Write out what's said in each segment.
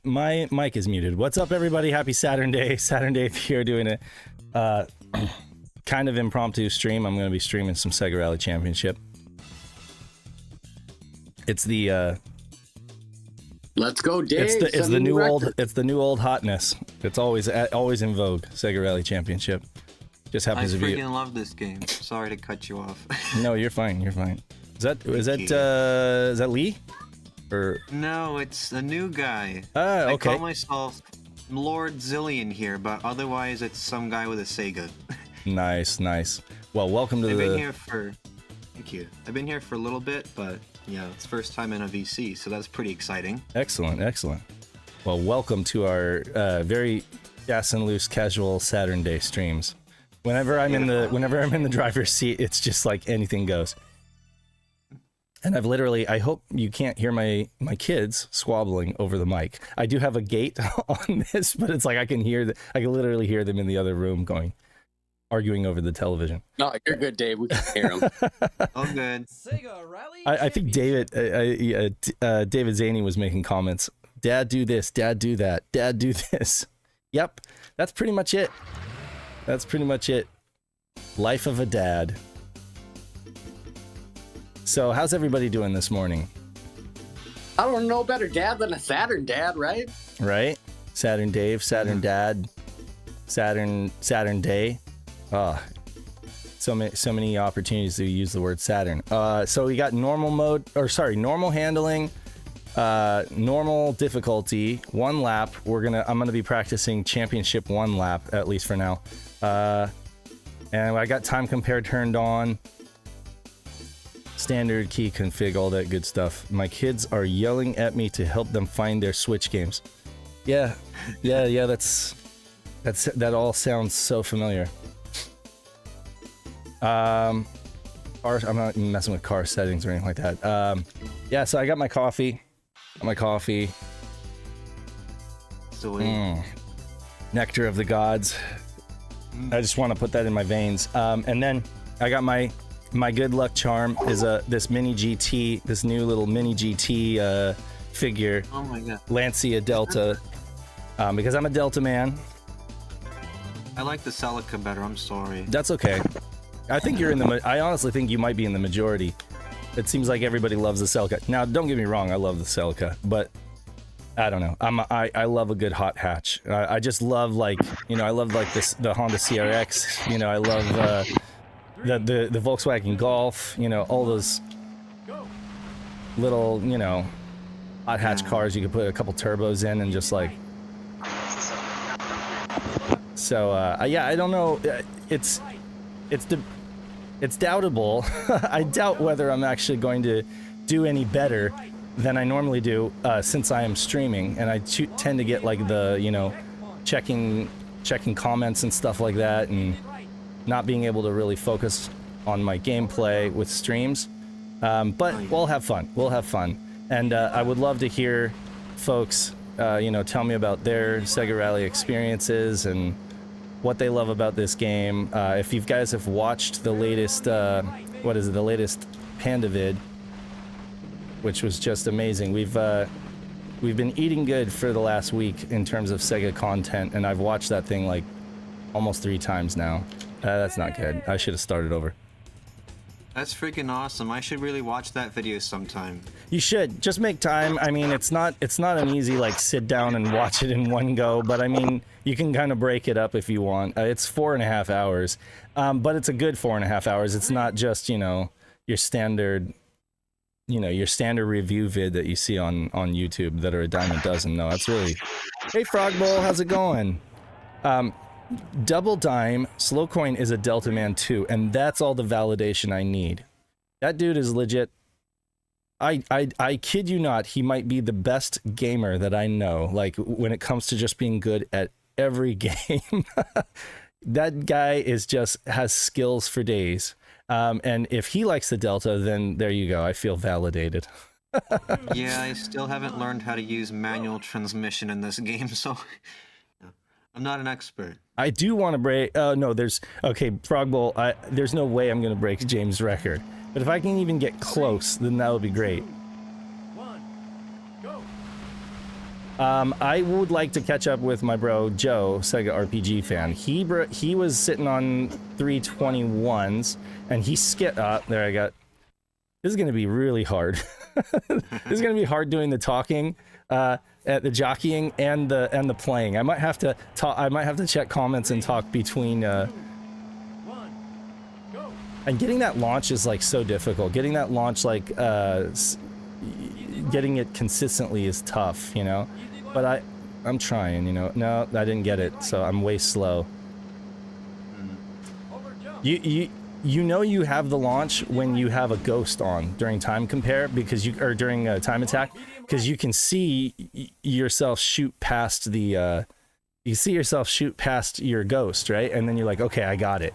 my mic is muted. What's up, everybody? Happy Saturn Day. SaturnDave here doing a kind of impromptu stream. I'm going to be streaming some Sega Rally Championship. It's the let's go, Dave. It's the new old hotness. It's always in vogue. Sega Rally Championship. Just happens to be. I freaking love this game. Sorry to cut you off. No, you're fine. You're fine. Is that Lee? Or no, it's a new guy. Okay. I call myself Lord Zillion here, but otherwise it's some guy with a Sega. Nice, nice. Well, welcome to Thank you. I've been here for a little bit, but yeah, it's first time in a VC, so that's pretty exciting. Excellent, excellent. Well, welcome to our very gas and loose casual Saturn Day streams. Whenever I'm in the driver's seat, it's just like anything goes. And I hope you can't hear my kids squabbling over the mic. I do have a gate on this, but it's like I can literally hear them in the other room arguing over the television. No, you're good, Dave. We can hear them. Oh, good. I think David Zaney was making comments. Dad, do this. Dad, do that. Dad, do this. Yep, that's pretty much it. That's pretty much it. Life of a dad. So, how's everybody doing this morning? I don't know better dad than a Saturn dad, right? Right? Saturn Dave, Saturn Dad, Saturn Day. So many opportunities to use the word Saturn. So we got normal handling, normal difficulty, 1 lap. I'm gonna be practicing championship 1 lap, at least for now. And I got time compare turned on. Standard key config, all that good stuff. My kids are yelling at me to help them find their Switch games. Yeah, that all sounds so familiar. I'm not messing with car settings or anything like that. Yeah, so I got my coffee. Sweet. Nectar of the gods. I just want to put that in my veins. And then I got my good luck charm is this mini GT, this new little mini GT figure. Oh my god. Lancia Delta. Because I'm a Delta man. I like the Celica better, I'm sorry. That's okay. I think I honestly think you might be in the majority. It seems like everybody loves the Celica. Now, don't get me wrong, I love the Celica, but I don't know. I love a good hot hatch. I just love the Honda CRX. You know, I love the Volkswagen Golf. You know, all those little hot hatch cars you could put a couple turbos in and just like. So yeah, I don't know. It's doubtable. I doubt whether I'm actually going to do any better than I normally do since I am streaming, and I tend to get like the checking comments and stuff like that, and not being able to really focus on my gameplay with streams. But we'll have fun. And I would love to hear folks tell me about their Sega Rally experiences and what they love about this game. If you guys have watched the latest, the latest Panda vid, which was just amazing. We've been eating good for the last week in terms of Sega content, and I've watched that thing like almost 3 times now. That's not good. I should have started over. That's freaking awesome. I should really watch that video sometime. You should. Just make time. I mean, it's not an easy like sit down and watch it in one go, but I mean, you can kind of break it up if you want. It's 4.5 hours, but it's a good 4.5 hours. It's not just your standard review vid that you see on YouTube that are a dime a dozen. No, that's really. Hey Frogbowl, how's it going? Double Dime Slowcoin is a Delta Man too, and that's all the validation I need. That dude is legit. I kid you not, he might be the best gamer that I know. Like when it comes to just being good at every game. That guy has skills for days. And if he likes the Delta, then there you go. I feel validated. Yeah, I still haven't learned how to use manual transmission in this game, so I'm not an expert. I do want to break. No, Frogbowl. There's no way I'm going to break James' record. But if I can even get close, then that would be great. I would like to catch up with my bro Joe, Sega RPG fan. He was sitting on 321s, and he skipped. There I got. This is gonna be really hard. This is gonna be hard doing the talking, at the jockeying and the playing. I might have to talk. I might have to check comments and talk between. And getting that launch is like so difficult. Getting that launch like getting it consistently is tough, you know. But I'm trying, you know. No, I didn't get it, so I'm way slow. You know you have the launch when you have a ghost on during time compare, because during time attack, because you can see yourself shoot past the you see yourself shoot past your ghost, right? And then you're like, okay, I got it.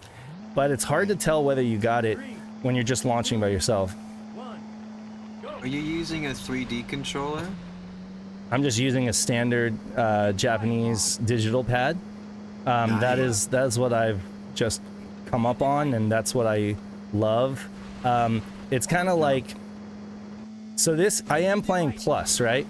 But it's hard to tell whether you got it when you're just launching by yourself. Are you using a 3D controller? I'm just using a standard Japanese digital pad. Nice. That is what I've just come up on, and that's what I love. It's kind of like, so this, I am playing Plus, right?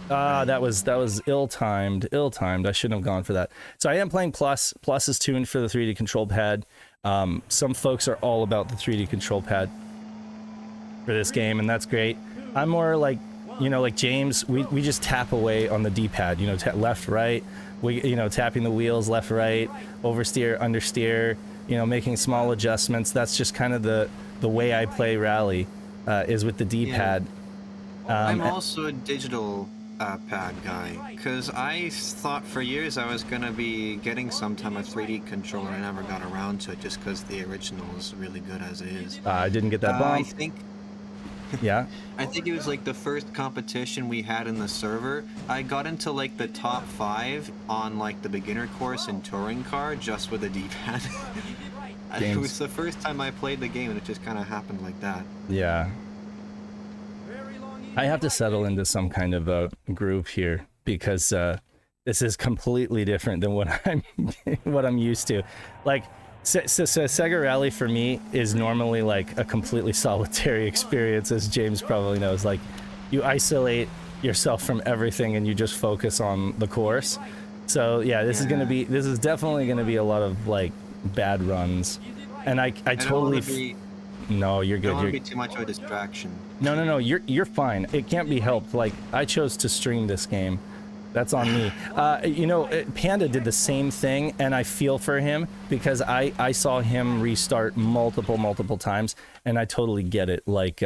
That was ill-timed. I shouldn't have gone for that. So I am playing Plus. Plus is tuned for the 3D control pad. Some folks are all about the 3D control pad for this game, and that's great. I'm more like, you know, like James, we just tap away on the D-pad, you know, left, right. You know, tapping the wheels, left, right, oversteer, understeer, you know, making small adjustments. That's just kind of the way I play Rally, is with the D-pad. Yeah. I'm also a digital pad guy, because I thought for years I was going to be getting sometime a 3D controller. I never got around to it just because the original is really good as it is. I didn't get that bomb. I think... Yeah? I think it was like the first competition we had in the server. I got into like the top 5 on like the beginner course in touring car just with a D-pad. It was the first time I played the game, and it just kind of happened like that. Yeah. I have to settle into some kind of a groove here, because this is completely different than what I'm used to. Like, so Sega Rally for me is normally like a completely solitary experience, as James probably knows. Like, you isolate yourself from everything and you just focus on the course. So yeah, this is definitely gonna be a lot of like bad runs, and I totally. No, you're good. Don't want to be too much of a distraction. No, you're fine. It can't be helped. Like, I chose to stream this game. That's on me. You know, Panda did the same thing, and I feel for him, because I saw him restart multiple times, and I totally get it. Like,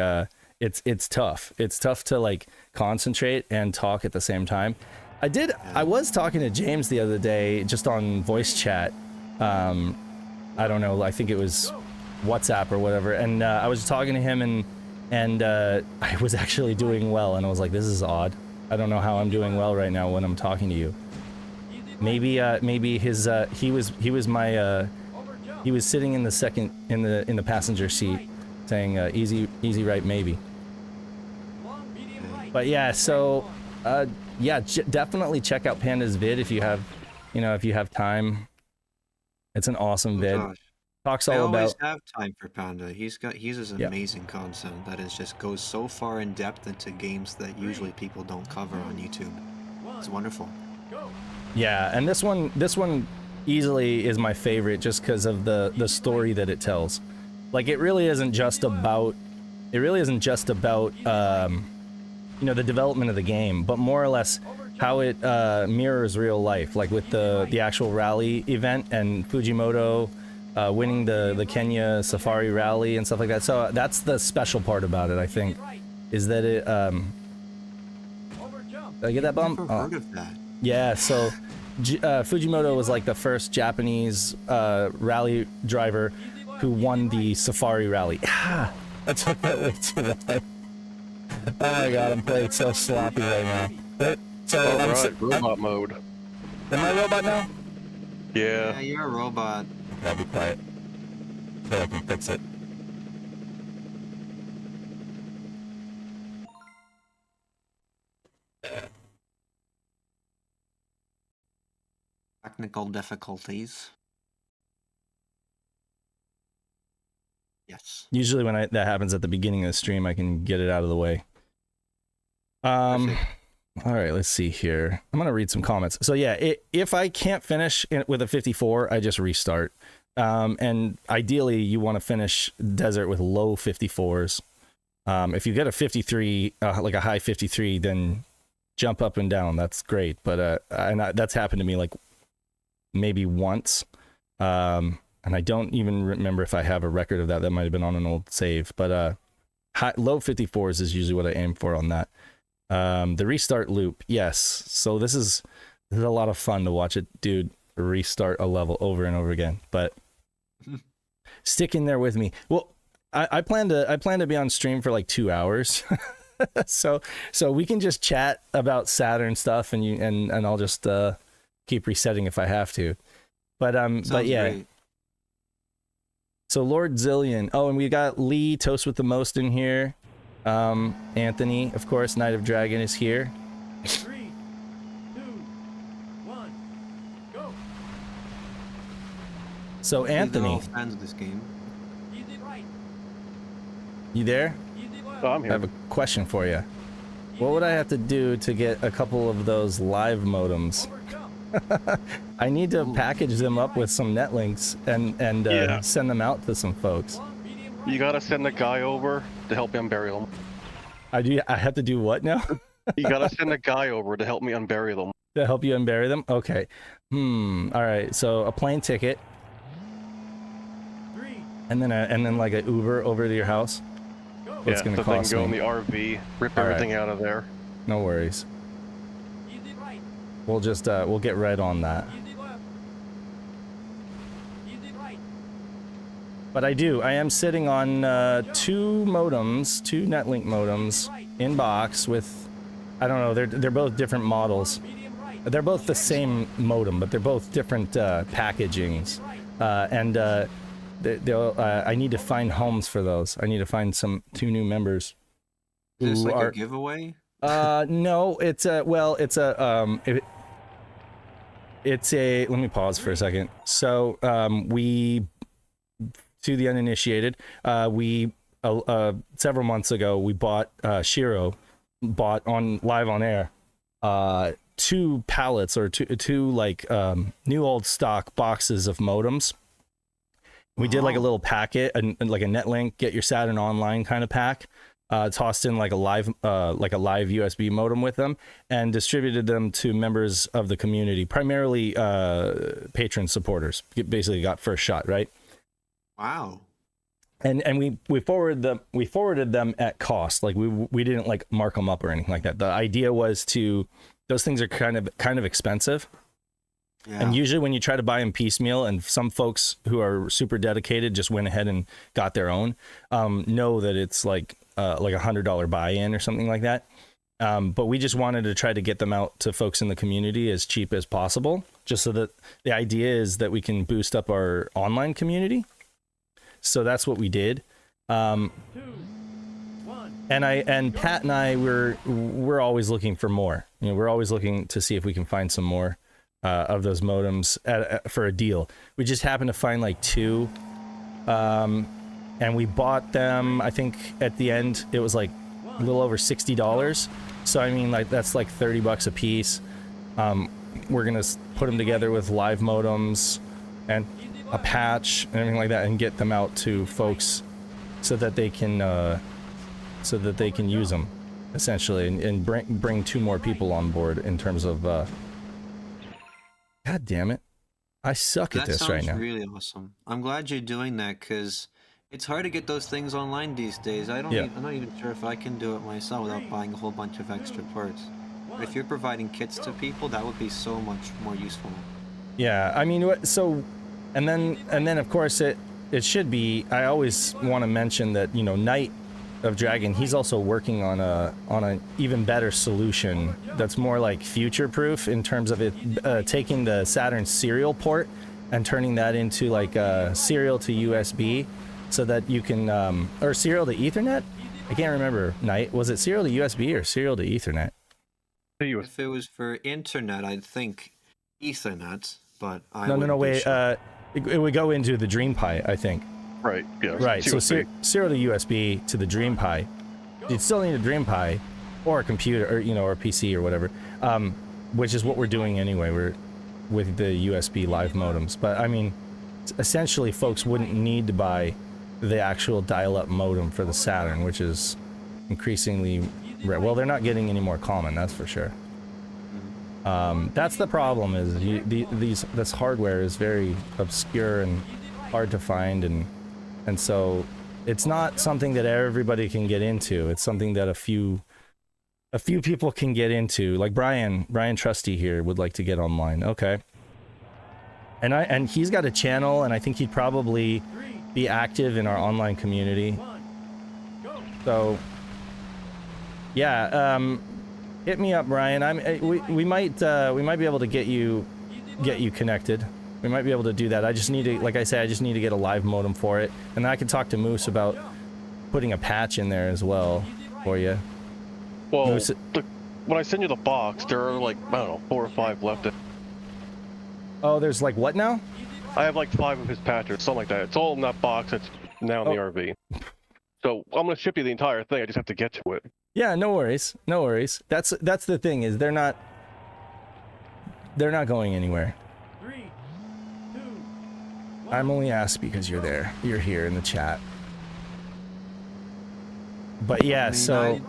it's tough. It's tough to like concentrate and talk at the same time. I was talking to James the other day just on voice chat. I don't know. I think it was WhatsApp or whatever, and I was talking to him, and I was actually doing well, and I was like, this is odd. I don't know how I'm doing well right now when I'm talking to you. Maybe he was sitting in the passenger seat saying easy right maybe. But yeah, so yeah, definitely check out Panda's vid if you have time. It's an awesome vid. Gosh. Talks I all always about. have time for Panda. He's this amazing content that is just goes so far in depth into games that usually people don't cover on YouTube. It's wonderful. Yeah, and this one easily is my favorite, just because of the story that it tells. Like, it really isn't just about you know, the development of the game, but more or less how it mirrors real life, like with the actual rally event and Fujimoto winning the Kenya Safari Rally and stuff like that. So that's the special part about it, I think, is that it. Did I get that bump? Never heard of that. Yeah. So Fujimoto was like the first Japanese rally driver who won the Safari Rally. I took that way too much. Oh my god, I'm playing so sloppy right now. So Alright, robot mode. Am I a robot now? Yeah. Yeah, you're a robot. I'll be quiet so I can fix it. Technical difficulties. Yes. Usually when that happens at the beginning of the stream, I can get it out of the way. All All right, let's see here. I'm gonna read some comments. So yeah, if I can't finish with a 54, I just restart. And ideally, you want to finish desert with low 54s. If you get a 53, like a high 53, then jump up and down. That's great. But that's happened to me like maybe once. And I don't even remember if I have a record of that. That might have been on an old save. But low 54s is usually what I aim for on that. The restart loop, yes. So this is a lot of fun to watch it, dude. Restart a level over and over again. But stick in there with me. Well, I plan to be on stream for like 2 hours. so we can just chat about Saturn stuff, and I'll just keep resetting if I have to. But yeah. Great. So Lord Zillion. Oh, and we got Lee Toast with the Most in here. Anthony, of course, Knight of Dragon is here. 3, 2, 1, go. So Anthony, they're all fans of this game. You there? Oh, I'm here. I have a question for you. What would I have to do to get a couple of those live modems? I need to package them up with some Netlinks and send them out to some folks. You gotta send a guy over to help me unbury them. I have to do what now? You gotta send a guy over to help me unbury them. To help you unbury them? Okay. All right. So a plane ticket, and then like an Uber over to your house. What's gonna cost go me? in the RV, rip everything out of there. No worries. We'll just we'll get right on that. But I am sitting on 2 Netlink modems in box with, I don't know, they're both different models. They're both the same modem, but they're both different packagings. I need to find homes for those. I need to find 2 new members. Is this like a giveaway? No, it's a let me pause for a second. So to the uninitiated, we several months ago we bought SHIRO live on air 2 pallets or two like new old stock boxes of modems. We did like a little packet and like a Netlink get your Saturn online kind of pack, tossed in like a live USB modem with them, and distributed them to members of the community, primarily patron supporters. Basically got first shot, right? Wow. And we forwarded them at cost. Like we didn't like mark them up or anything like that. The idea was those things are kind of expensive. Yeah. And usually when you try to buy them piecemeal, and some folks who are super dedicated just went ahead and got their own, know that it's like $100 buy-in or something like that. But we just wanted to try to get them out to folks in the community as cheap as possible, just so that the idea is that we can boost up our online community. So that's what we did. And Pat and I we're always looking for more. We're always looking to see if we can find some more of those modems for a deal. We just happened to find like 2, and we bought them. I think at the end it was like a little over $60. So I mean, like that's like $30 a piece. We're gonna put them together with live modems and a patch and everything like that, and get them out to folks so that they can use them essentially, and bring 2 more people on board in terms of. God damn it! I suck at this right now. That sounds really awesome. I'm glad you're doing that, because it's hard to get those things online these days. I'm not even sure if I can do it myself without buying a whole bunch of extra parts. But if you're providing kits to people, that would be so much more useful. Yeah, I mean, and then of course it should be. I always want to mention that Knight of Dragon, he's also working on an even better solution that's more like future-proof in terms of it taking the Saturn serial port and turning that into like serial to USB, so that you can or serial to Ethernet. I can't remember. Knight, was it serial to USB or serial to Ethernet? If it was for internet, I'd think Ethernet, but no wait. It would go into the Dream Pi, I think. Right, yeah. Right, so serial to USB to the Dream Pi. You'd still need a Dream Pi, or a computer, or or a PC or whatever, which is what we're doing anyway. We're with the USB live modems, but I mean, essentially, folks wouldn't need to buy the actual dial-up modem for the Saturn, which is increasingly rare. Well, they're not getting any more common, that's for sure. That's the problem, is this hardware is very obscure and hard to find, and so it's not something that everybody can get into. It's something that a few people can get into. Like Brian Trusty here would like to get online. Okay. And he's got a channel, and I think he'd probably be active in our online community. So yeah, hit me up, Brian. We might be able to get you connected. We might be able to do that. I just need to, like I said, I just need to get a live modem for it, and then I can talk to Moose about putting a patch in there as well for you. Well, Moose, when I send you the box, there are like, I don't know, 4 or 5 left. oh, there's like what now? I have like 5 of his patches, something like that. It's all in that box that's now in the RV. So I'm gonna ship you the entire thing. I just have to get to it. Yeah, no worries, no worries. That's the thing, is they're not going anywhere. 3, 2, 1. I'm only asked because you're there. You're here in the chat. But yeah, so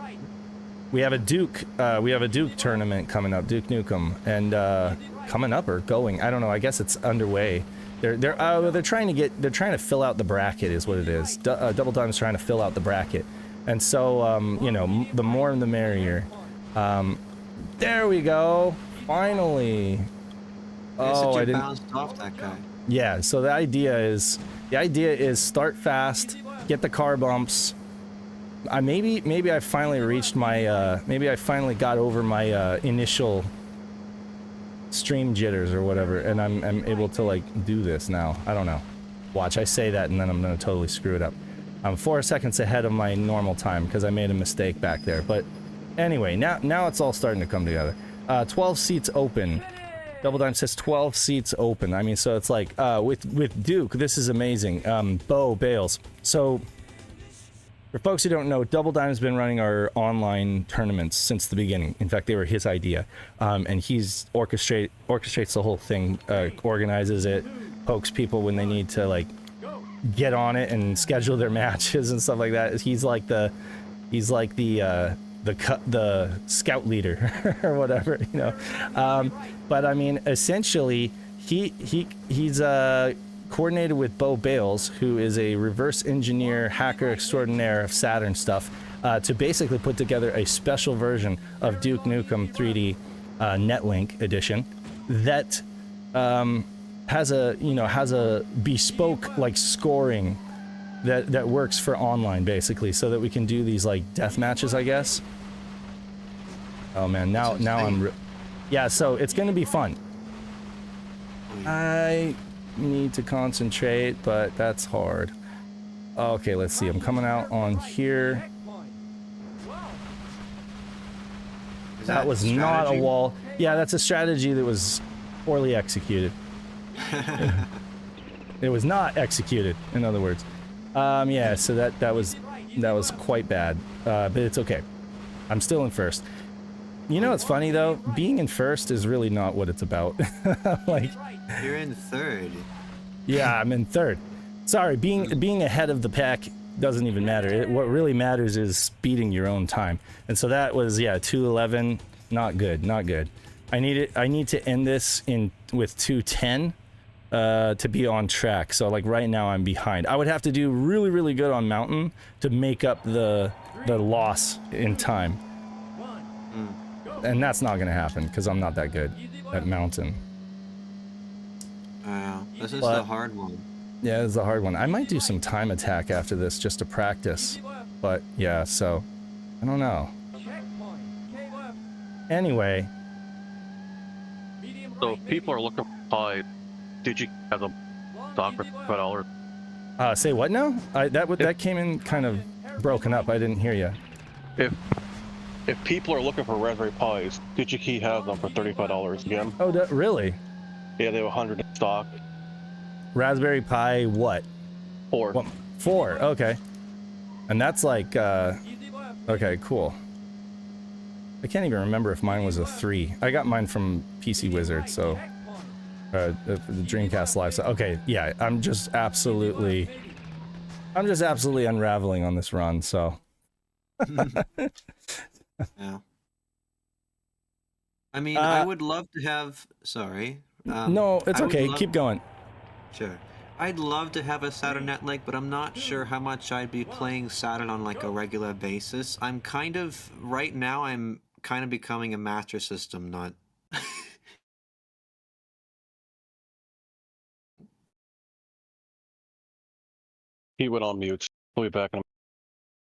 we have a Duke tournament coming up, Duke Nukem, and coming up or going, I don't know. I guess it's underway. They're trying to fill out the bracket, is what it is. Double Time's trying to fill out the bracket, and so you know, the more the merrier. There we go. Finally. Oh, I didn't. Bounced off that guy. Yeah. So the idea is start fast, get the car bumps. Maybe I finally reached my maybe I finally got over my initial stream jitters or whatever, and I'm able to like do this now. I don't know. Watch, I say that and then I'm gonna totally screw it up. I'm 4 seconds ahead of my normal time because I made a mistake back there. But anyway, now it's all starting to come together. 12 seats open. Double Dime says 12 seats open. I mean, so it's like with Duke, this is amazing. Bo Bales. So for folks who don't know, Double Dime's been running our online tournaments since the beginning. In fact, they were his idea, and he's orchestrates the whole thing, organizes it, pokes people when they need to like get on it and schedule their matches and stuff like that. He's like the scout leader or whatever, you know. But I mean, essentially, he's coordinated with Bo Bales, who is a reverse engineer hacker extraordinaire of Saturn stuff, to basically put together a special version of Duke Nukem 3D Netlink edition that has a bespoke like scoring that works for online, basically, so that we can do these like death matches, I guess. Oh man, now I'm yeah, so it's gonna be fun. I need to concentrate, but that's hard. Okay, let's see. I'm coming out on here. That was not a wall. Yeah, that's a strategy that was poorly executed. It was not executed, in other words. Yeah, so that was quite bad. But it's okay. I'm still in first. You know what's funny though? Being in first is really not what it's about. Like, you're in third. Yeah, I'm in third. Sorry, being ahead of the pack doesn't even matter. What really matters is beating your own time. And so that was, yeah, 2:11. Not good, not good. I need to end this with 2:10 to be on track. So like right now I'm behind. I would have to do really, really good on mountain to make up the loss in time. And that's not gonna happen because I'm not that good at mountain. Wow, this is the hard one. Yeah, it's a hard one. I might do some time attack after this just to practice. But yeah, so I don't know. Anyway. So if people are looking for pie, did you have them stock for $5? Say what now? That came in kind of broken up. I didn't hear you. If people are looking for Raspberry Pis, DigiKey has them for $35 again. Oh, really? Yeah, they have 100 in stock. Raspberry Pi what? 4. What, 4, okay. And that's like, okay, cool. I can't even remember if mine was a 3. I got mine from PC Wizard, so the Dreamcast Live. So okay, yeah, I'm just absolutely unraveling on this run. So Yeah. I mean, Uh, I would love to have. Sorry. no, it's I would okay. love- Keep going. Sure. I'd love to have a Saturn Netlink, but I'm not sure how much I'd be playing Saturn on like a regular basis. I'm kind of right now. I'm kind of becoming a Master System nut. He went on mute. We'll be back in a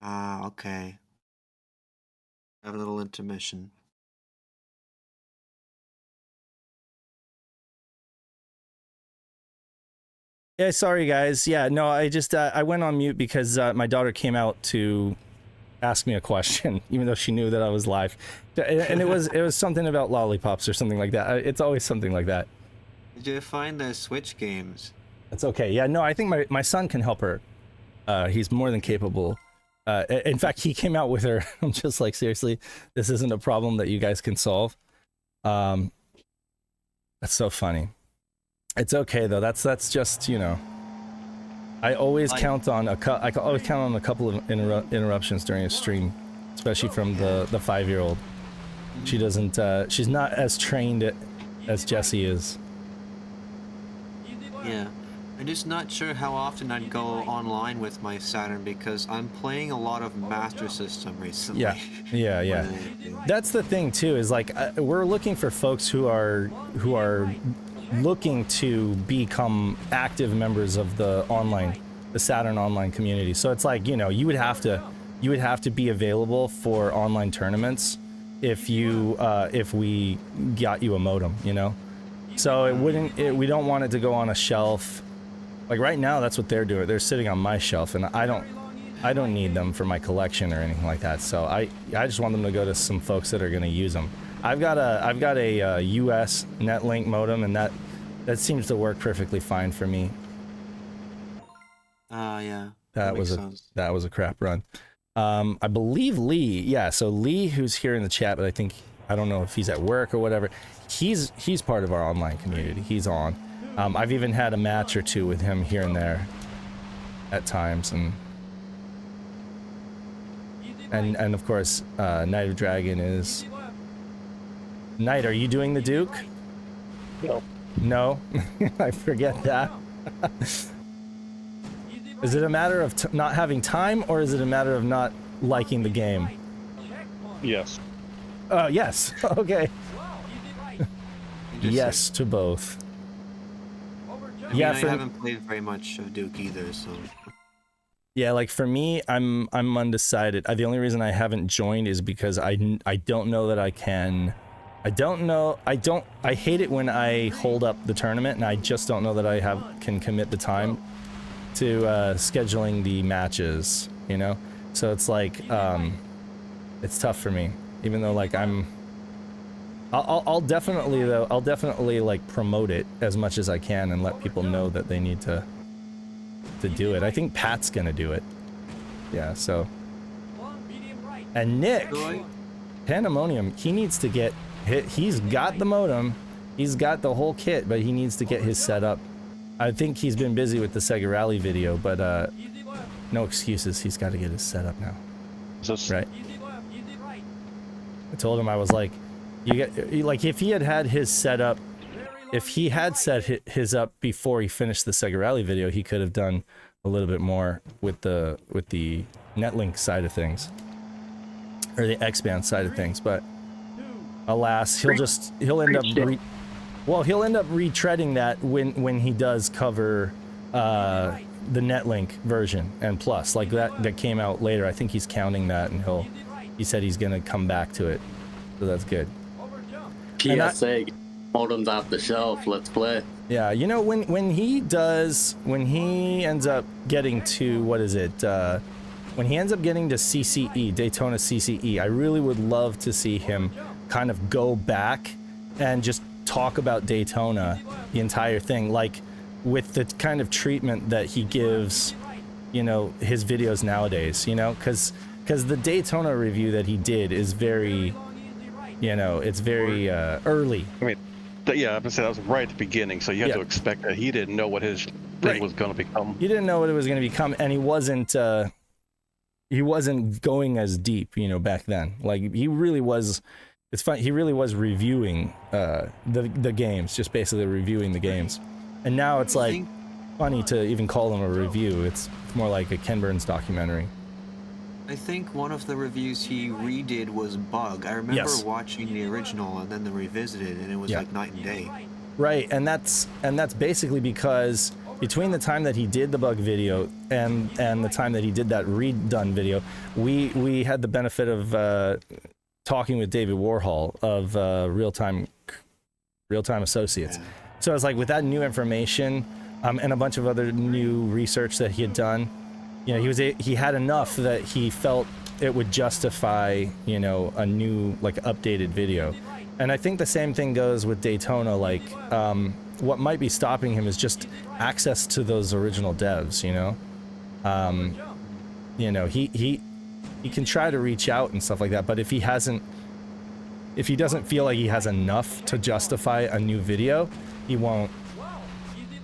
Ah, okay. Have a little intermission. Yeah, sorry guys. Yeah, no, I just I went on mute because my daughter came out to ask me a question, even though she knew that I was live, and it was something about lollipops or something like that. It's always something like that. Did you find the Switch games? It's okay. Yeah, no, I think my son can help her. He's more than capable. In fact, he came out with her. I'm just like, seriously, this isn't a problem that you guys can solve. That's so funny. It's okay though. That's just, you know. I always count on I always count on a couple of interruptions during a stream, especially from the 5-year-old. She doesn't. She's not as trained as Jessie is. Yeah. I'm just not sure how often I'd go online with my Saturn because I'm playing a lot of Master System recently. Yeah. That's the thing too. Is like we're looking for folks who are looking to become active members of the Saturn online community. So it's like, you know, you would have to be available for online tournaments if we got you a modem, you know. So we don't want it to go on a shelf. Like right now, that's what they're doing. They're sitting on my shelf, and I don't need them for my collection or anything like that. So I just want them to go to some folks that are going to use them. I've got a US Netlink modem, and that seems to work perfectly fine for me. Yeah. That was a crap run. I believe Lee. Yeah, so Lee, who's here in the chat, but I don't know if he's at work or whatever. He's part of our online community. He's on. I've even had a match or two with him here and there at times, and of course, Night of Dragon is. Knight, are you doing the Duke? No, I forget that. Is it a matter of not having time, or is it a matter of not liking the game? yes. Yes. Okay. Yes to both. I mean, I haven't played very much of Duke either, so. Yeah, like for me, I'm undecided. The only reason I haven't joined is because I don't know that I can. I hate it when I hold up the tournament and I just don't know that I can commit the time to scheduling the matches, you know? So it's like it's tough for me, even though like I'll definitely like promote it as much as I can and let people know that they need to do it. I think Pat's gonna do it. Yeah, so. And Nick, Pandemonium, he needs to get he's got the modem, he's got the whole kit, but he needs to get his set up. I think he's been busy with the Sega Rally video, but no excuses, he's got to get his set up now. Right? I told him, I was like, if he had his setup, if he had set his up before he finished the Sega Rally video, he could have done a little bit more with the Netlink side of things, or the X-Band side of things. But alas, he'll end up retreading that when he does cover the Netlink version and Plus, like that came out later. I think he's counting that, and he said he's gonna come back to it, so that's good. PSA, modems off the shelf. Let's play. Yeah, you know, when he ends up getting to, what is it? When he ends up getting to CCE, Daytona CCE, I really would love to see him kind of go back and just talk about Daytona, the entire thing, like with the kind of treatment that he gives, you know, his videos nowadays, you know, because the Daytona review that he did is very You know, it's very early. I mean, yeah, I was gonna say that was right at the beginning, so you had Yeah. to expect that he didn't know what his thing Right. was going to become. He didn't know what it was going to become, and he wasn't going as deep, you know, back then. Like, he really was. It's fun. He really was reviewing the games, just basically reviewing the games. And now it's like funny to even call them a review. It's more like a Ken Burns documentary. I think one of the reviews he redid was Bug. I remember Yes. watching the original and then the revisited, and it was Yeah. like night and day. Right, and that's basically because between the time that he did the Bug video and the time that he did that redone video, we had the benefit of talking with David Warhol of Real Time Associates. Yeah. So it's like with that new information and a bunch of other new research that he had done, you know, he had enough that he felt it would justify, you know, a new, like, updated video. And I think the same thing goes with Daytona. Like, what might be stopping him is just access to those original devs, you know? You know, he can try to reach out and stuff like that, but if he doesn't feel like he has enough to justify a new video, he won't,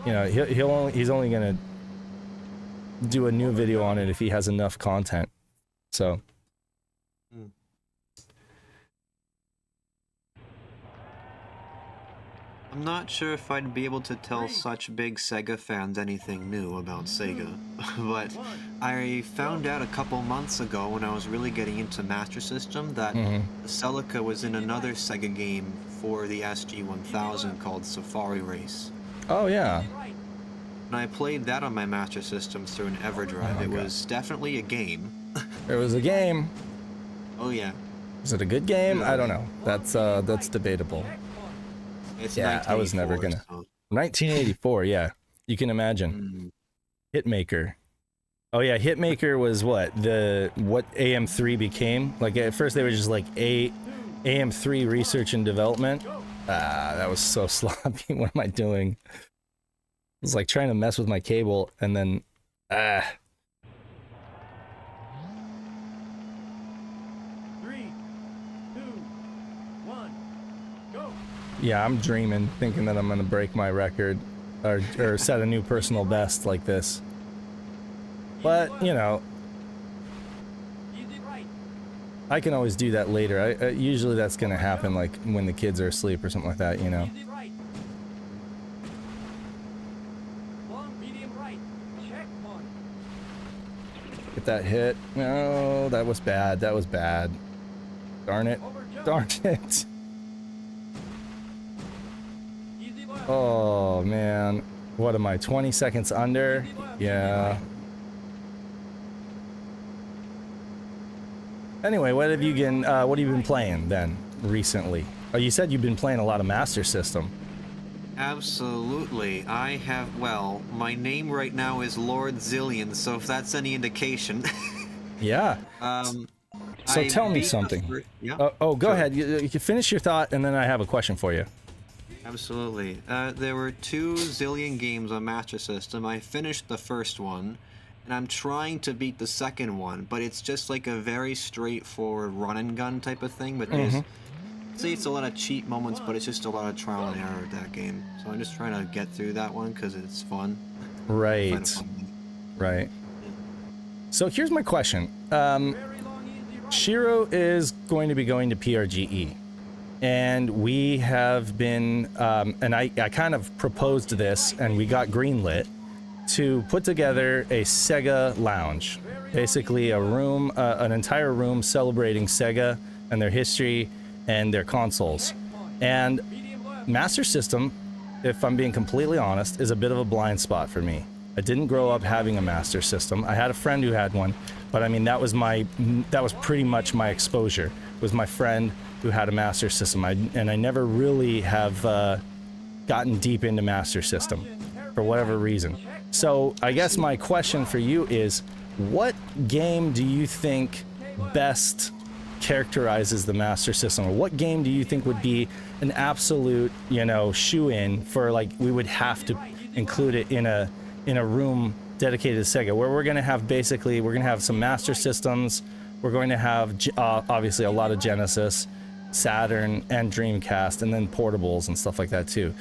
you know, he's only gonna do a new video on it if he has enough content. So I'm not sure if I'd be able to tell such big Sega fans anything new about Sega, but I found out a couple months ago when I was really getting into Master System that Celica was in another Sega game for the SG-1000 called Safari Race. oh yeah, And I played that on my Master System through an EverDrive. Oh, It God. was definitely a game. it was a game. Oh yeah. Is it a good game? I don't know. That's debatable. It's Yeah, I was never 1984, gonna- so- 1984, yeah, you can imagine. Hitmaker. Oh yeah, Hitmaker was what AM3 became. Like, at first they were just like AM3 research and development. That was so sloppy. What am I doing? It was like trying to mess with my cable, and then 3, 2, 1, go. yeah, I'm dreaming, thinking that I'm gonna break my record or set a new personal best like this. But you know, Easy right. I can always do that later. Usually that's gonna happen like when the kids are asleep or something like that, you know. Easy right. Long, medium right. Check one. Get that hit. No, that was bad. That was bad. Darn it. Over jump. Darn it. Easy left. Oh man. What am I, 20 seconds under? Yeah. Anyway, what have you been playing then recently? Oh, you said you've been playing a lot of Master System. Absolutely. I have, well, my name right now is Lord Zillion, so if that's any indication. Yeah. So I tell me beat the something. yeah, Go sure. ahead. You can finish your thought, and then I have a question for you. Absolutely. There were 2 Zillion games on Master System. I finished the first one, and I'm trying to beat the second one, but it's just like a very straightforward run and gun type of thing, but there's, see, it's a lot of cheat moments, but it's just a lot of trial and error with that game. So I'm just trying to get through that one because it's fun. Right. Find a fun game. Right. So here's my question. Very long, easy right. SHIRO is going to be going to PRGE. And we have been, and I kind of proposed this, and we got greenlit to put together a Sega lounge. Basically a room, an entire room celebrating Sega and their history and their consoles. And Master System, if I'm being completely honest, is a bit of a blind spot for me. I didn't grow up having a Master System. I had a friend who had one, but I mean, that was pretty much my exposure, was my friend who had a Master System. And I never really have gotten deep into Master System for whatever reason. So I guess my question for you is, what game do you think best characterizes the Master System? Or what game do you think would be an absolute, you know, shoe-in for, like, we would have to include it in a room dedicated to Sega, where we're going to have some Master Systems, we're going to have obviously a lot of Genesis, Saturn and Dreamcast, and then portables and stuff like that too.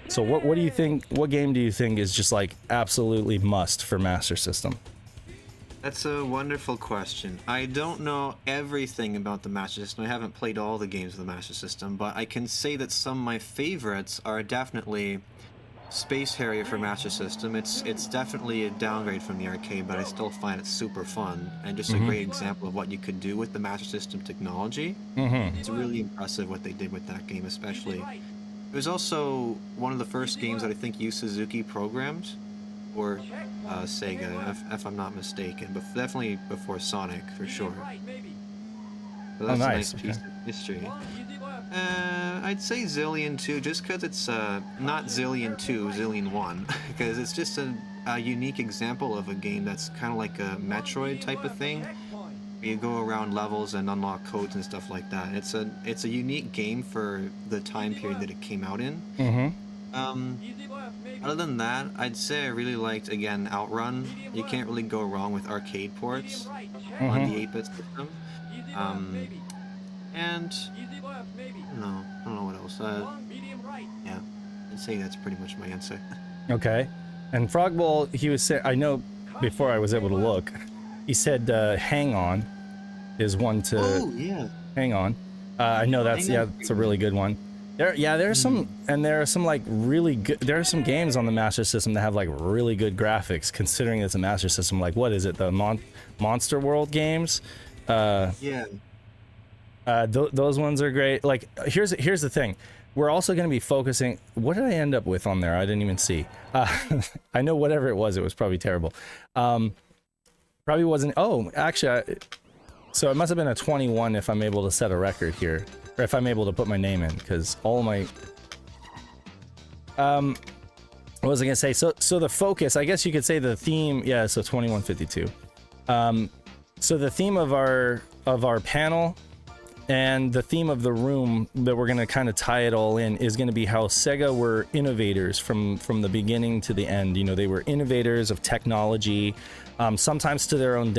So what do you think? What game do you think is just like absolutely must for Master System? That's a wonderful question. I don't know everything about the Master System. I haven't played all the games of the Master System, but I can say that some of my favorites are definitely Space Harrier for Master System. It's definitely a downgrade from the arcade, but I still find it super fun and just a great example of what you could do with the Master System technology. It's really impressive what they did with that game, especially. It was also one of the first games that I think Yu Suzuki programmed, or Sega, if I'm not mistaken, but definitely before Sonic, for sure. So that's nice. a nice piece of history. I'd say Zillion 2, just because it's not Zillion 2, Zillion 1, because it's just a unique example of a game that's kind of like a Metroid type of thing. You go around levels and unlock codes and stuff like that. It's a unique game for the time period that it came out in. Other than that, I'd say I really liked, again, Outrun. You can't really go wrong with arcade ports on the 8-bit system. And I don't know what else. Yeah, I'd say that's pretty much my answer. Okay. And Frogball, he was saying, I know before I was able to look, he said Hang On is one to... Oh, yeah. Hang On. I know that's, it's a really good one. There's some, and there are some like really good, there are some games on the Master System that have like really good graphics, considering it's a Master System. Like, what is it, the Monster World games? Yeah. Those ones are great. Like, here's the thing. We're also going to be focusing, what did I end up with on there? I didn't even see. I know whatever it was probably terrible. Probably wasn't, oh, actually, so it must have been a 21 if I'm able to set a record here. Or if I'm able to put my name in, because all my... what was I going to say? So the focus, I guess you could say the theme, yeah, so 2152. So the theme of our panel and the theme of the room that we're going to kind of tie it all in is going to be how Sega were innovators from the beginning to the end. You know, they were innovators of technology, sometimes to their own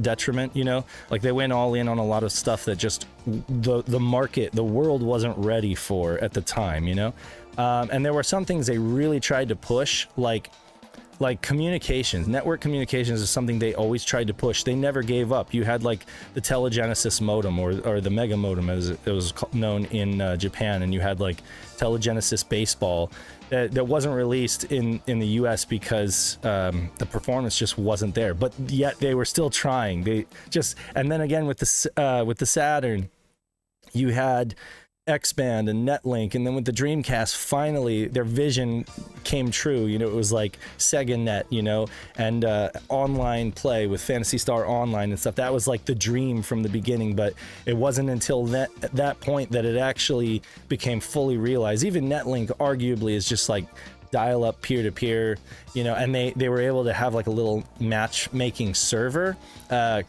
detriment, you know, like they went all in on a lot of stuff that just the market, the world wasn't ready for at the time, you know. And there were some things they really tried to push, like communications. Network communications is something they always tried to push. They never gave up. You had like the Telegenesis modem, or the Mega modem as it was known in Japan, and you had like Telegenesis baseball that wasn't released in the US because the performance just wasn't there. But yet they were still trying. They just, and then again with the Saturn, you had X-Band and Netlink, and then with the Dreamcast, finally their vision came true. You know, it was like Sega Net, you know, and online play with Phantasy Star Online and stuff. That was like the dream from the beginning, but it wasn't until that point that it actually became fully realized. Even Netlink arguably is just like dial-up peer-to-peer, you know, and they were able to have like a little matchmaking server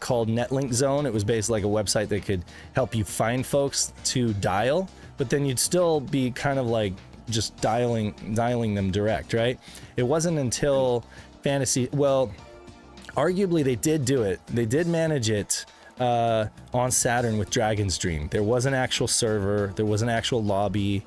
called Netlink Zone. It was basically like a website that could help you find folks to dial, but then you'd still be kind of like just dialing them direct, right? It wasn't until Fantasy, well, arguably they did do it. They did manage it on Saturn with Dragon's Dream. There was an actual server, there was an actual lobby,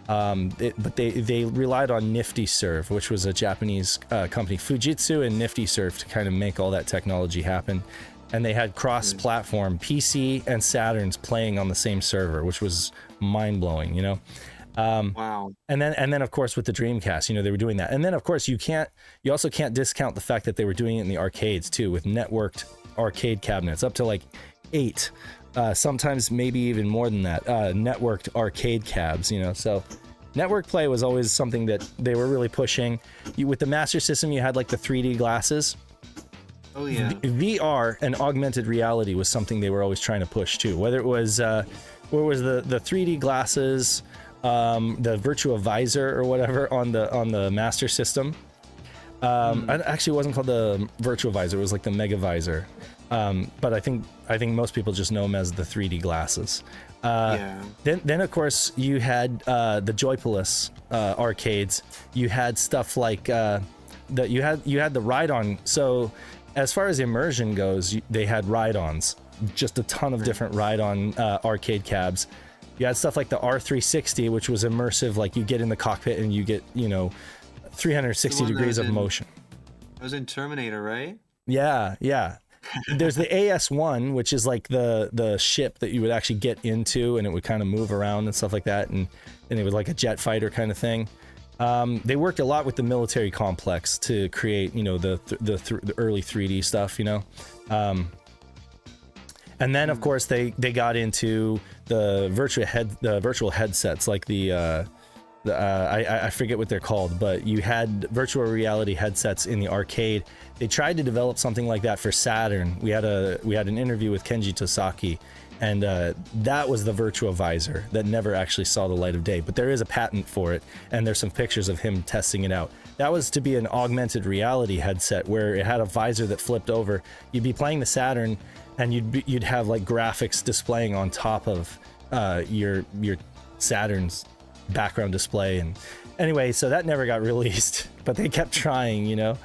but they relied on NiftyServe, which was a Japanese company, Fujitsu and NiftyServe, to kind of make all that technology happen. And they had cross-platform PC and Saturns playing on the same server, which was mind-blowing, you know. Wow. And then of course with the Dreamcast, you know, they were doing that. And then of course you also can't discount the fact that they were doing it in the arcades too, with networked arcade cabinets, up to like 8. Sometimes maybe even more than that, networked arcade cabs, you know. So network play was always something that they were really pushing. With the Master System, you had like the 3D glasses. Oh yeah. VR and augmented reality was something they were always trying to push too. Whether it was the 3D glasses, the Virtua Visor or whatever on the Master System. It actually wasn't called the Virtua Visor. It was like the Mega Visor. But I think most people just know them as the 3D glasses. Yeah. Then of course you had the Joypolis arcades. You had stuff like you had the ride-on. So as far as immersion goes, they had ride-ons. just a ton of different ride-on arcade cabs. You had stuff like the R360, which was immersive, like you get in the cockpit and you get, you know, 360 degrees of motion. It was in Terminator, right? Yeah, yeah. There's the AS1, which is like the ship that you would actually get into, and it would kind of move around and stuff like that, and it was like a jet fighter kind of thing. They worked a lot with the military complex to create, you know, the early 3D stuff, you know. And then of course they got into the virtual headsets, like I forget what they're called, but you had virtual reality headsets in the arcade. They tried to develop something like that for Saturn. We had an interview with Kenji Tosaki, and that was the Virtua Visor that never actually saw the light of day. But there is a patent for it, and there's some pictures of him testing it out. That was to be an augmented reality headset where it had a visor that flipped over. You'd be playing the Saturn, and you'd have like graphics displaying on top of your Saturn's background display. And anyway, so that never got released, but they kept trying, you know.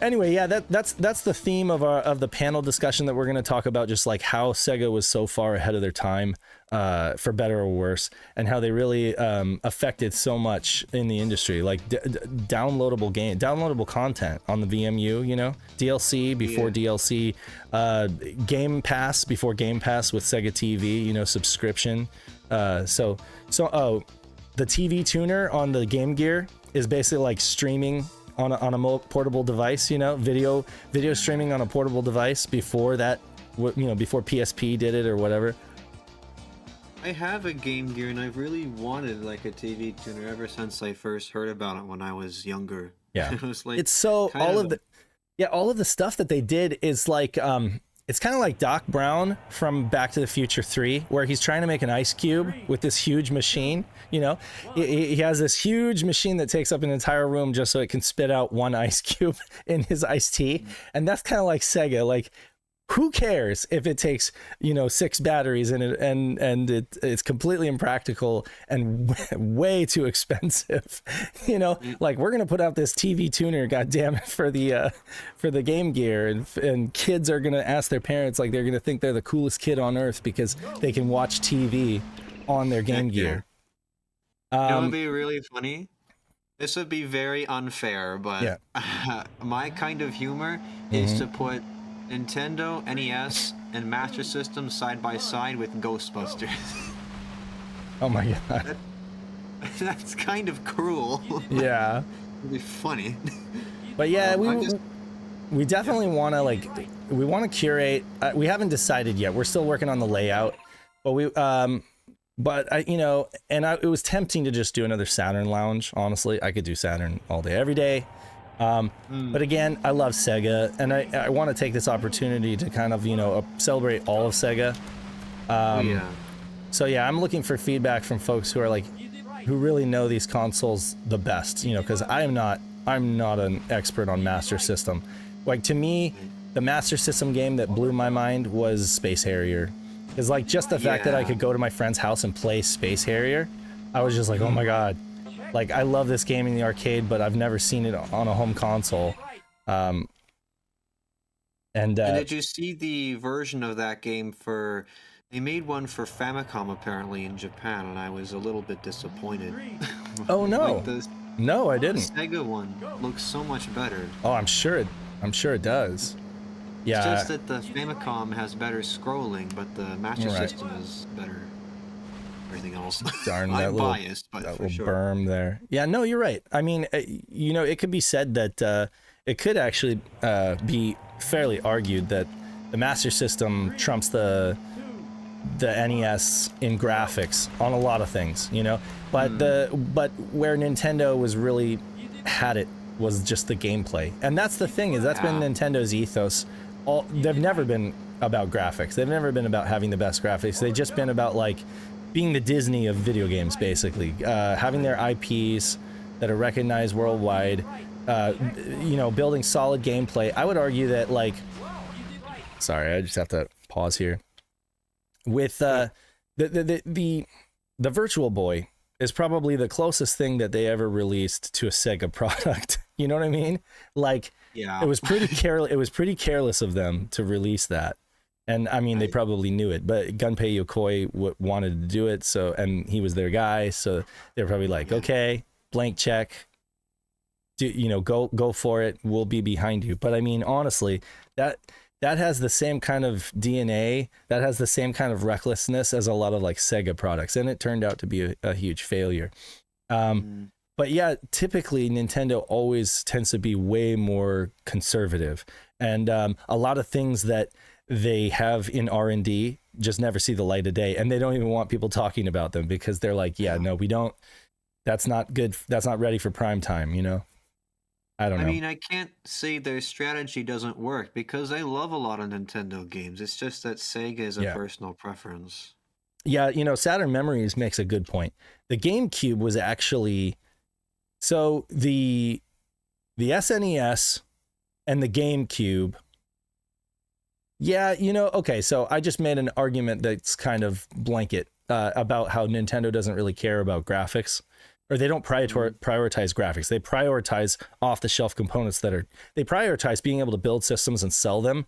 Anyway, yeah, that's the theme of the panel discussion that we're going to talk about, just like how Sega was so far ahead of their time, for better or worse, and how they really affected so much in the industry, like downloadable content on the VMU, you know, DLC before DLC, Game Pass before Game Pass with Sega TV, you know, subscription. So the TV tuner on the Game Gear is basically like streaming on a portable device, you know, video streaming on a portable device before that, you know, before PSP did it or whatever. I have a Game Gear, and I've really wanted like a TV tuner ever since I first heard about it when I was younger. Yeah, it was like it's so all of the stuff that they did is like it's kind of like Doc Brown from Back to the Future 3, where he's trying to make an ice cube with this huge machine. You know, he has this huge machine that takes up an entire room just so it can spit out one ice cube in his iced tea. And that's kind of like Sega. Like, who cares if it takes, you know, 6 batteries in it and it's completely impractical and way too expensive. You know, like, we're gonna put out this TV tuner, goddamn it, for the Game Gear, and kids are gonna ask their parents, like, they're gonna think they're the coolest kid on earth because they can watch TV on their Game Gear. It would be really funny. This would be very unfair, but my kind of humor is to put Nintendo, NES, and Master System side by side with Ghostbusters. Oh my god. That's kind of cruel. Yeah. It'd be funny. But yeah, we definitely want to, like, we want to curate. We haven't decided yet. We're still working on the layout, but you know, and it was tempting to just do another Saturn lounge. Honestly, I could do Saturn all day, every day. But again, I love Sega, and I want to take this opportunity to kind of, you know, celebrate all of Sega. So yeah, I'm looking for feedback from folks who are like, who really know these consoles the best, you know, because I'm not an expert on Master System. Like, to me, the Master System game that blew my mind was Space Harrier. It's like, just the fact that I could go to my friend's house and play Space Harrier, I was just like, oh my god. Like, I love this game in the arcade, but I've never seen it on a home console. And did you see the version of that game for... They made one for Famicom, apparently, in Japan, and I was a little bit disappointed. Oh, no. Like no, I didn't. The Sega one looks so much better. Oh, I'm sure it does. Yeah. It's just that the Famicom has better scrolling, but the Master System is better. Everything else. Darn, I'm biased, but that for little sure. berm there. Yeah, no, you're right. I mean, you know, it could be said that it could actually be fairly argued that the Master System trumps the NES in graphics on a lot of things, you know. But but where Nintendo was really had it was just the gameplay, and that's the thing, is that's been Nintendo's ethos. They've never been about graphics. They've never been about having the best graphics. They've just been about, like, being the Disney of video games, basically. Having their IPs that are recognized worldwide, you know, building solid gameplay. I would argue that, like, sorry, I just have to pause here. With the Virtual Boy is probably the closest thing that they ever released to a Sega product. You know what I mean? Like, Yeah. It was pretty careless of them to release that. And I mean, they probably knew it, but Gunpei Yokoi wanted to do it, so, and he was their guy, so they were probably like, okay, blank check, go for it, we'll be behind you. But I mean, honestly, that has the same kind of DNA, that has the same kind of recklessness as a lot of like Sega products, and it turned out to be a huge failure. But yeah, typically Nintendo always tends to be way more conservative, and a lot of things that they have in R&D just never see the light of day, and they don't even want people talking about them because they're like, yeah, no, we don't, that's not good, that's not ready for prime time, I don't know. I mean, I can't say their strategy doesn't work because I love a lot of Nintendo games. It's just that Sega is a personal preference. Yeah, Saturn Memories makes a good point. The GameCube was actually, so the SNES and the GameCube, yeah, okay, so I just made an argument that's kind of blanket about how Nintendo doesn't really care about graphics, or they don't prioritize graphics. They prioritize off-the-shelf components they prioritize being able to build systems and sell them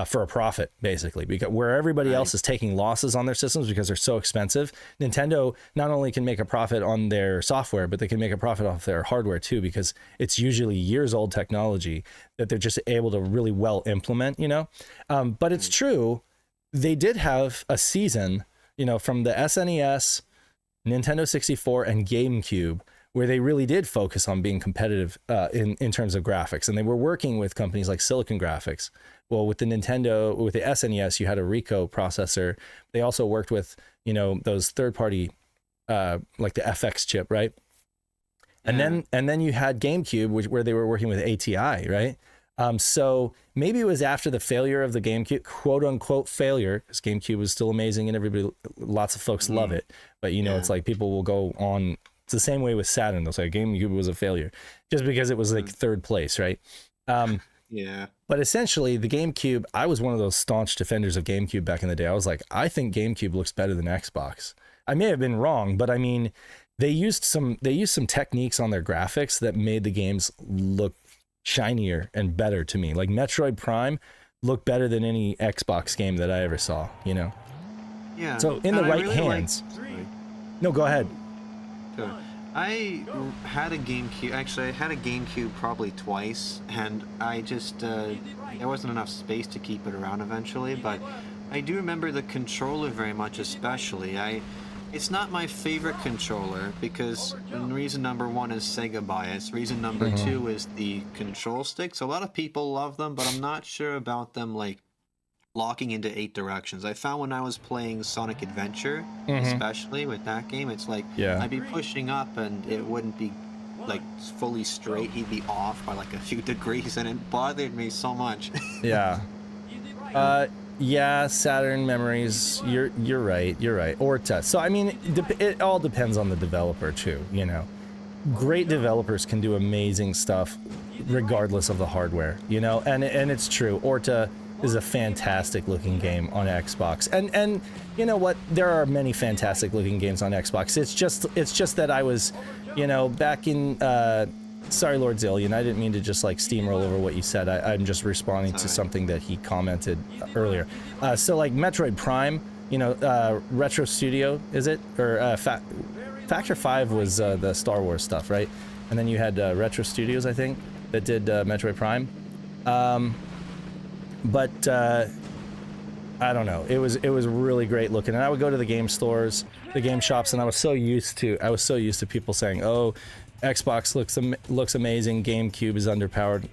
for a profit, basically, because where everybody else is taking losses on their systems because they're so expensive, Nintendo not only can make a profit on their software, but they can make a profit off their hardware too, because it's usually years old technology that they're just able to really well implement, but it's true, they did have a season, from the SNES, Nintendo 64, and GameCube, where they really did focus on being competitive in terms of graphics, and they were working with companies like Silicon Graphics. Well, with the SNES, you had a Rico processor. They also worked with, those third-party, like the FX chip, right? And then you had GameCube, where they were working with ATI, right? So maybe it was after the failure of the GameCube, quote unquote failure, because GameCube was still amazing and lots of folks love it. But it's like people will go on. It's the same way with Saturn. They'll say GameCube was a failure just because it was like third place, right? Yeah. But essentially, the GameCube, I was one of those staunch defenders of GameCube back in the day. I was like, I think GameCube looks better than Xbox. I may have been wrong, but I mean, they used some techniques on their graphics that made the games look shinier and better to me. Like Metroid Prime looked better than any Xbox game that I ever saw, Yeah. So in the right hands. No, go ahead. Sure. I had a GameCube. Actually, I had a GameCube probably twice, and I just there wasn't enough space to keep it around eventually. But I do remember the controller very much, especially. It's not my favorite controller because reason number one is Sega bias. Reason number two is the control sticks. A lot of people love them, but I'm not sure about them like locking into 8 directions. I found when I was playing Sonic Adventure, especially with that game, it's like I'd be pushing up and it wouldn't be like fully straight. He'd be off by like a few degrees, and it bothered me so much. Yeah. Yeah, Saturn Memories. You're right. Orta. So I mean, it all depends on the developer too. Great developers can do amazing stuff regardless of the hardware. And it's true. Orta is a fantastic looking game on Xbox, and you know what? There are many fantastic looking games on Xbox. It's just that I was, back in. Sorry, Lord Zillion, I didn't mean to just like steamroll over what you said. I'm just responding to something that he commented earlier. So like Metroid Prime, Retro Studio, is it? Or Factor 5 was the Star Wars stuff, right? And then you had Retro Studios, I think, that did Metroid Prime. But I don't know. It was really great looking, and I would go to the game stores, the game shops, and I was so used to people saying, "Oh, Xbox looks amazing. GameCube is underpowered."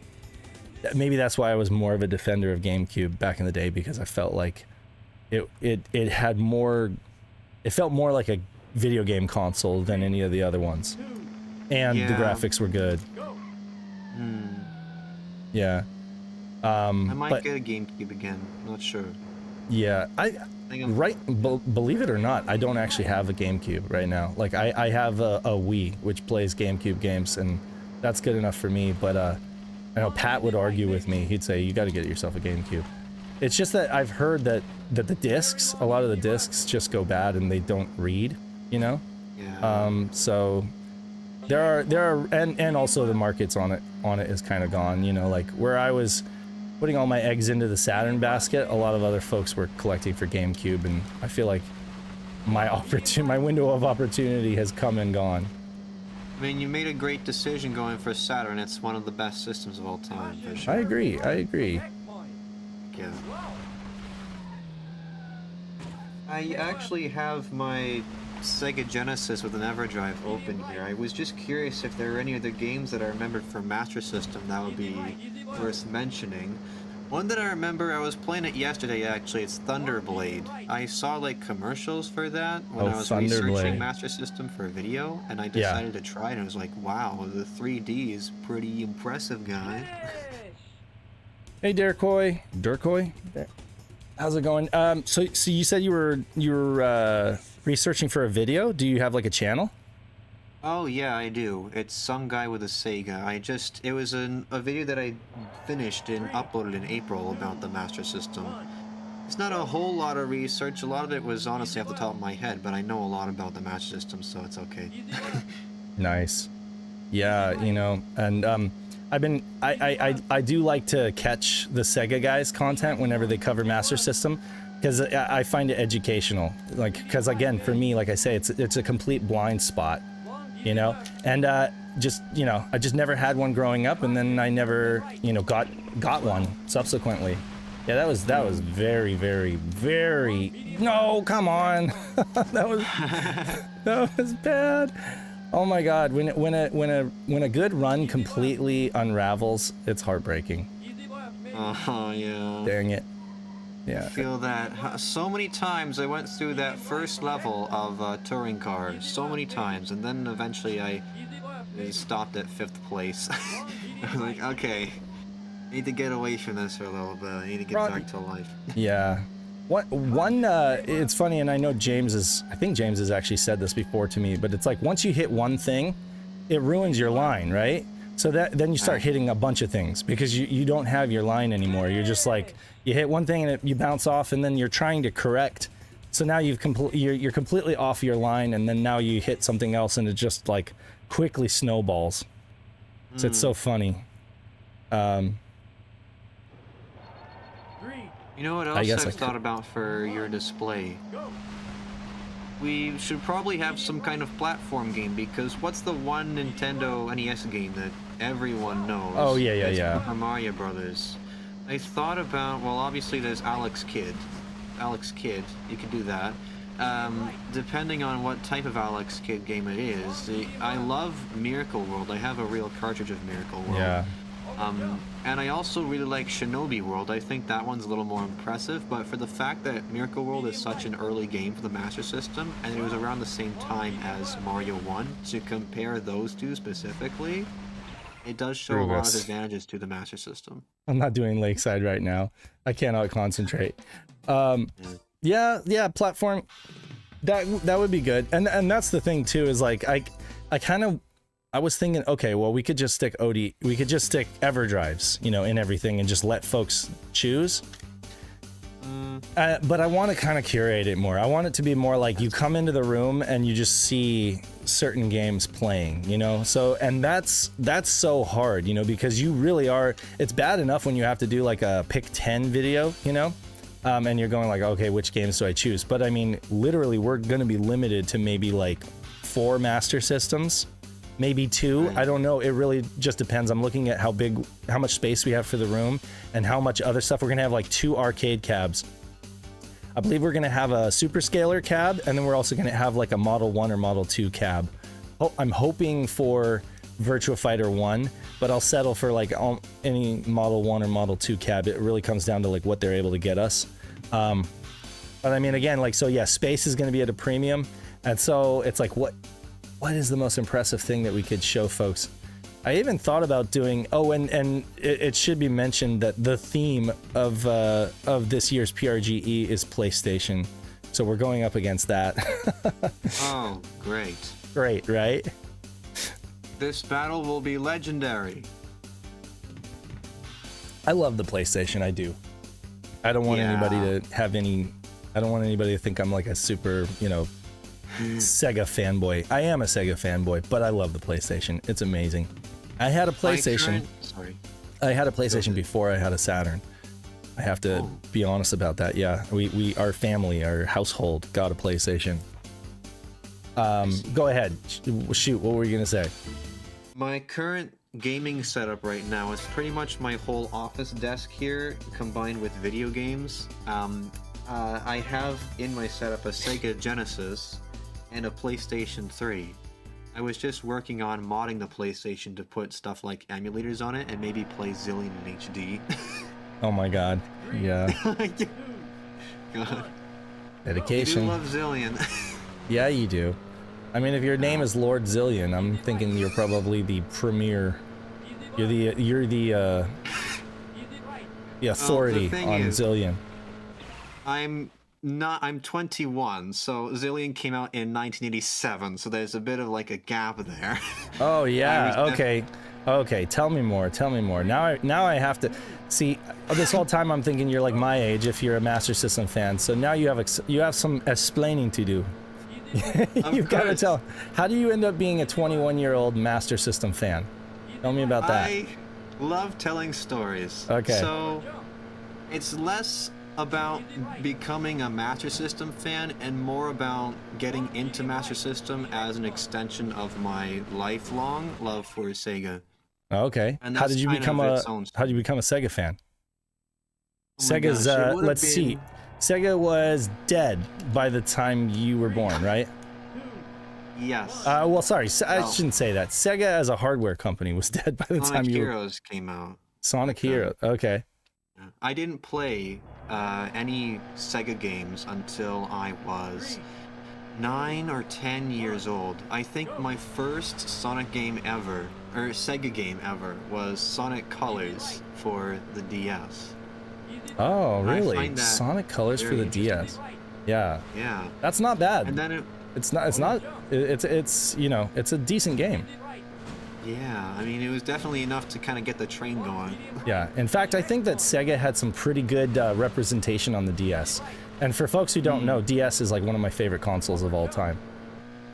Maybe that's why I was more of a defender of GameCube back in the day, because I felt like it had more. It felt more like a video game console than any of the other ones, and the graphics were good. Yeah. I might get a GameCube again. Not sure. Yeah, believe it or not, I don't actually have a GameCube right now. Like I have a Wii, which plays GameCube games, and that's good enough for me. But I know Pat would argue with me. He'd say, you got to get yourself a GameCube. It's just that I've heard that the discs, a lot of the discs just go bad and they don't read, Yeah. So there are, and also the markets on it is kind of gone. You know, like where I was putting all my eggs into the Saturn basket, a lot of other folks were collecting for GameCube, and I feel like my window of opportunity has come and gone. I mean, you made a great decision going for Saturn. It's one of the best systems of all time, for sure. I agree. Yeah. I actually have my Sega Genesis with an EverDrive open here. I was just curious if there are any other games that I remembered from Master System that would be worth mentioning. One that I remember, I was playing it yesterday actually, it's Thunderblade. I saw like commercials for that when I was researching Master System for a video, and I decided to try it, and I was like, wow, the 3D is pretty impressive, guy. Hey Durkoy. How's it going? So you said you were researching for a video? Do you have like a channel? Oh yeah, I do. It's some guy with a Sega. It was a video that I finished and uploaded in April about the Master System. It's not a whole lot of research. A lot of it was honestly off the top of my head, but I know a lot about the Master System, so it's okay. Nice. Yeah, you know, and I do like to catch the Sega guys' content whenever they cover Master System, because I find it educational. Like, because again, for me, like I say, it's a complete blind spot, you know, and just, you know, I just never had one growing up, and then I never, you know, got one subsequently. Yeah, that was very, very, very. No, come on, that was bad. Oh my God, when a good run completely unravels, it's heartbreaking. Oh yeah. Dang it. Yeah. I feel that. So many times I went through that first level of touring car, so many times, and then eventually I stopped at 5th place. I was like, okay, I need to get away from this for a little bit. I need to get back to life. Yeah. It's funny, and I know I think James has actually said this before to me, but it's like once you hit one thing, it ruins your line, right? So then you start hitting a bunch of things because you don't have your line anymore. You're just like, you hit one thing and you bounce off, and then you're trying to correct. So now you're completely off your line, and then now you hit something else, and it just like quickly snowballs. So it's so funny. You know what else I've thought about for your display? We should probably have some kind of platform game, because what's the one Nintendo NES game that everyone knows? Oh, yeah. Super Mario Brothers. I thought about, well, obviously there's Alex Kidd, you could do that. Depending on what type of Alex Kidd game it is. I love Miracle World. I have a real cartridge of Miracle World. Yeah. And I also really like Shinobi World. I think that one's a little more impressive, but for the fact that Miracle World is such an early game for the Master System, and it was around the same time as Mario 1, to compare those two specifically, it does show a lot of advantages to the Master System. I'm not doing Lakeside right now. I cannot concentrate. Yeah, platform. That would be good. And that's the thing too, is like I was thinking, okay, well, we could just stick EverDrives, you know, in everything and just let folks choose. But I want to kind of curate it more. I want it to be more like you come into the room and you just see certain games playing, you know? So, and that's so hard, you know, because you really are, it's bad enough when you have to do like a pick 10 video, you know? And you're going like, okay, which games do I choose? But I mean, literally, we're going to be limited to maybe like 4 Master Systems. Maybe 2. I don't know. It really just depends. I'm looking at how much space we have for the room and how much other stuff. We're going to have like 2 arcade cabs. I believe we're going to have a Super Scaler cab, and then we're also going to have like a Model 1 or Model 2 cab. Oh, I'm hoping for Virtua Fighter 1, but I'll settle for like any Model 1 or Model 2 cab. It really comes down to like what they're able to get us. But I mean, again, like, so yeah, space is going to be at a premium. And so it's like, what is the most impressive thing that we could show folks? I even thought about doing, and it should be mentioned that the theme of this year's PRGE is PlayStation. So we're going up against that. Oh, great. Great, right? This battle will be legendary. I love the PlayStation, I do. I don't want anybody to have I don't want anybody to think I'm like a super, you know, Sega fanboy. I am a Sega fanboy, but I love the PlayStation. It's amazing. I had a PlayStation. I had a PlayStation before I had a Saturn. I have to be honest about that. Yeah, our family, our household got a PlayStation. Go ahead. Shoot, what were you gonna say? My current gaming setup right now is pretty much my whole office desk here, combined with video games. I have in my setup a Sega Genesis and a PlayStation 3. I was just working on modding the PlayStation to put stuff like emulators on it and maybe play Zillion in HD. Oh my god. Yeah. God. Dedication. I do love Zillion. Yeah, you do. I mean, if your name is Lord Zillion, I'm thinking you're probably the premier. You're the authority on Zillion. I'm 21, so Zillion came out in 1987, so there's a bit of like a gap there. Oh yeah, okay. Tell me more. Now I have to see. This whole time I'm thinking you're like my age if you're a Master System fan. So now you have some explaining to do. You've got to tell. How do you end up being a 21-year-old Master System fan? Tell me about that. I love telling stories. Okay. So it's less about becoming a Master System fan and more about getting into Master System as an extension of my lifelong love for Sega. Okay. And How did you become a Sega fan? Sega's let's see. Sega was dead by the time you were born, right? Yes. Well, sorry, I shouldn't say that. Sega as a hardware company was dead by the time you were... Sonic Heroes came out. Sonic Hero, okay. I didn't play any Sega games until I was 9 or 10 years old. I think my first Sonic game ever, or Sega game ever, was Sonic Colors for the DS. Oh, really? Sonic Colors for the DS. Yeah. Yeah. That's not bad. And then it's you know, it's a decent game. Yeah, I mean, it was definitely enough to kind of get the train going. Yeah. In fact, I think that Sega had some pretty good representation on the DS. And for folks who don't know, DS is like one of my favorite consoles of all time.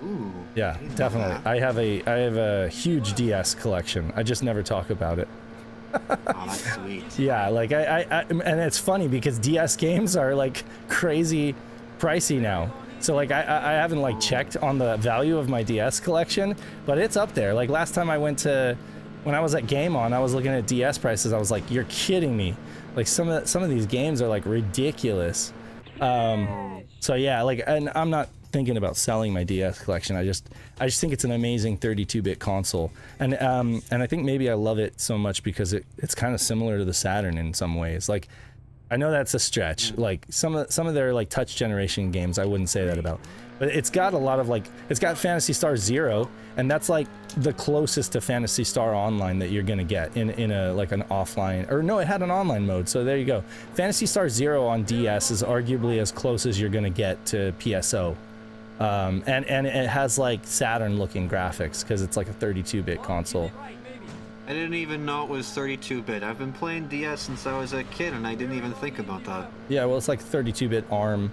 Ooh. Yeah, definitely. I have a huge DS collection. I just never talk about it. Oh, that's sweet. Yeah, like and it's funny because DS games are like crazy pricey now. So like I haven't like checked on the value of my DS collection, but it's up there. Like last time when I was at Game On, I was looking at DS prices. I was like, you're kidding me. Like some of these games are like ridiculous. So yeah, like, and I'm not thinking about selling my DS collection. I just think it's an amazing 32-bit console, and I think maybe I love it so much because it's kind of similar to the Saturn in some ways. Like, I know that's a stretch. Like some of their like touch generation games, I wouldn't say that about, but it's got a lot of like, it's got Phantasy Star Zero, and that's like the closest to Phantasy Star Online that you're gonna get in a like an offline, or no, it had an online mode. So there you go. Phantasy Star Zero on DS is arguably as close as you're gonna get to PSO. And it has like Saturn looking graphics because it's like a 32-bit console. I didn't even know it was 32-bit. I've been playing DS since I was a kid and I didn't even think about that. Yeah, well, it's like 32-bit ARM.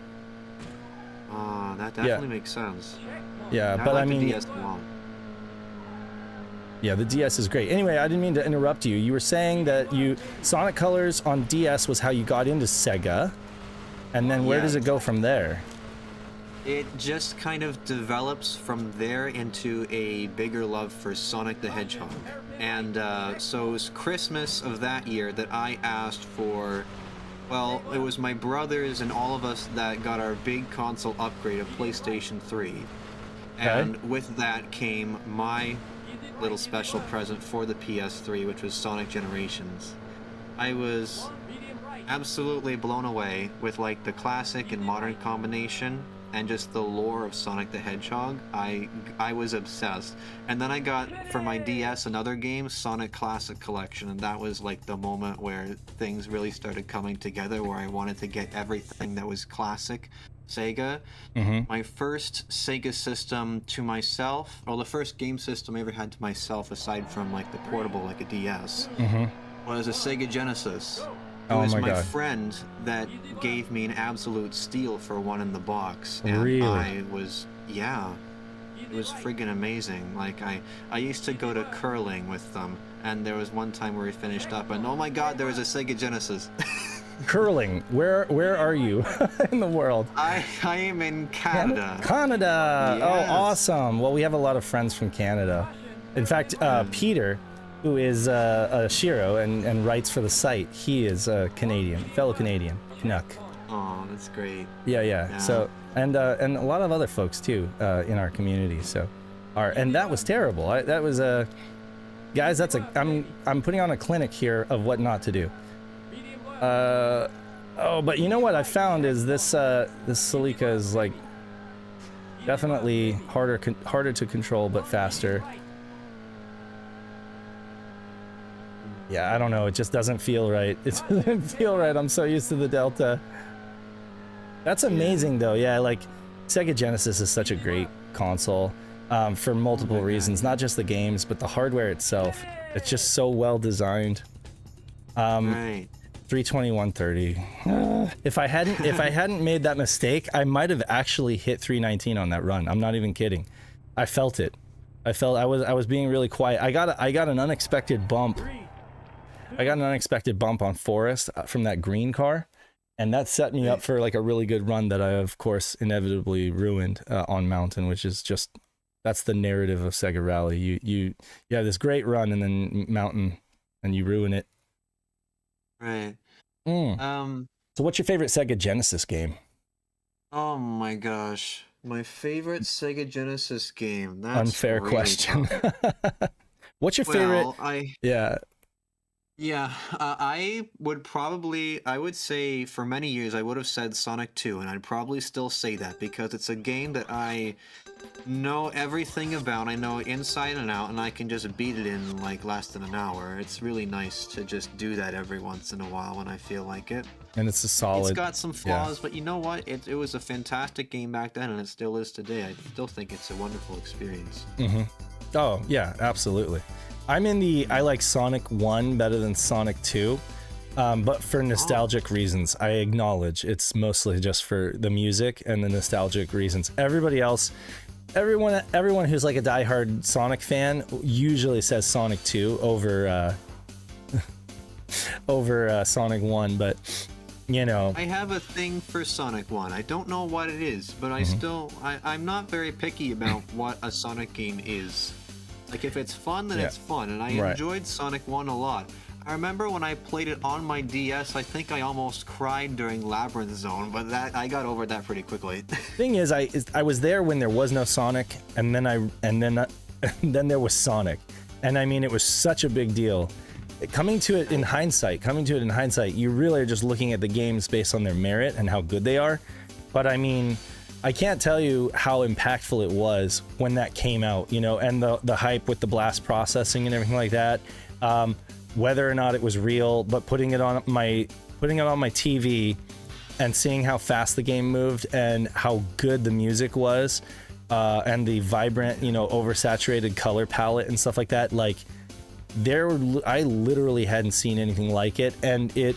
That definitely makes sense. Yeah, but I mean, the DS long. Yeah, the DS is great. Anyway, I didn't mean to interrupt you. You were saying that Sonic Colors on DS was how you got into Sega, and then where does it go from there? It just kind of develops from there into a bigger love for Sonic the Hedgehog. And so it was Christmas of that year that I asked for, well, it was my brothers and all of us that got our big console upgrade of PlayStation 3. And with that came my little special present for the PS3, which was Sonic Generations. I was absolutely blown away with like the classic and modern combination and just the lore of Sonic the Hedgehog. I was obsessed. And then I got for my DS another game, Sonic Classic Collection, and that was like the moment where things really started coming together, where I wanted to get everything that was classic Sega. My first Sega system to myself, well, the first game system I ever had to myself aside from like the portable, like a DS, was a Sega Genesis. It was my my God. friend that gave me an absolute steal for one in the box. And Really? I was, yeah, it was friggin' amazing. Like, I used to go to curling with them, and there was one time where we finished up, and oh my God, there was a Sega Genesis. Curling. Where are you in the world? I am in Canada. Canada. Yes. Oh, awesome. Well, we have a lot of friends from Canada. In fact, Peter, who is a SHIRO and writes for the site, he is a Canadian, fellow Canadian, Canuck. Oh, that's great. Yeah. So and a lot of other folks too in our community. So, and that was terrible. That was guys. I'm putting on a clinic here of what not to do. But you know what I found is this Celica is like definitely harder to control but faster. Yeah, I don't know. It just doesn't feel right. It doesn't feel right. I'm so used to the Delta. That's amazing, though. Yeah, like Sega Genesis is such a great console for multiple reasons. Not just the games, but the hardware itself. It's just so well designed. Right. 320/130. If I hadn't made that mistake, I might have actually hit 319 on that run. I'm not even kidding. I felt it. I was being really quiet. I got an unexpected bump. I got an unexpected bump on Forest from that green car, and that set me up for like a really good run that I, of course, inevitably ruined on Mountain, which is just, that's the narrative of Sega Rally. You have this great run and then Mountain, and you ruin it. Right. So what's your favorite Sega Genesis game? Oh my gosh. My favorite Sega Genesis game. That's Unfair really question. tough. What's your favorite? Yeah, I would say for many years I would have said Sonic 2, and I'd probably still say that because it's a game that I know everything about. I know inside and out, and I can just beat it in like less than an hour. It's really nice to just do that every once in a while when I feel like it. And it's a solid. It's got some flaws, but you know what? It was a fantastic game back then, and it still is today. I still think it's a wonderful experience. Mm-hmm. Oh yeah, absolutely. I like Sonic 1 better than Sonic 2, but for nostalgic reasons. I acknowledge it's mostly just for the music and the nostalgic reasons. Everybody else, everyone who's like a diehard Sonic fan usually says Sonic 2 over Sonic 1, but you know. I have a thing for Sonic 1. I don't know what it is, but I'm not very picky about what a Sonic game is. Like, if it's fun, then it's fun, and I enjoyed Sonic 1 a lot. I remember when I played it on my DS, I think I almost cried during Labyrinth Zone, but I got over that pretty quickly. Thing is, I was there when there was no Sonic, and then there was Sonic, and I mean, it was such a big deal. Coming to it in hindsight, you really are just looking at the games based on their merit and how good they are. But I mean, I can't tell you how impactful it was when that came out, you know, and the hype with the blast processing and everything like that. Whether or not it was real, but putting it on my TV and seeing how fast the game moved and how good the music was, and the vibrant, you know, oversaturated color palette and stuff like that, like I literally hadn't seen anything like it, and it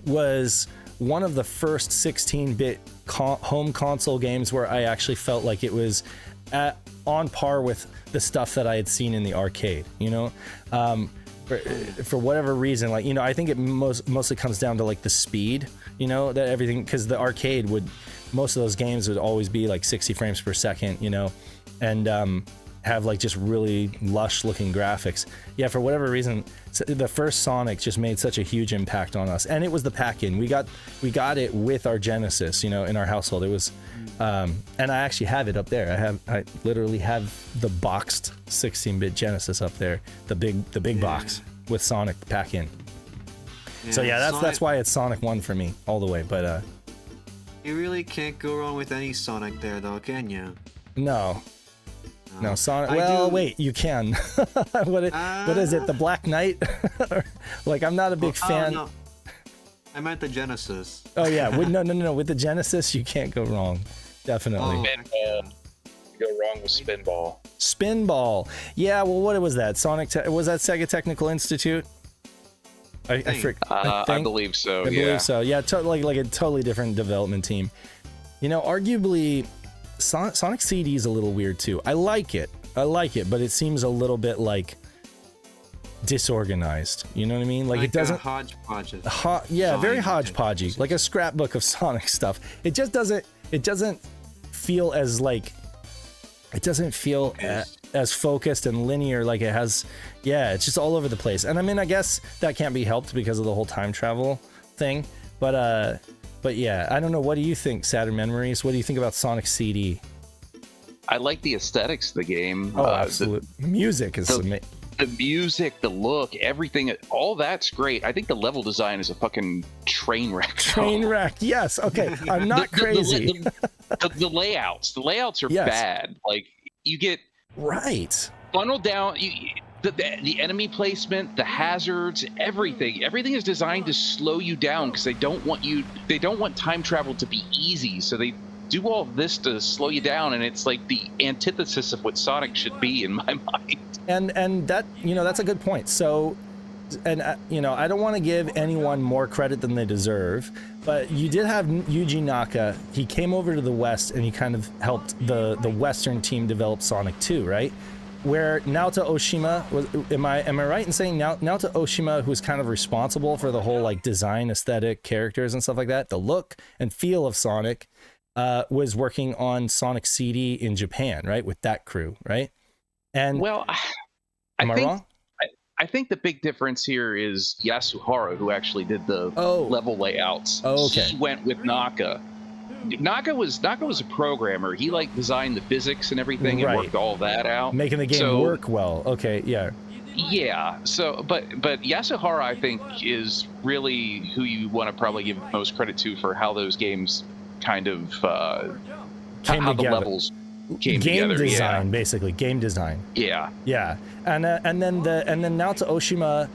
was one of the first 16-bit home console games where I actually felt like it was on par with the stuff that I had seen in the arcade, you know. For whatever reason, like, you know, I think it mostly comes down to like the speed, you know, that everything, because the arcade most of those games would always be like 60 frames per second, you know, and have like just really lush looking graphics. Yeah, for whatever reason, the first Sonic just made such a huge impact on us, and it was the pack-in. We got it with our Genesis, you know, in our household. It was, and I actually have it up there. I literally have the boxed 16-bit Genesis up there, the big box with Sonic pack-in. So yeah, that's why it's Sonic 1 for me all the way. But you really can't go wrong with any Sonic there, though, can you? No, Sonic. Wait, you can. What is it? The Black Knight? Like, I'm not a big fan. No. I meant the Genesis. Oh yeah, no. With the Genesis, you can't go wrong. Definitely. Spinball. You go wrong with Spinball. Spinball. Yeah. Well, what was that? Was that Sega Technical Institute? I I believe so. I believe so. Yeah, like a totally different development team. You know, arguably, Sonic CD is a little weird too. I like it, but it seems a little bit like disorganized. You know what I mean? Like it doesn't hodgepodge. Yeah, very hodgepodgey, like a scrapbook of Sonic stuff. It just doesn't. It doesn't feel as like. It doesn't feel as focused and linear like it has. Yeah, it's just all over the place. And I mean, I guess that can't be helped because of the whole time travel thing. But yeah, I don't know. What do you think, Saturn Memories? What do you think about Sonic CD? I like the aesthetics of the game. Oh, absolutely. The music is amazing. The music, the look, everything, all that's great. I think the level design is a fucking train wreck. Train wreck, yes. Okay, I'm not crazy. The layouts are bad. Like, you get funneled down. The enemy placement, the hazards, everything is designed to slow you down because they don't want time travel to be easy. So they do all of this to slow you down, and it's like the antithesis of what Sonic should be in my mind. And that, you know, that's a good point. So, and you know, I don't want to give anyone more credit than they deserve, but you did have Yuji Naka. He came over to the West and he kind of helped the Western team develop Sonic 2, right? Where Naoto Oshima was, am I right in saying Naoto Oshima, who's kind of responsible for the whole like design, aesthetic, characters and stuff like that, the look and feel of Sonic, was working on Sonic CD in Japan, right? With that crew, right? And well, am I wrong? I think the big difference here is Yasuhara, who actually did the level layouts. Oh, okay. He went with Naka. Naka was a programmer. He like designed the physics and everything and worked all that out, making the game work well. Okay, yeah. Yeah. So, but Yasuhara, I think, is really who you want to probably give most credit to for how those games kind of how the levels came together. Game design, basically game design. Yeah. Yeah, and then Naoto Oshima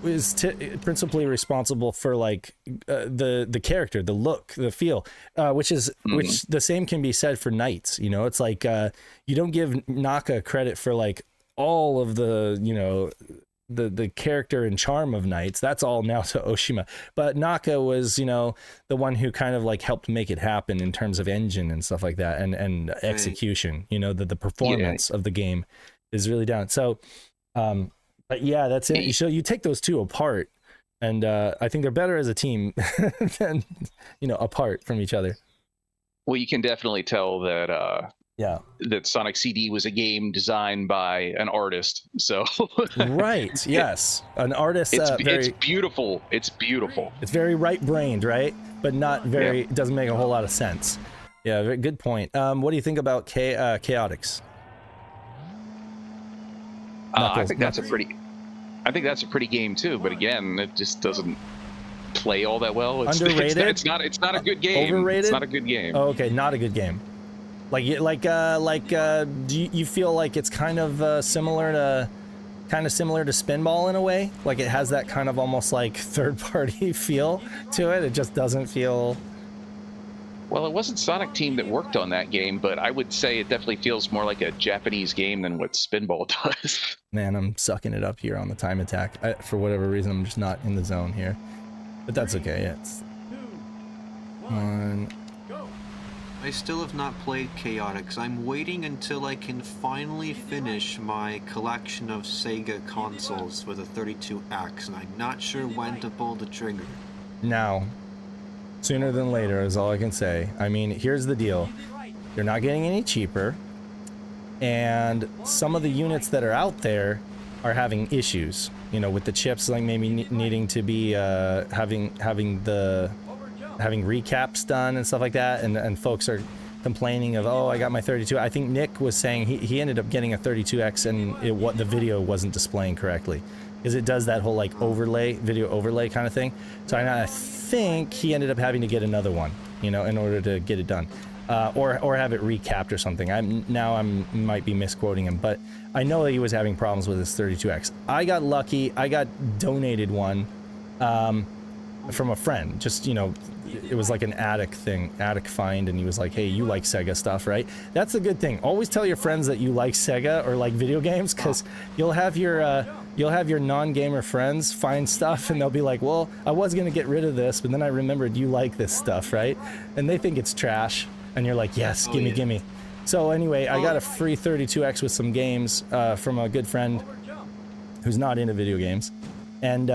is principally responsible for like the character, the look, the feel, which the same can be said for Knights. You know, it's like you don't give Naka credit for like all of the, you know, the character and charm of Knights. That's all Naoto Oshima, but Naka was, you know, the one who kind of like helped make it happen in terms of engine and stuff like that, and execution. You know, the performance of the game is really down. So but yeah, that's it. So you take those two apart, and I think they're better as a team than, you know, apart from each other. Well, you can definitely tell that that Sonic CD was a game designed by an artist. So right, yes, an artist. It's beautiful. It's beautiful. It's very right-brained, right? But not very. It doesn't make a whole lot of sense. Yeah, very good point. What do you think about Chaotix? I think that's a pretty game too, but again, it just doesn't play all that well. Underrated. It's not a good game. Overrated. It's not a good game. Oh, okay, not a good game. Do you feel like it's kind of similar to Spinball in a way? Like it has that kind of almost like third-party feel to it. It just doesn't feel. Well, it wasn't Sonic Team that worked on that game, but I would say it definitely feels more like a Japanese game than what Spinball does. Man, I'm sucking it up here on the time attack. For whatever reason, I'm just not in the zone here. But that's okay. Yeah, it's 1. I still have not played Chaotix. I'm waiting until I can finally finish my collection of Sega consoles with a 32X, and I'm not sure when to pull the trigger. Now, sooner than later is all I can say. I mean, here's the deal. They're not getting any cheaper, and some of the units that are out there are having issues, you know, with the chips, like maybe needing to be having recaps done and stuff like that, and folks are complaining of, oh, I got my 32. I think Nick was saying he ended up getting a 32X and the video wasn't displaying correctly, because it does that whole like video overlay kind of thing. So I think he ended up having to get another one, you know, in order to get it done, or have it recapped or something. I might be misquoting him, but I know that he was having problems with his 32X. I got lucky. I got donated one. from a friend. Just, you know, it was like an attic find, and he was like, hey, you like Sega stuff, right? That's the good thing. Always tell your friends that you like Sega or like video games, because you'll have your non-gamer friends find stuff and they'll be like, well, I was gonna get rid of this, but then I remembered you like this stuff, right? And they think it's trash, and you're like, yes, gimme. So anyway, I got a free 32X with some games from a good friend who's not into video games, and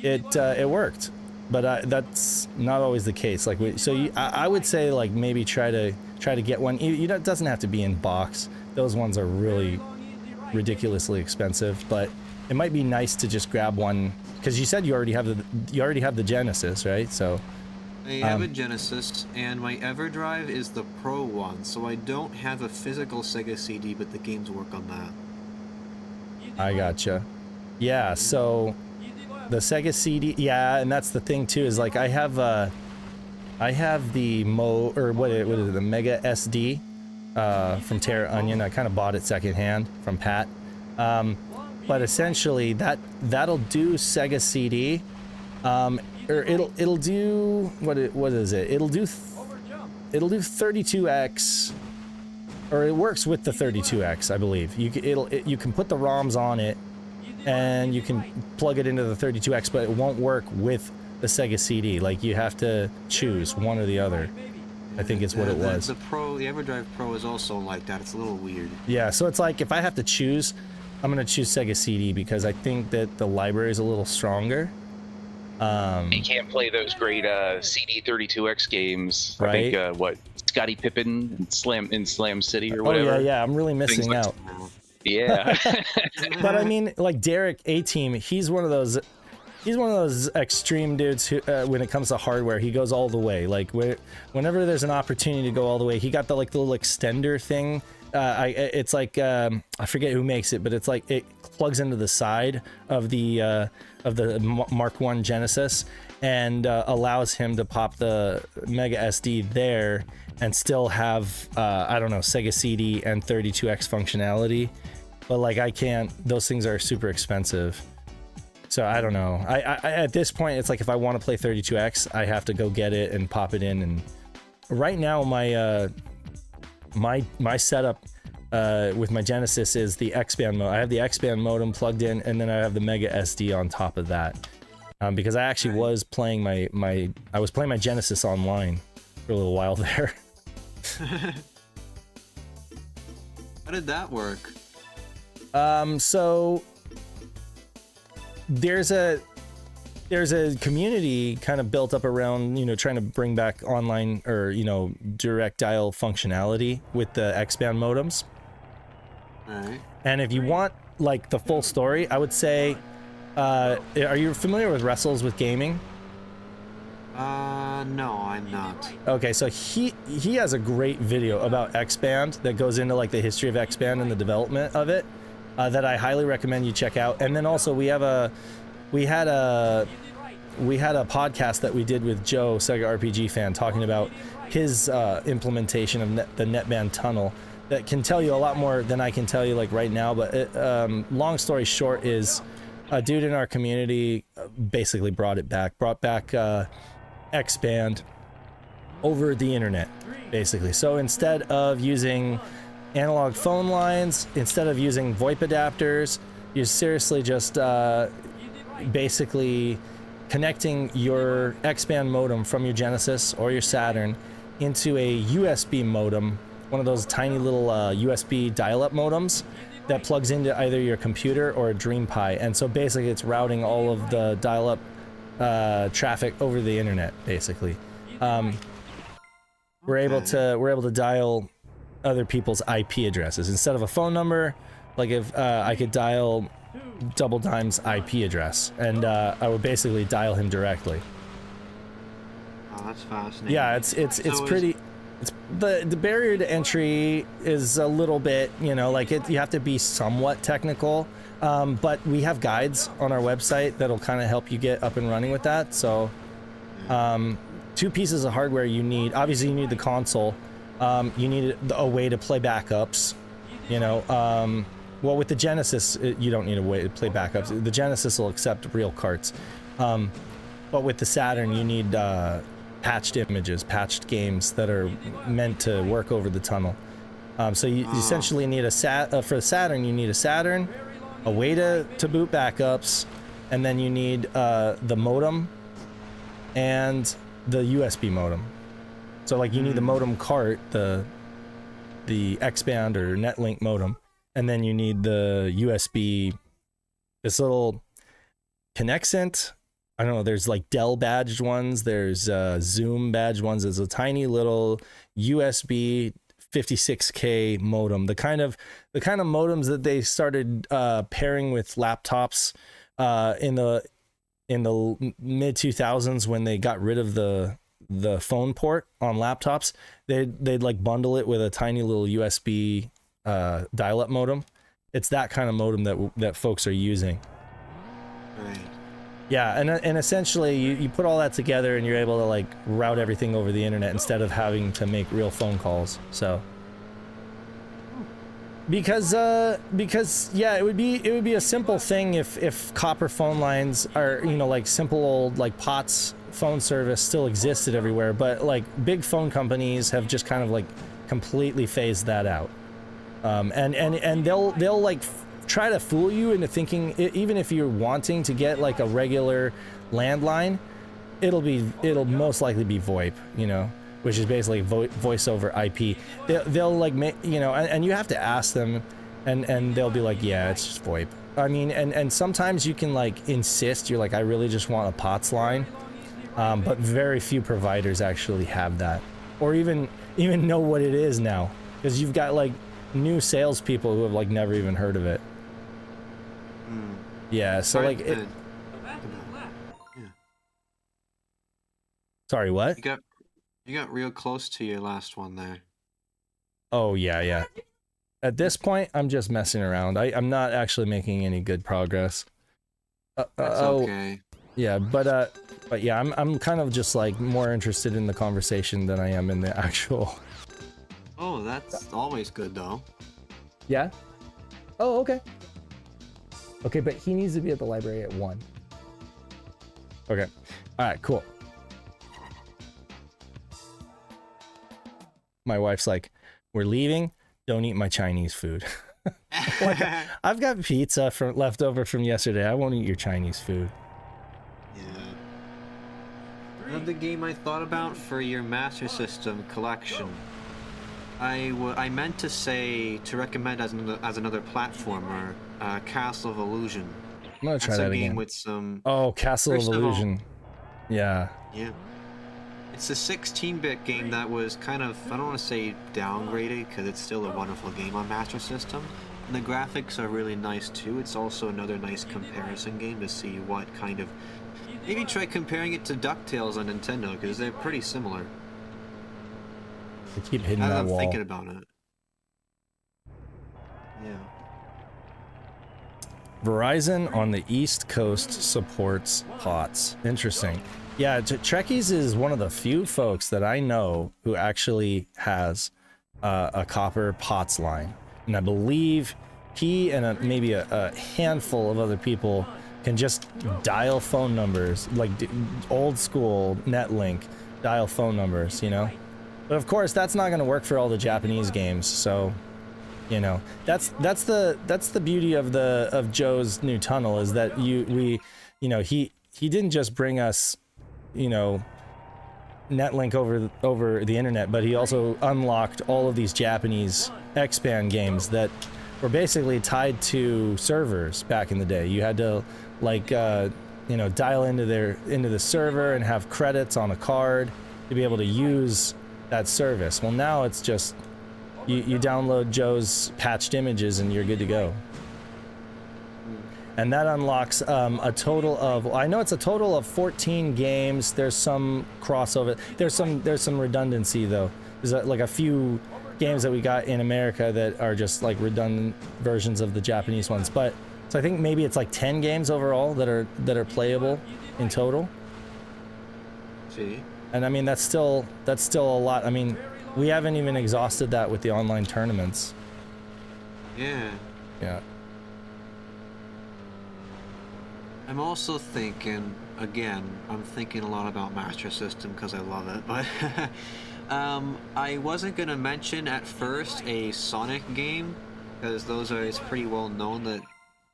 it worked. But that's not always the case. Like, I would say, like, maybe try to get one. You know, it doesn't have to be in box. Those ones are really ridiculously expensive. But it might be nice to just grab one, because you said you already have the Genesis, right? So I have a Genesis, and my EverDrive is the Pro one, so I don't have a physical Sega CD, but the games work on that. I gotcha. Yeah, so the Sega CD, yeah, and that's the thing too, is like I have the what is it, the Mega SD from Terra Onion. I kind of bought it secondhand from Pat. But essentially that'll do Sega CD. Or it'll do what is it? It'll do 32X, or it works with the 32X, I believe. You can put the ROMs on it, and you can plug it into the 32X, but it won't work with the Sega CD. Like, you have to choose one or the other, I think is what it was. The EverDrive Pro is also like that. It's a little weird. Yeah, so it's like, if I have to choose, I'm gonna choose Sega CD, because I think that the library is a little stronger. You can't play those great CD 32X games. Right? I think Scottie Pippen in Slam City or whatever. Oh yeah, I'm really missing out. Yeah. But I mean, like Derek A-Team, he's one of those extreme dudes who, when it comes to hardware, he goes all the way. Like, whenever there's an opportunity to go all the way, he got the little extender thing. It's like, I forget who makes it, but it's like it plugs into the side of the Mark I Genesis, and allows him to pop the Mega SD there and still have I don't know, Sega CD and 32X functionality. But like, I can't. Those things are super expensive. So I don't know. I at this point, it's like, if I want to play 32X, I have to go get it and pop it in. And right now, my setup with my Genesis is the X-Band mode. I have the X-Band modem plugged in, and then I have the Mega SD on top of that. Because I actually was playing my Genesis online for a little while there. How did that work? So there's a community kind of built up around, you know, trying to bring back online, or, you know, direct dial functionality with the X-Band modems. All right. And if you want like the full story, I would say, are you familiar with Wrestles with Gaming? No, I'm not. Okay, so he has a great video about X-Band that goes into like the history of X-Band and the development of it, that I highly recommend you check out. And then also we had a podcast that we did with Joe, Sega RPG fan, talking about his implementation of the Netband tunnel, that can tell you a lot more than I can tell you like right now. But long story short is, a dude in our community basically brought back X-Band over the internet, basically. So instead of using analog phone lines, instead of using VoIP adapters, you're seriously just basically connecting your X-Band modem from your Genesis or your Saturn into a USB modem, one of those tiny little USB dial-up modems that plugs into either your computer or a Dream Pi. And so basically it's routing all of the dial-up traffic over the internet, basically. We're able to dial other people's IP addresses instead of a phone number. Like, if I could dial Double Dime's IP address, and I would basically dial him directly. Oh, that's fascinating. Yeah, it's pretty. It's the barrier to entry is a little bit, you know, like you have to be somewhat technical, but we have guides on our website that'll kind of help you get up and running with that. So, two pieces of hardware you need. Obviously, you need the console. You need a way to play backups. You know, well, with the Genesis, you don't need a way to play backups. The Genesis will accept real carts. But But with the Saturn, you need patched images, patched games that are meant to work over the tunnel. So you essentially need for the Saturn, you need a Saturn, a way to boot backups, and then you need the modem and the USB modem. So like you need the modem cart, the X-band or Netlink modem, and then you need the USB, this little Connexent. I don't know, there's like Dell badged ones, there's Zoom badged ones. There's a tiny little USB 56K modem, the kind of modems that they started pairing with laptops in the mid 2000s when they got rid of the phone port on laptops. They'd like bundle it with a tiny little USB dial-up modem. It's that kind of modem that folks are using. Right. Yeah, and essentially you put all that together and you're able to like route everything over the internet instead of having to make real phone calls. So because yeah, it would be a simple thing if copper phone lines are, you know, like simple old like POTS phone service still existed everywhere, but like big phone companies have just kind of like completely phased that out. And they'll like try to fool you into thinking, even if you're wanting to get like a regular landline, it'll most likely be VoIP, you know, which is basically voice over IP. They'll like make, you know, and you have to ask them, and they'll be like, yeah, it's just VoIP. I mean, and sometimes you can like insist, you're like, I really just want a POTS line, but very few providers actually have that, or even know what it is now, because you've got like new salespeople who have like never even heard of it. Yeah, so like it. Yeah. Sorry, what? You got real close to your last one there. Oh yeah. At this point, I'm just messing around. I'm not actually making any good progress. That's okay. Yeah, but yeah, I'm kind of just like more interested in the conversation than I am in the actual. Oh, that's always good though. Yeah? Oh, okay. Okay, but he needs to be at the library at 1. Okay. Alright, cool. My wife's like, we're leaving, don't eat my Chinese food. Like, I've got pizza left over from yesterday, I won't eat your Chinese food. Yeah. Another game I thought about for your Master System collection. I meant to say to recommend as another platformer, Castle of Illusion. I'm gonna try that again. Game with some. Oh, Castle of Illusion. Yeah. Yeah. It's a 16-bit game that was kind of, I don't want to say downgraded, because it's still a wonderful game on Master System. And the graphics are really nice too. It's also another nice comparison game to see what kind of. Maybe try comparing it to DuckTales on Nintendo, because they're pretty similar. I keep hitting that wall. I'm thinking about it. Yeah. Verizon on the East Coast supports POTS. Interesting. Yeah, Trekkies is one of the few folks that I know who actually has a copper POTS line. And I believe he and maybe a handful of other people can just dial phone numbers, like old school Netlink dial phone numbers, you know? But of course, that's not going to work for all the Japanese games. So, you know, that's the beauty of Joe's new tunnel, is that he didn't just bring us, you know, Netlink over the internet, but he also unlocked all of these Japanese X-band games that were basically tied to servers back in the day. You had to like you know, dial into the server and have credits on a card to be able to use that service. Well, now it's just you download Joe's patched images and you're good to go. And that unlocks a total of, I know it's a total of 14 games. There's some crossover. There's some redundancy though. There's like a few games that we got in America that are just like redundant versions of the Japanese ones. But so I think maybe it's like 10 games overall that are playable in total. See. And I mean, that's still a lot. I mean, we haven't even exhausted that with the online tournaments. Yeah. Yeah. I'm also thinking, again, I'm thinking a lot about Master System because I love it, but I wasn't going to mention at first a Sonic game, because it's pretty well known that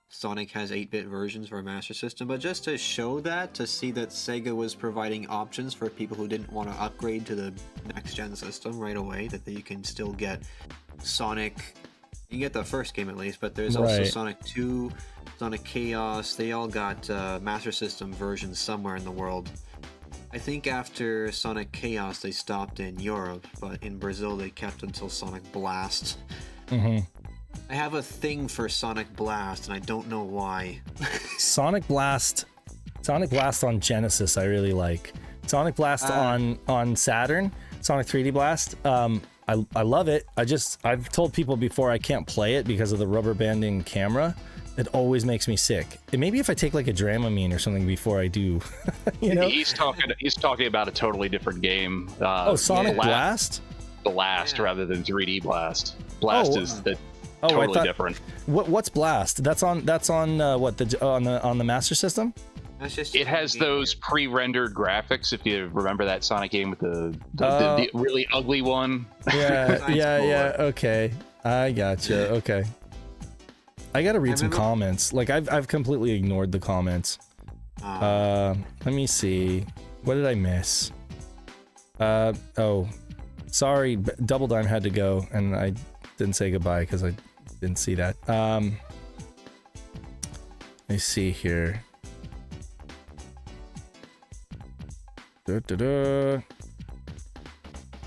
Sonic has 8-bit versions for Master System, but just to show that, to see that Sega was providing options for people who didn't want to upgrade to the next-gen system right away, that you can still get Sonic, you can get the first game at least, but there's also Sonic 2, Sonic Chaos, they all got Master System versions somewhere in the world. I think after Sonic Chaos they stopped in Europe, but in Brazil they kept until Sonic Blast. I have a thing for Sonic Blast, and I don't know why. Sonic Blast on Genesis I really like. Sonic Blast on Saturn, Sonic 3D Blast, I love it. I've told people before I can't play it because of the rubber banding camera. It always makes me sick. And maybe if I take like a Dramamine or something before I do, you know? He's talking about a totally different game. Sonic Blast? Blast rather than 3D Blast. Blast is totally different. What's Blast? That's on what, on the Master System? It has those pre-rendered graphics. If you remember that Sonic game with the really ugly one. Yeah. Okay, I gotcha. Okay, I gotta read some comments. Like I've completely ignored the comments. Let me see. What did I miss? Oh, sorry. Double Dime had to go, and I didn't say goodbye because I didn't see that. Let me see here.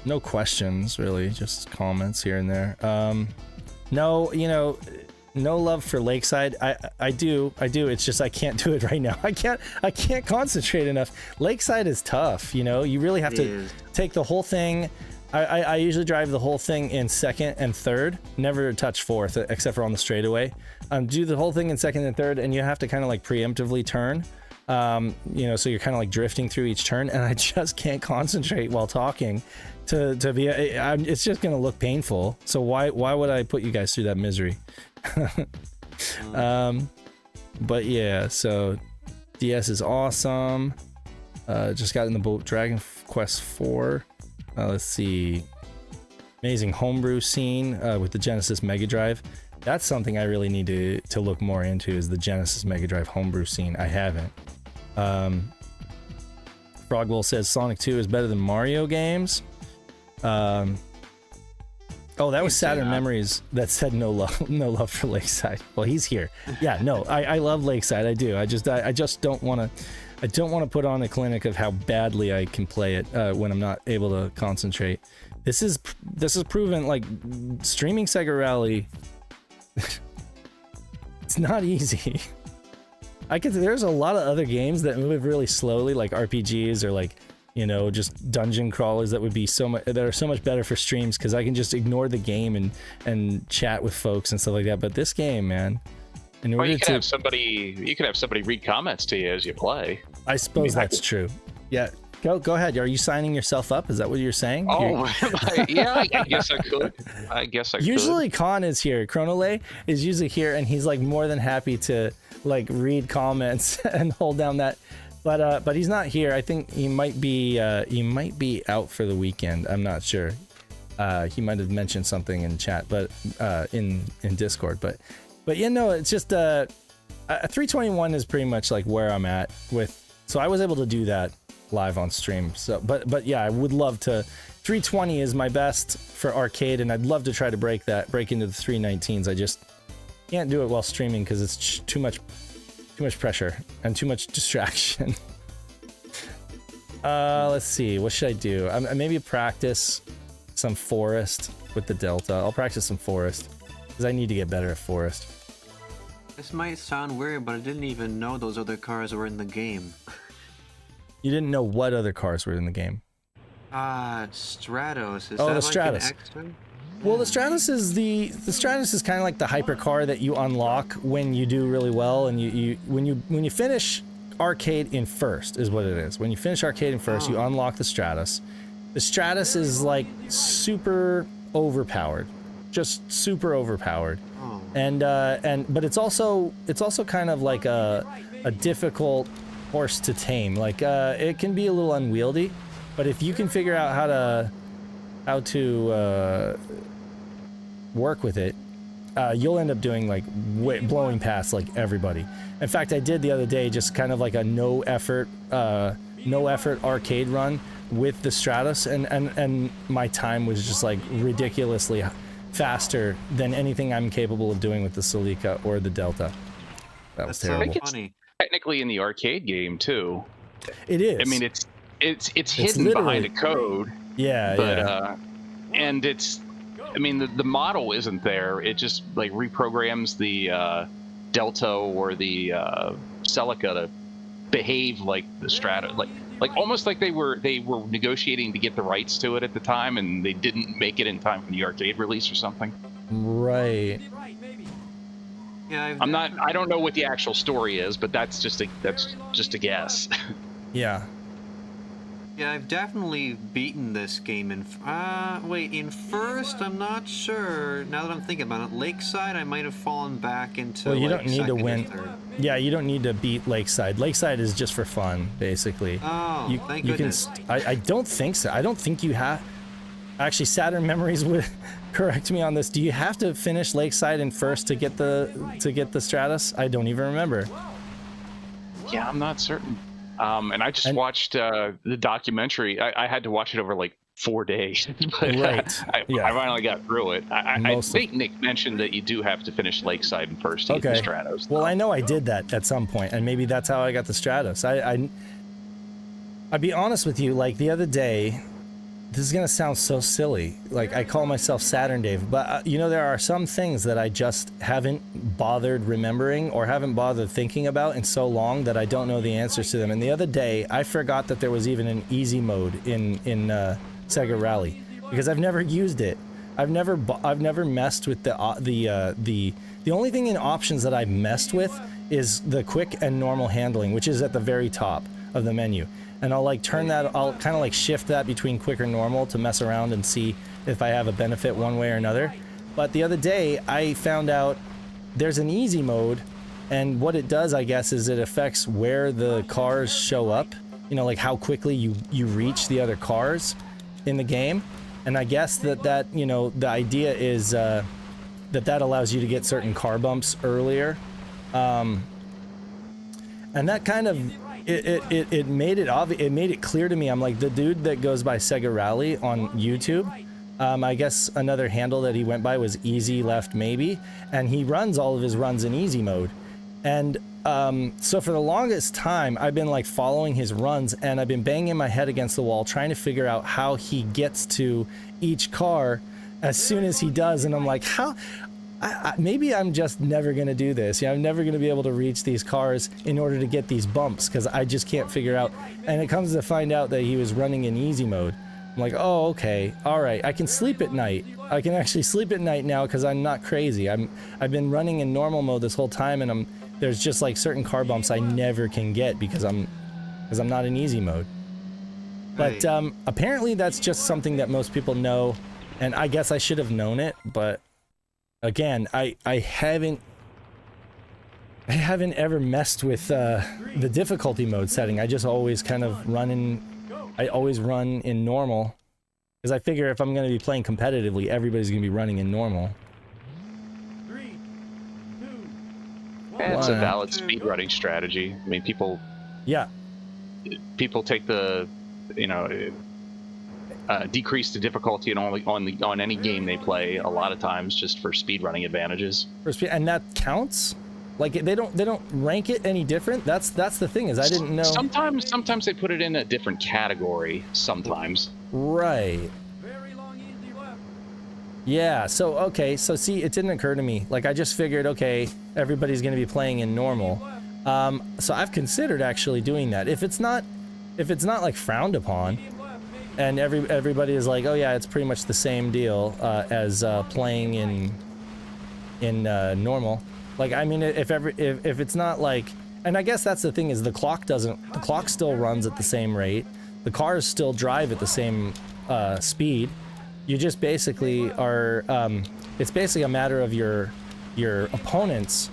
No questions, really, just comments here and there. No, no love for Lakeside. I do. It's just I can't do it right now. I can't concentrate enough. Lakeside is tough, you really have to take the whole thing. I usually drive the whole thing in second and third, never touch fourth except for on the straightaway. Do the whole thing in second and third, and you have to kind of like preemptively turn. So you're kind of like drifting through each turn, and I just can't concentrate while talking to be it's just gonna look painful. So why would I put you guys through that misery? But yeah, so DS is awesome. Just got in the boat Dragon Quest 4. Let's see, amazing homebrew scene with the Genesis Mega Drive. That's something I really need to look more into, is the Genesis Mega Drive homebrew scene. I haven't. Frogwell says Sonic 2 is better than Mario games. Oh, that was Saturn Memories that said no love for Lakeside. Well, he's here. Yeah, no, I love Lakeside. I do. I just don't want to put on a clinic of how badly I can play it when I'm not able to concentrate. This is proven, like, streaming Sega Rally. It's not easy. There's a lot of other games that move really slowly, like RPGs or like, just dungeon crawlers that are so much better for streams, because I can just ignore the game and chat with folks and stuff like that. But this game, man, you could have somebody read comments to you as you play. I suppose that's true. Yeah. Go ahead. Are you signing yourself up? Is that what you're saying? Oh, yeah, I guess I could. Usually Khan is here. Chronolay is usually here, and he's like more than happy to like read comments and hold down that. But he's not here. I think he might be out for the weekend. I'm not sure. He might have mentioned something in chat, but in Discord. But it's just 321 is pretty much like where I'm at with. So I was able to do that live on stream. So but yeah, I would love to. 320 is my best for arcade, and I'd love to try to break into the 319s. I just can't do it while streaming because it's too much pressure and too much distraction. Let's see, what should I do? Maybe practice some Forest with the Delta. I'll practice some Forest because I need to get better at Forest. This might sound weird, but I didn't even know those other cars were in the game. You didn't know what other cars were in the game? Stratos. Is that the Stratos. Like an extra? Well, the Stratos is kind of like the hypercar that you unlock when you do really well, and when you finish arcade in first is what it is. When you finish arcade in first, you unlock the Stratos. The Stratos is like super overpowered, just super overpowered. but it's also kind of like a difficult horse to tame. Like it can be a little unwieldy, but if you can figure out how to work with it, you'll end up doing like blowing past like everybody. In fact, I did the other day just kind of like a no effort arcade run with the Stratos, and my time was just like ridiculously faster than anything I'm capable of doing with the Celica or the Delta. That was terrible. I think it's technically in the arcade game too. It is. I mean, it's hidden behind a code. Yeah, but and it's, I mean, the model isn't there. It just like reprograms the Delta or the Celica to behave like the Strata, like almost like they were negotiating to get the rights to it at the time, and they didn't make it in time for the arcade release or something. Right. Yeah, I don't know what the actual story is, but that's just a guess. Yeah. Yeah, I've definitely beaten this game in first, I'm not sure. Now that I'm thinking about it, Lakeside, I might have fallen back into. Well, you like, don't need to win. third. Yeah, you don't need to beat Lakeside. Lakeside is just for fun, basically. Oh, thank goodness. I don't think so. I don't think you have. Actually, Saturn Memories would correct me on this. Do you have to finish Lakeside in first to get the Stratos? I don't even remember. Yeah, I'm not certain. And I just watched the documentary. I had to watch it over like 4 days. But right. I finally got through it. I think Nick mentioned that you do have to finish Lakeside in first to get the Stratos. Well, I know I did that at some point, and maybe that's how I got the Stratos. I'd be honest with you, like the other day, this is gonna sound so silly. Like I call myself SaturnDave, but you know, there are some things that I just haven't bothered remembering or haven't bothered thinking about in so long that I don't know the answers to them. And the other day, I forgot that there was even an easy mode in Sega Rally because I've never used it. I've never messed with the only thing in options that I've messed with is the quick and normal handling, which is at the very top of the menu. And I'll like turn that, I'll kind of like shift that between quick or normal to mess around and see if I have a benefit one way or another. But the other day I found out there's an easy mode, and what it does, I guess, is it affects where the cars show up, you know, like how quickly you reach the other cars in the game. And I guess that you know, the idea is that allows you to get certain car bumps earlier. And that kind of it made it obvious. It made it clear to me. I'm like, the dude that goes by Sega Rally on YouTube, I guess another handle that he went by was Easy Left Maybe, and he runs all of his runs in easy mode. And so for the longest time, I've been like following his runs, and I've been banging my head against the wall trying to figure out how he gets to each car as soon as he does. And I'm like, how? Maybe I'm just never going to do this. You know, I'm never going to be able to reach these cars in order to get these bumps because I just can't figure out. And it comes to find out that he was running in easy mode. I'm like, oh, okay. All right. I can sleep at night. I can actually sleep at night now because I'm not crazy. I've been running in normal mode this whole time, and there's just like certain car bumps I never can get because I'm not in easy mode. But apparently that's just something that most people know, and I guess I should have known it, but again, I haven't ever messed with the difficulty mode setting. I just always kind of I always run in normal because I figure if I'm going to be playing competitively, everybody's going to be running in normal. 3, 2, It's a valid speedrunning strategy. I mean, people take the, you know, decrease the difficulty on any game they play a lot of times just for speedrunning advantages. And that counts? Like they don't rank it any different? That's the thing, is I didn't know. Sometimes they put it in a different category sometimes. Right. very long easy left. Yeah, so okay, so see, it didn't occur to me. Like I just figured, okay, everybody's going to be playing in normal. So I've considered actually doing that. If it's not like frowned upon, and everybody is like, oh yeah, it's pretty much the same deal as playing in normal. Like, I mean, if it's not like, and I guess that's the thing, is the clock still runs at the same rate, the cars still drive at the same speed. You just basically are, it's basically a matter of your your opponents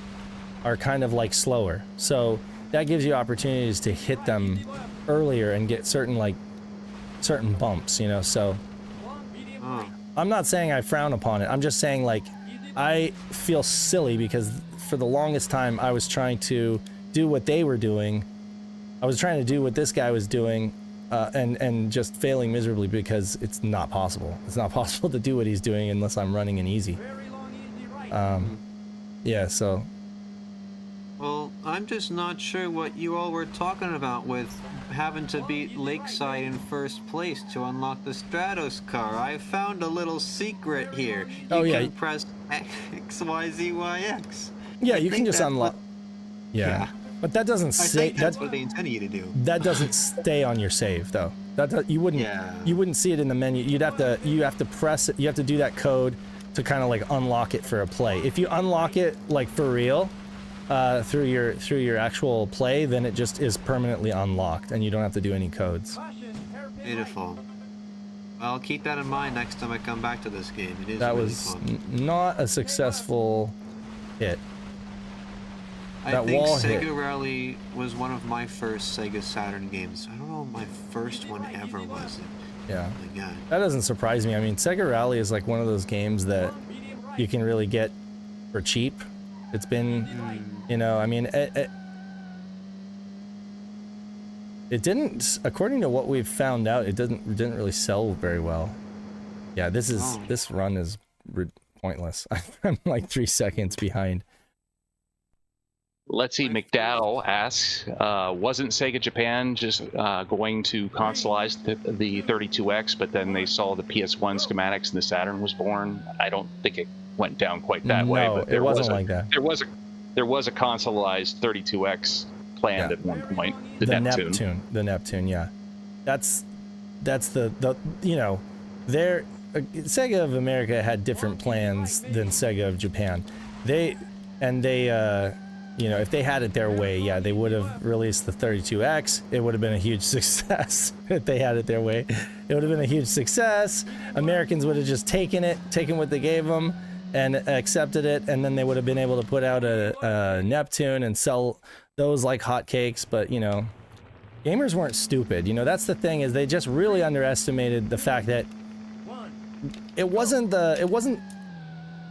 are kind of like slower. So that gives you opportunities to hit them earlier and get certain bumps, you know, so I'm not saying I frown upon it. I'm just saying, like, I feel silly because for the longest time I was trying to do what they were doing. I was trying to do what this guy was doing, and just failing miserably because it's not possible. It's not possible to do what he's doing unless I'm running an easy. Yeah, so. Well, I'm just not sure what you all were talking about with having to beat Lakeside in first place to unlock the Stratos car. I found a little secret here. You can press X, Y, Z, Y, X. Yeah, you can just unlock. Yeah. But that doesn't say that's what they intended you to do. That doesn't stay on your save though. You wouldn't see it in the menu. You have to press it. You have to do that code to kind of like unlock it for a play. If you unlock it like for real, through your actual play, then it just is permanently unlocked and you don't have to do any codes. Beautiful. I'll keep that in mind next time I come back to this game. It is that really was fun. Not a successful hit. I think Sega Rally was one of my first Sega Saturn games. I don't know if my first one ever was. Yeah. Oh my God. That doesn't surprise me. I mean, Sega Rally is like one of those games that you can really get for cheap. It's been, you know, I mean, it didn't, according to what we've found out, it didn't really sell very well. Yeah, this run is pointless. I'm like 3 seconds behind. Let's see, McDowell asks, wasn't Sega Japan just going to consolize the 32X, but then they saw the PS1 schematics and the Saturn was born? I don't think it went down quite that way. But it wasn't like that. There was a consolized 32X planned at one point. The Neptune, yeah. That's the you know, Sega of America had different plans than Sega of Japan. They you know, if they had it their way, yeah, they would have released the 32X. It would have been a huge success if they had it their way. It would have been a huge success. Americans would have just taken what they gave them and accepted it, and then they would have been able to put out a Neptune and sell those like hotcakes. But, you know, gamers weren't stupid. You know, that's the thing, is they just really underestimated the fact that it wasn't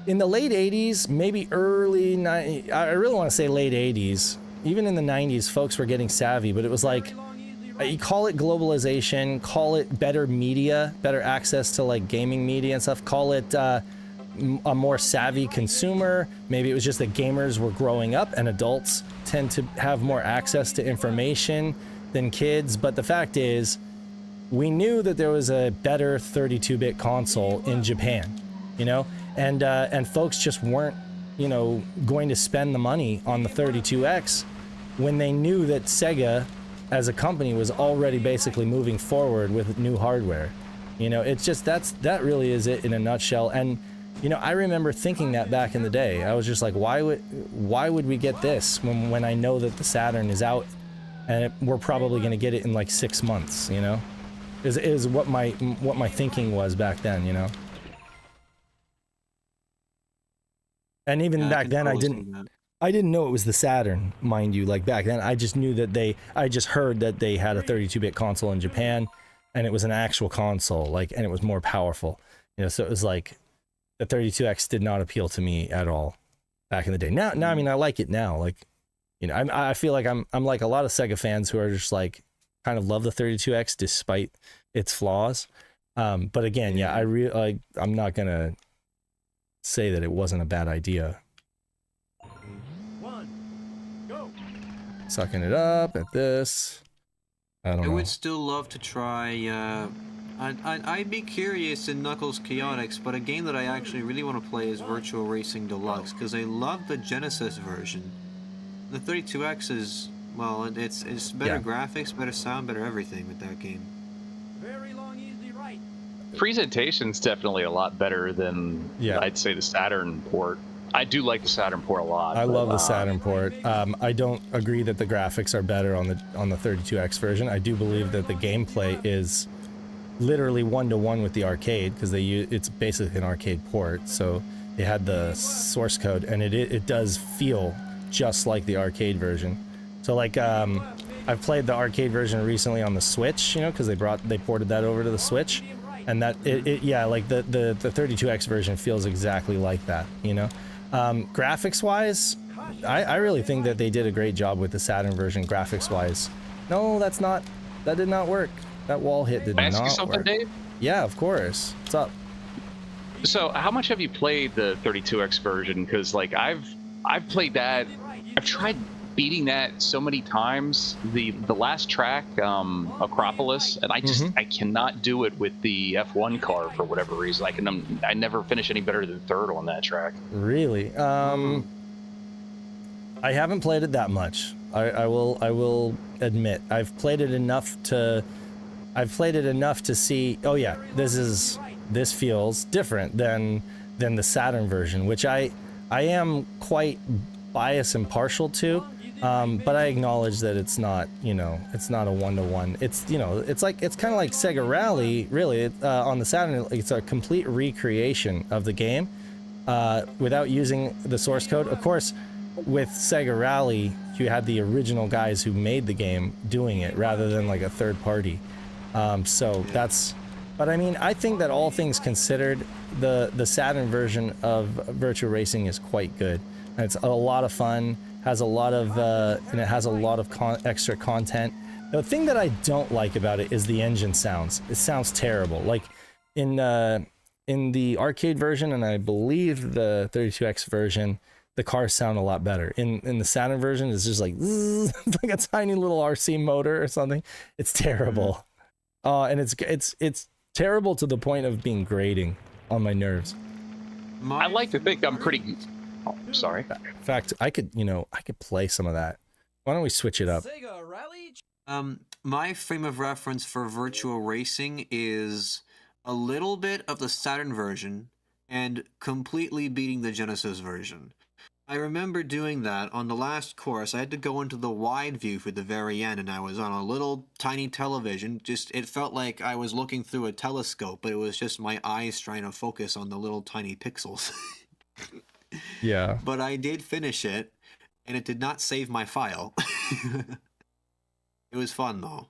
in the late 80s, maybe early 90s, I really want to say late 80s, even in the 90s, folks were getting savvy, but it was like, you call it globalization, call it better media, better access to like gaming media and stuff, call it a more savvy consumer. Maybe it was just that gamers were growing up and adults tend to have more access to information than kids. But the fact is, we knew that there was a better 32-bit console in Japan, you know? And folks just weren't, you know, going to spend the money on the 32X when they knew that Sega as a company was already basically moving forward with new hardware. You know, it's just, that really is it in a nutshell. And, you know, I remember thinking that back in the day. I was just like, why would we get this when I know that the Saturn is out and we're probably going to get it in like 6 months, you know? Is what my thinking was back then, you know? And even back then, I didn't know it was the Saturn, mind you. Like back then, I just knew that I just heard that they had a 32-bit console in Japan, and it was an actual console, like, and it was more powerful. You know, so it was like the 32X did not appeal to me at all back in the day. Now, I mean, I like it now. Like, you know, I feel like I'm like a lot of Sega fans who are just like kind of love the 32X despite its flaws. But again, yeah, I'm not gonna say that it wasn't a bad idea. Sucking it up at this. I would still love to try. I'd be curious in Knuckles Chaotix, but a game that I actually really want to play is Virtual Racing Deluxe because I love the Genesis version. The 32X is, well, it's better graphics, better sound, better everything with that game. Presentation's definitely a lot better than I'd say the Saturn port. I do like the Saturn port a lot. I love the Saturn port. I don't agree that the graphics are better on the 32X version. I do believe that the gameplay is literally 1-to-1 with the arcade because it's basically an arcade port. So they had the source code, and it does feel just like the arcade version. So like I've played the arcade version recently on the Switch, you know, because they ported that over to the Switch, and that yeah, like the 32X version feels exactly like that, you know. Graphics wise, I really think that they did a great job with the Saturn version graphics wise. No, that did not work. That wall hit did not work. Can I ask you something, Dave? Yeah, of course. What's up? So how much have you played the 32X version? Because like I've played that. I've tried beating that so many times. The last track, Acropolis, and I cannot do it with the F1 car for whatever reason. I never finish any better than third on that track. Really? I haven't played it that much. I will admit I've played it enough to see, oh yeah, this feels different than the Saturn version, which I am quite biased and partial to, but I acknowledge that it's not, you know, it's not a one-to-one. It's, you know, it's kind of like Sega Rally, really. On the Saturn, it's a complete recreation of the game without using the source code. Of course, with Sega Rally, you had the original guys who made the game doing it rather than like a third party. So that's, but I mean, I think that all things considered, the Saturn version of Virtua Racing is quite good. And it's a lot of fun, has a lot of, and it has a lot of extra content. The thing that I don't like about it is the engine sounds. It sounds terrible. Like in the arcade version, and I believe the 32X version, the cars sound a lot better. In the Saturn version, it's just like, like a tiny little RC motor or something. It's terrible. And it's terrible to the point of being grating on my nerves. I like to think I'm pretty. Oh, sorry. In fact, I could play some of that. Why don't we switch it up? My frame of reference for Virtua Racing is a little bit of the Saturn version and completely beating the Genesis version. I remember doing that on the last course. I had to go into the wide view for the very end, and I was on a little tiny television. It felt like I was looking through a telescope, but it was just my eyes trying to focus on the little tiny pixels. Yeah. But I did finish it, and it did not save my file. It was fun, though.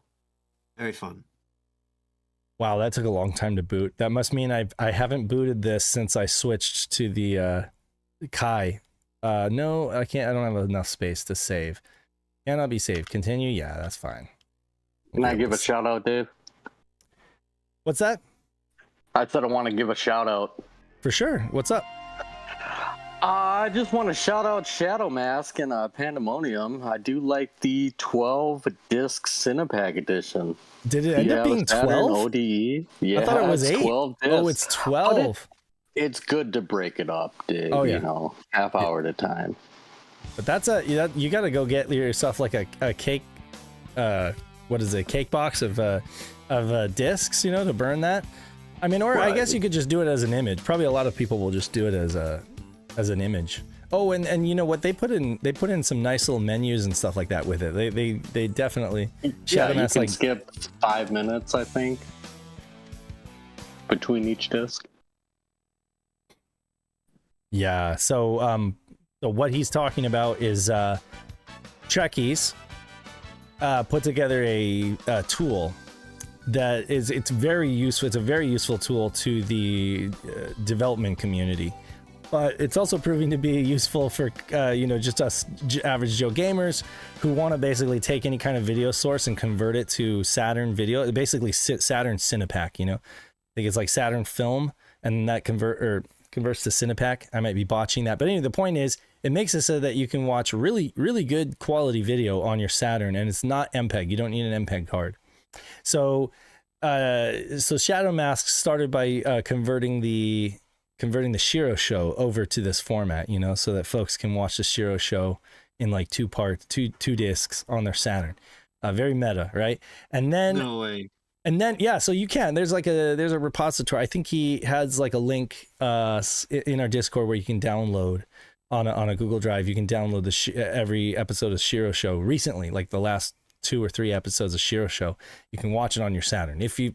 Very fun. Wow, that took a long time to boot. That must mean I haven't booted this since I switched to the Kai. No, I can't. I don't have enough space to save. Cannot be saved. Continue. Yeah, that's fine. Can I give a shout out, Dave? What's that? I said I want to give a shout out. For sure. What's up? I just want to shout out Shadow Mask and Pandemonium. I do like the 12-disc Cinepack edition. Did it end up being 12? ODE. Yeah, I thought it was 8. 12 discs. Oh, it's 12. It's good to break it up, Dave. Oh, yeah. You know, half hour at a time. But that's you got to go get yourself like a cake. What is it? Cake box of discs, you know, to burn that. I mean, or right. I guess you could just do it as an image. Probably a lot of people will just do it as an image. Oh, and you know what they put in? They put in some nice little menus and stuff like that with it. They definitely. Yeah, you can skip 5 minutes, I think, between each disc. Yeah. So what he's talking about is Trekkies put together a tool that it's very useful. It's a very useful tool to the development community. But it's also proving to be useful for, you know, just us average Joe gamers who want to basically take any kind of video source and convert it to Saturn video. Basically, Saturn Cinepack, you know. I think it's like Saturn Film, and that converts to Cinepack. I might be botching that. But anyway, the point is, it makes it so that you can watch really, really good quality video on your Saturn, and it's not MPEG. You don't need an MPEG card. So Shadow Mask started by converting the SHIRO show over to this format, you know, so that folks can watch the SHIRO show in like two discs on their Saturn. Very meta, right? And then no way. And then yeah, so you can. There's a repository. I think he has like a link in our Discord where you can download on a Google Drive. You can download every episode of SHIRO show recently, like the last 2 or 3 episodes of SHIRO show. You can watch it on your Saturn if you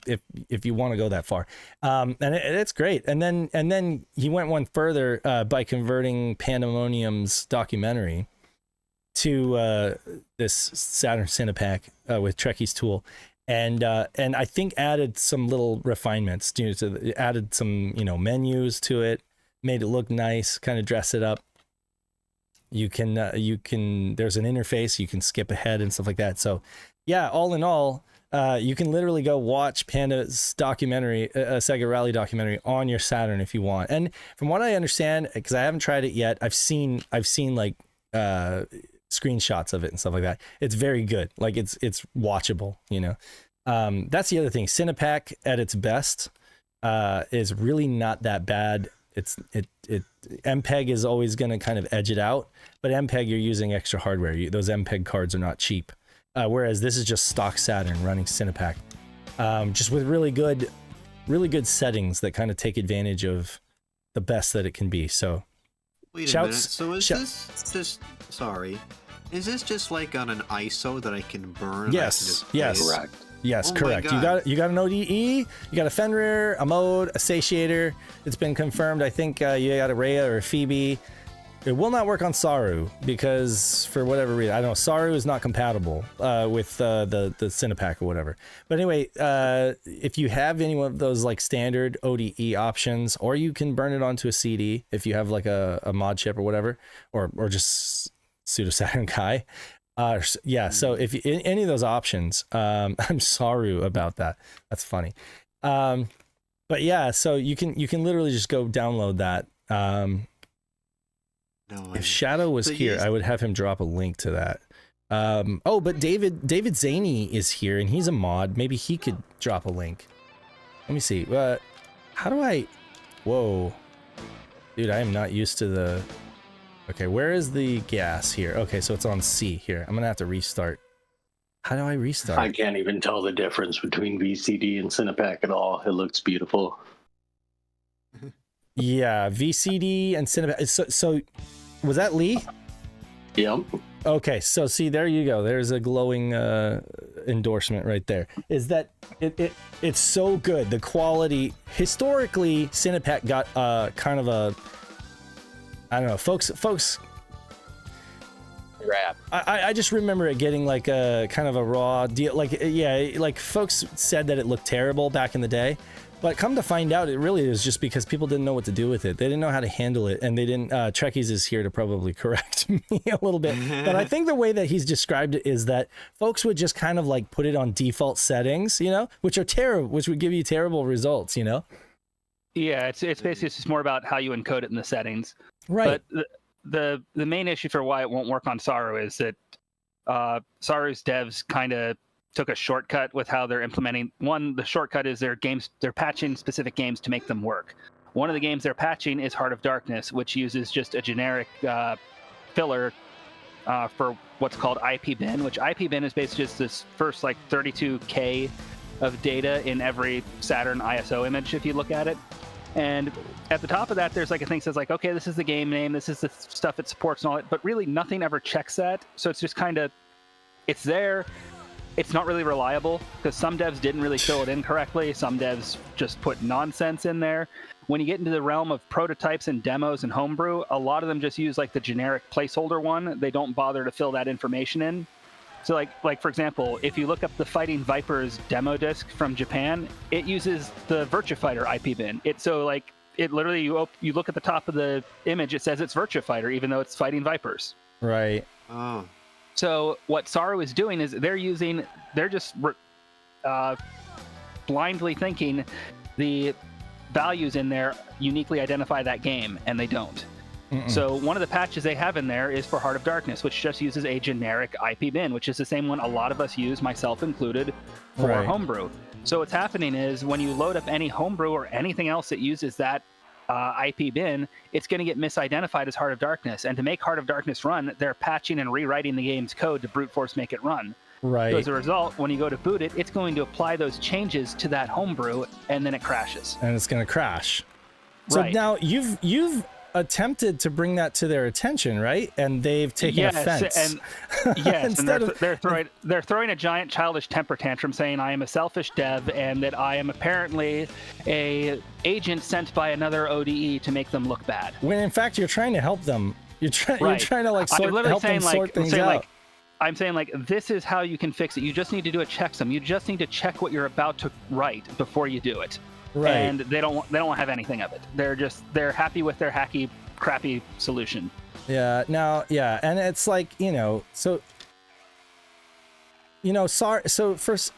want to go that far, and it's great. And then he went one further by converting Pandemonium's documentary to this Saturn Cinepack with Trekkie's tool, and I think added some little refinements. Added some menus to it, made it look nice, kind of dress it up. You can there's an interface, you can skip ahead and stuff like that. So yeah, all in all, you can literally go watch Panda's documentary, a Sega Rally documentary on your Saturn if you want. And from what I understand, because I haven't tried it yet, I've seen like screenshots of it and stuff like that. It's very good. Like it's watchable, That's the other thing. Cinepack at its best is really not that bad. MPEG is always going to kind of edge it out, but MPEG, you're using extra hardware. Those MPEG cards are not cheap. Whereas this is just stock Saturn running Cinepack, just with really good settings that kind of take advantage of the best that it can be. So wait a minute. So is this just like on an ISO that I can burn? Yes. Correct. Yes, Oh correct. You got an ODE, you got a Fenrir, a mode, a satiator. It's been confirmed. I think you got a Rhea or a Phoebe. It will not work on Saru because for whatever reason, I don't know. Saru is not compatible with the Cinepack or whatever. But anyway, if you have any of those like standard ODE options, or you can burn it onto a CD if you have like a mod chip or whatever, or just pseudo Saturn Kai. So if any of those options, I'm sorry about that. That's funny. But yeah, so you can literally just go download that. If Shadow was here, I would have him drop a link to that. But David Zaney is here and he's a mod. Maybe he could drop a link. Let me see. How do I? Whoa, dude, I am not used to the. Okay, where is the gas here? Okay, so it's on C here. I'm gonna have to restart. How do I restart? I can't even tell the difference between VCD and Cinepack at all. It looks beautiful. Yeah, VCD and Cinepack. So was that Lee? Yep. Okay, so see, there you go. There's a glowing endorsement right there. Is that it's so good. The quality, historically, Cinepack got kind of a, I don't know, folks. Rap. I just remember it getting like a kind of a raw deal. Like folks said that it looked terrible back in the day, but come to find out, it really is just because people didn't know what to do with it. They didn't know how to handle it, and they didn't. Trekkies is here to probably correct me a little bit, but I think the way that he's described it is that folks would just kind of like put it on default settings, which are terrible, which would give you terrible results, Yeah, it's basically just more about how you encode it in the settings. Right. But the main issue for why it won't work on Saru is that Saru's devs kind of took a shortcut with how they're implementing. One, the shortcut is they're patching specific games to make them work. One of the games they're patching is Heart of Darkness, which uses just a generic filler for what's called IP bin, which IP bin is basically just this first like 32K of data in every Saturn ISO image if you look at it. And at the top of that, there's like a thing that says like, okay, this is the game name, this is the stuff it supports and all that, but really nothing ever checks that. So it's just kind of, it's there. It's not really reliable because some devs didn't really fill it in correctly. Some devs just put nonsense in there. When you get into the realm of prototypes and demos and homebrew, a lot of them just use like the generic placeholder one. They don't bother to fill that information in. So like for example, if you look up the Fighting Vipers demo disc from Japan, it uses the Virtua Fighter IP bin. It literally, you look at the top of the image, it says it's Virtua Fighter, even though it's Fighting Vipers. Right. Oh. So what Saru is doing is they're just blindly thinking the values in there uniquely identify that game, and they don't. So one of the patches they have in there is for Heart of Darkness, which just uses a generic IP bin, which is the same one a lot of us use, myself included, for homebrew. So what's happening is when you load up any homebrew or anything else that uses that IP bin, it's going to get misidentified as Heart of Darkness. And to make Heart of Darkness run, they're patching and rewriting the game's code to brute force make it run. Right. So as a result, when you go to boot it, it's going to apply those changes to that homebrew, and then it crashes. And it's going to crash. So right. now you've attempted to bring that to their attention, right? And they've taken offense. And yes, and they're throwing a giant childish temper tantrum, saying I am a selfish dev and that I am apparently a agent sent by another ODE to make them look bad. When in fact you're trying to help them. You're trying to like help them sort things out. I'm saying like this is how you can fix it. You just need to do a checksum. You just need to check what you're about to write before you do it. Right. And they don't have anything of it. They're happy with their hacky, crappy solution. Yeah. Now, yeah, and it's like, so first,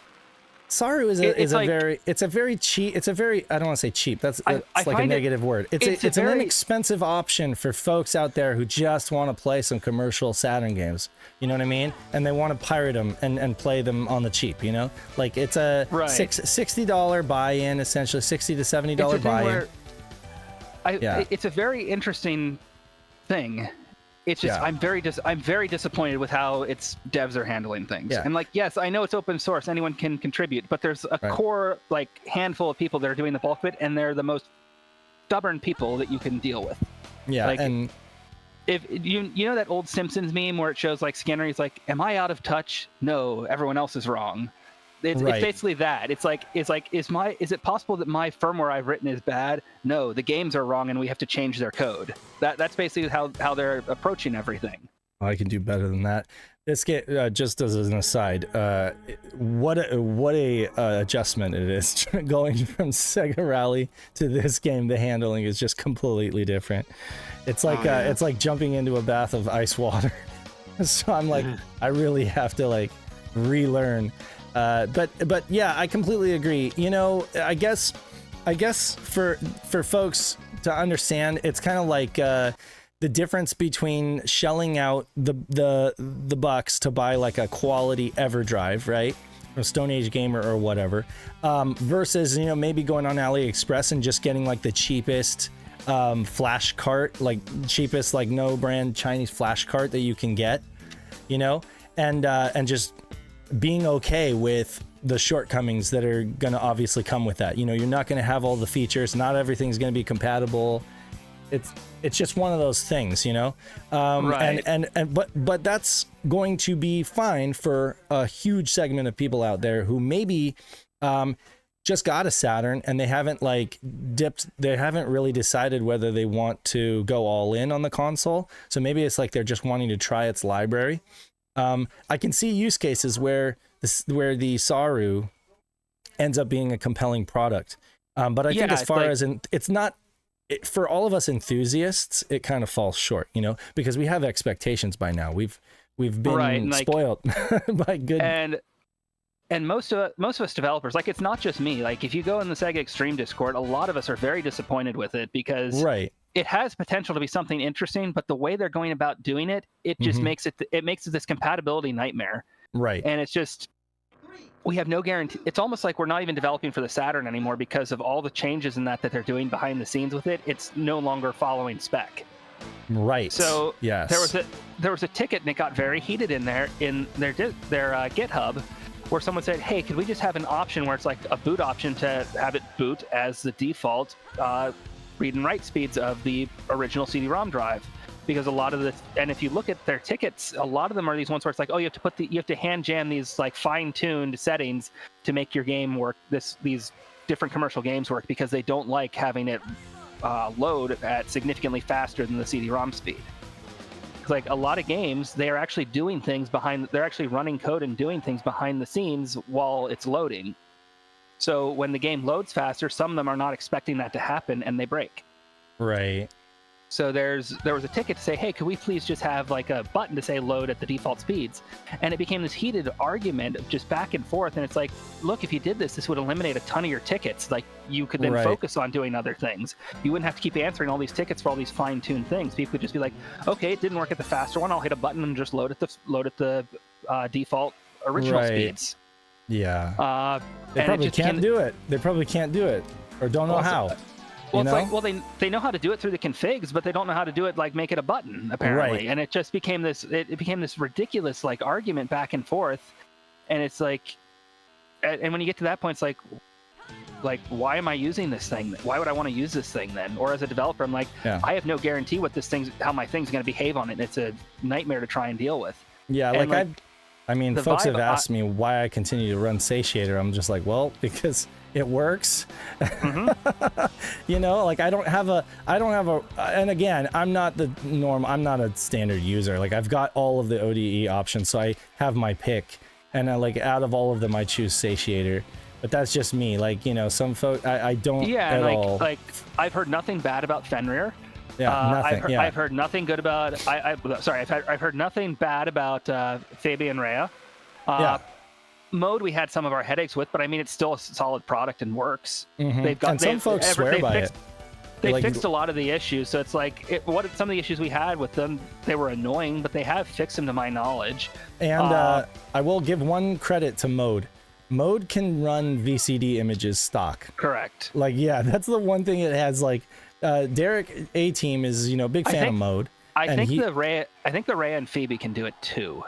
Saru is a very cheap. I don't want to say cheap. That's like a negative word. It's an inexpensive option for folks out there who just want to play some commercial Saturn games. You know what I mean? And they want to pirate them and play them on the cheap. Like it's a $60 buy-in, essentially $60 to $70 buy-in. It's a very interesting thing. It's just I'm very disappointed with how its devs are handling things. Yeah. And like, yes, I know it's open source, anyone can contribute, but there's a core like handful of people that are doing the bulk of it, and they're the most stubborn people that you can deal with. Yeah, like, and if you know that old Simpsons meme where it shows like Skinner, he's like, "Am I out of touch? No, everyone else is wrong." It's basically that. Is it possible that my firmware I've written is bad? No, the games are wrong and we have to change their code. That's basically how they're approaching everything. I can do better than that. This game, just as an aside, what a adjustment it is going from Sega Rally to this game. The handling is just completely different. It's like it's like jumping into a bath of ice water. So I'm like, I really have to like relearn. But yeah, I completely agree. I guess for folks to understand, it's kind of like the difference between shelling out the bucks to buy like a quality EverDrive, right, from Stone Age Gamer or whatever, versus maybe going on AliExpress and just getting like the cheapest flash cart, like cheapest like no brand Chinese flash cart that you can get, and just being okay with the shortcomings that are going to obviously come with that. You're not going to have all the features. Not everything's going to be compatible. It's just one of those things, right. But that's going to be fine for a huge segment of people out there who maybe just got a Saturn and they haven't really decided whether they want to go all in on the console. So maybe it's like they're just wanting to try its library. I can see use cases where the Saru ends up being a compelling product. But I think as far as it's not, for all of us enthusiasts, it kind of falls short, because we have expectations by now. We've been spoiled by good. And most of us developers, like it's not just me. Like if you go in the Sega Extreme Discord, a lot of us are very disappointed with it because it has potential to be something interesting, but the way they're going about doing it, it just makes it this compatibility nightmare. Right. And it's just, we have no guarantee. It's almost like we're not even developing for the Saturn anymore because of all the changes in that they're doing behind the scenes with it. It's no longer following spec. Right. So yes, there was a ticket and it got very heated in their GitHub, where someone said, "Hey, could we just have an option where it's like a boot option to have it boot as the default read and write speeds of the original CD-ROM drive?" Because a lot of and if you look at their tickets, a lot of them are these ones where it's like, oh, you have to hand jam these like fine-tuned settings to make your game work. These different commercial games work because they don't like having it load at significantly faster than the CD-ROM speed. Like a lot of games, they are actually doing things they're actually running code and doing things behind the scenes while it's loading. So when the game loads faster, some of them are not expecting that to happen and they break. Right. So there was a ticket to say, hey, could we please just have like a button to say load at the default speeds? And it became this heated argument of just back and forth. And it's like, look, if you did this would eliminate a ton of your tickets. Like you could then focus on doing other things. You wouldn't have to keep answering all these tickets for all these fine-tuned things. People could just be like, okay, it didn't work at the faster one. I'll hit a button and just load at the default original speeds. Yeah. They probably can't do it. They probably can't do it or don't know how. Well, it's like, well, they know how to do it through the configs, but they don't know how to do it, like make it a button, apparently. Right. And it just became this ridiculous, like, argument back and forth. And it's like, and when you get to that point, it's like, like, why am I using this thing? Why would I want to use this thing then? Or as a developer, I'm like, I have no guarantee how my thing's going to behave on it. And it's a nightmare to try and deal with. Yeah, and I mean, folks have asked me why I continue to run Satiator. I'm just like, well, because it works. You know, like I don't have a, and again, I'm not the norm. I'm not a standard user. Like I've got all of the ODE options, so I have my pick, and like out of all of them, I choose Satiator. But that's just me. Like, you know, some folks, I don't at all. Like I've heard nothing bad about Fenrir. Yeah, nothing. I've heard nothing good about. I've heard nothing bad about Fabian Rea. Mode we had some of our headaches with, but I mean it's still a solid product and works. They've got, and some folks swear by it. They fixed a lot of the issues, so it's like some of the issues we had with them, they were annoying, but they have fixed them to my knowledge. And I will give one credit to Mode. Mode can run VCD images stock. Correct. Like, yeah, that's the one thing it has. Like, Derek A-Team is, you know, big fan of Mode. I think the Rhea and Phoebe can do it too.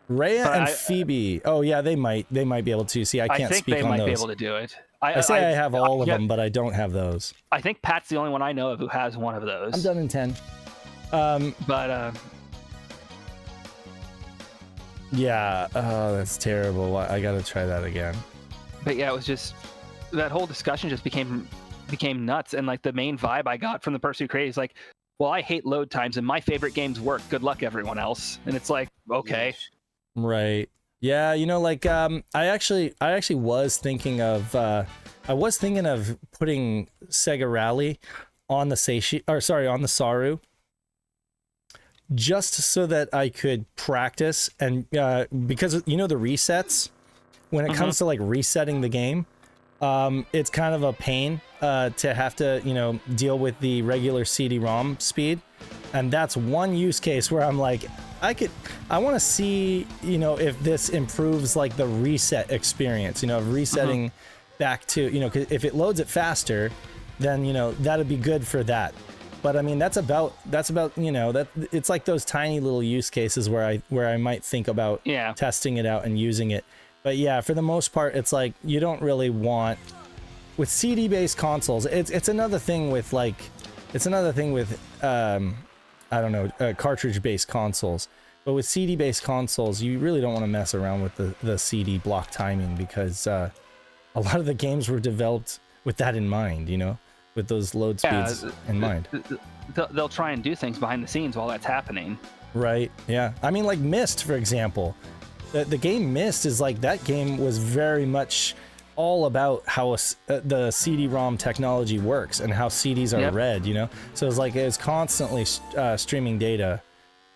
Rhea and Phoebe. Oh yeah, they might be able to. See, I can't speak on those. I think they might be able to do it. I have all of them, but I don't have those. I think Pat's the only one I know of who has one of those. I'm done in 10. Yeah, that's terrible. I gotta try that again. But yeah, it was just that whole discussion just became nuts, and like the main vibe I got from the person who created is like, well, I hate load times and my favorite games work. Good luck, everyone else. And it's like, okay, right? Yeah, you know, like I actually was thinking of putting Sega Rally on the on the Saru, just so that I could practice, and because you know the resets, when it comes to like resetting the game, it's kind of a pain to have to, you know, deal with the regular CD-ROM speed, and that's one use case where I'm like, I want to see, you know, if this improves like the reset experience, you know, resetting back to, you know, 'cause if it loads it faster, then, you know, that'd be good for that. But I mean, that's about, you know, that it's like those tiny little use cases where I might think about testing it out and using it. But yeah, for the most part, it's like you don't really want, with CD-based consoles. It's another thing with like, I don't know, cartridge-based consoles. But with CD-based consoles, you really don't want to mess around with the CD block timing, because a lot of the games were developed with that in mind, you know, with those load speeds in mind. They'll try and do things behind the scenes while that's happening. Right, yeah. I mean, like Myst, for example. The game Myst is like, that game was very much all about how the CD-ROM technology works and how CDs are read, you know? So it's like, it's constantly streaming data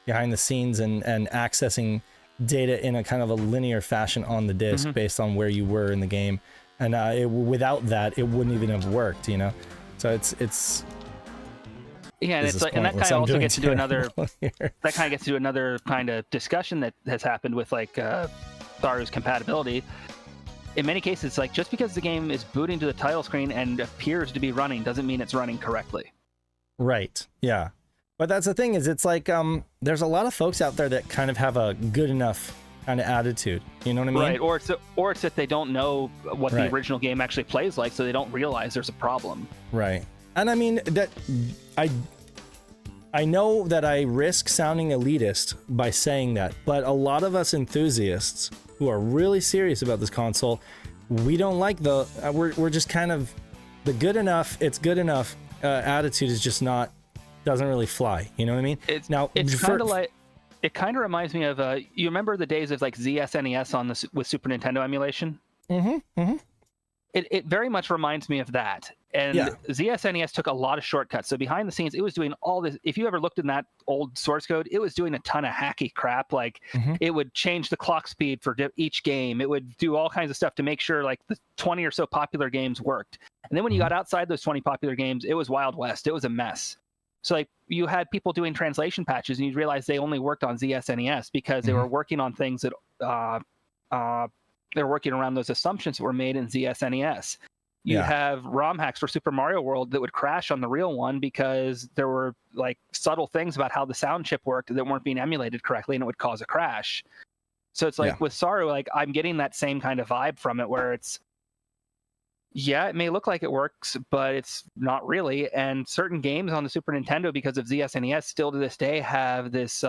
behind the scenes and accessing data in a kind of a linear fashion on the disc based on where you were in the game. And without that, it wouldn't even have worked, you know? So it's yeah, and it's like, and that kind of also gets to do another that kind of gets to another kind of discussion that has happened with like Saru's compatibility. In many cases, it's like, just because the game is booting to the title screen and appears to be running doesn't mean it's running correctly. Right. Yeah. But that's the thing, is it's like there's a lot of folks out there that kind of have a good enough kind of attitude. You know what I mean? Right. Or it's that they don't know what the original game actually plays like, so they don't realize there's a problem. Right. And I mean, that I know that I risk sounding elitist by saying that, but a lot of us enthusiasts who are really serious about this console, we don't like we're just kind of, the good enough, it's good enough attitude is just not, doesn't really fly. You know what I mean? It's kind of like, it kind of reminds me of you remember the days of like ZSNES on with Super Nintendo emulation? It very much reminds me of that. And ZSNES took a lot of shortcuts. So behind the scenes, it was doing all this. If you ever looked in that old source code, it was doing a ton of hacky crap. Like it would change the clock speed for each game. It would do all kinds of stuff to make sure like the 20 or so popular games worked. And then when you got outside those 20 popular games, it was Wild West. It was a mess. So like you had people doing translation patches, and you realize they only worked on ZSNES because they were working on things that they're working around those assumptions that were made in ZSNES. You have ROM hacks for Super Mario World that would crash on the real one because there were like subtle things about how the sound chip worked that weren't being emulated correctly, and it would cause a crash. So it's like with Saru, like I'm getting that same kind of vibe from it, where it's, yeah, it may look like it works, but it's not really. And certain games on the Super Nintendo, because of ZSNES, still to this day have this.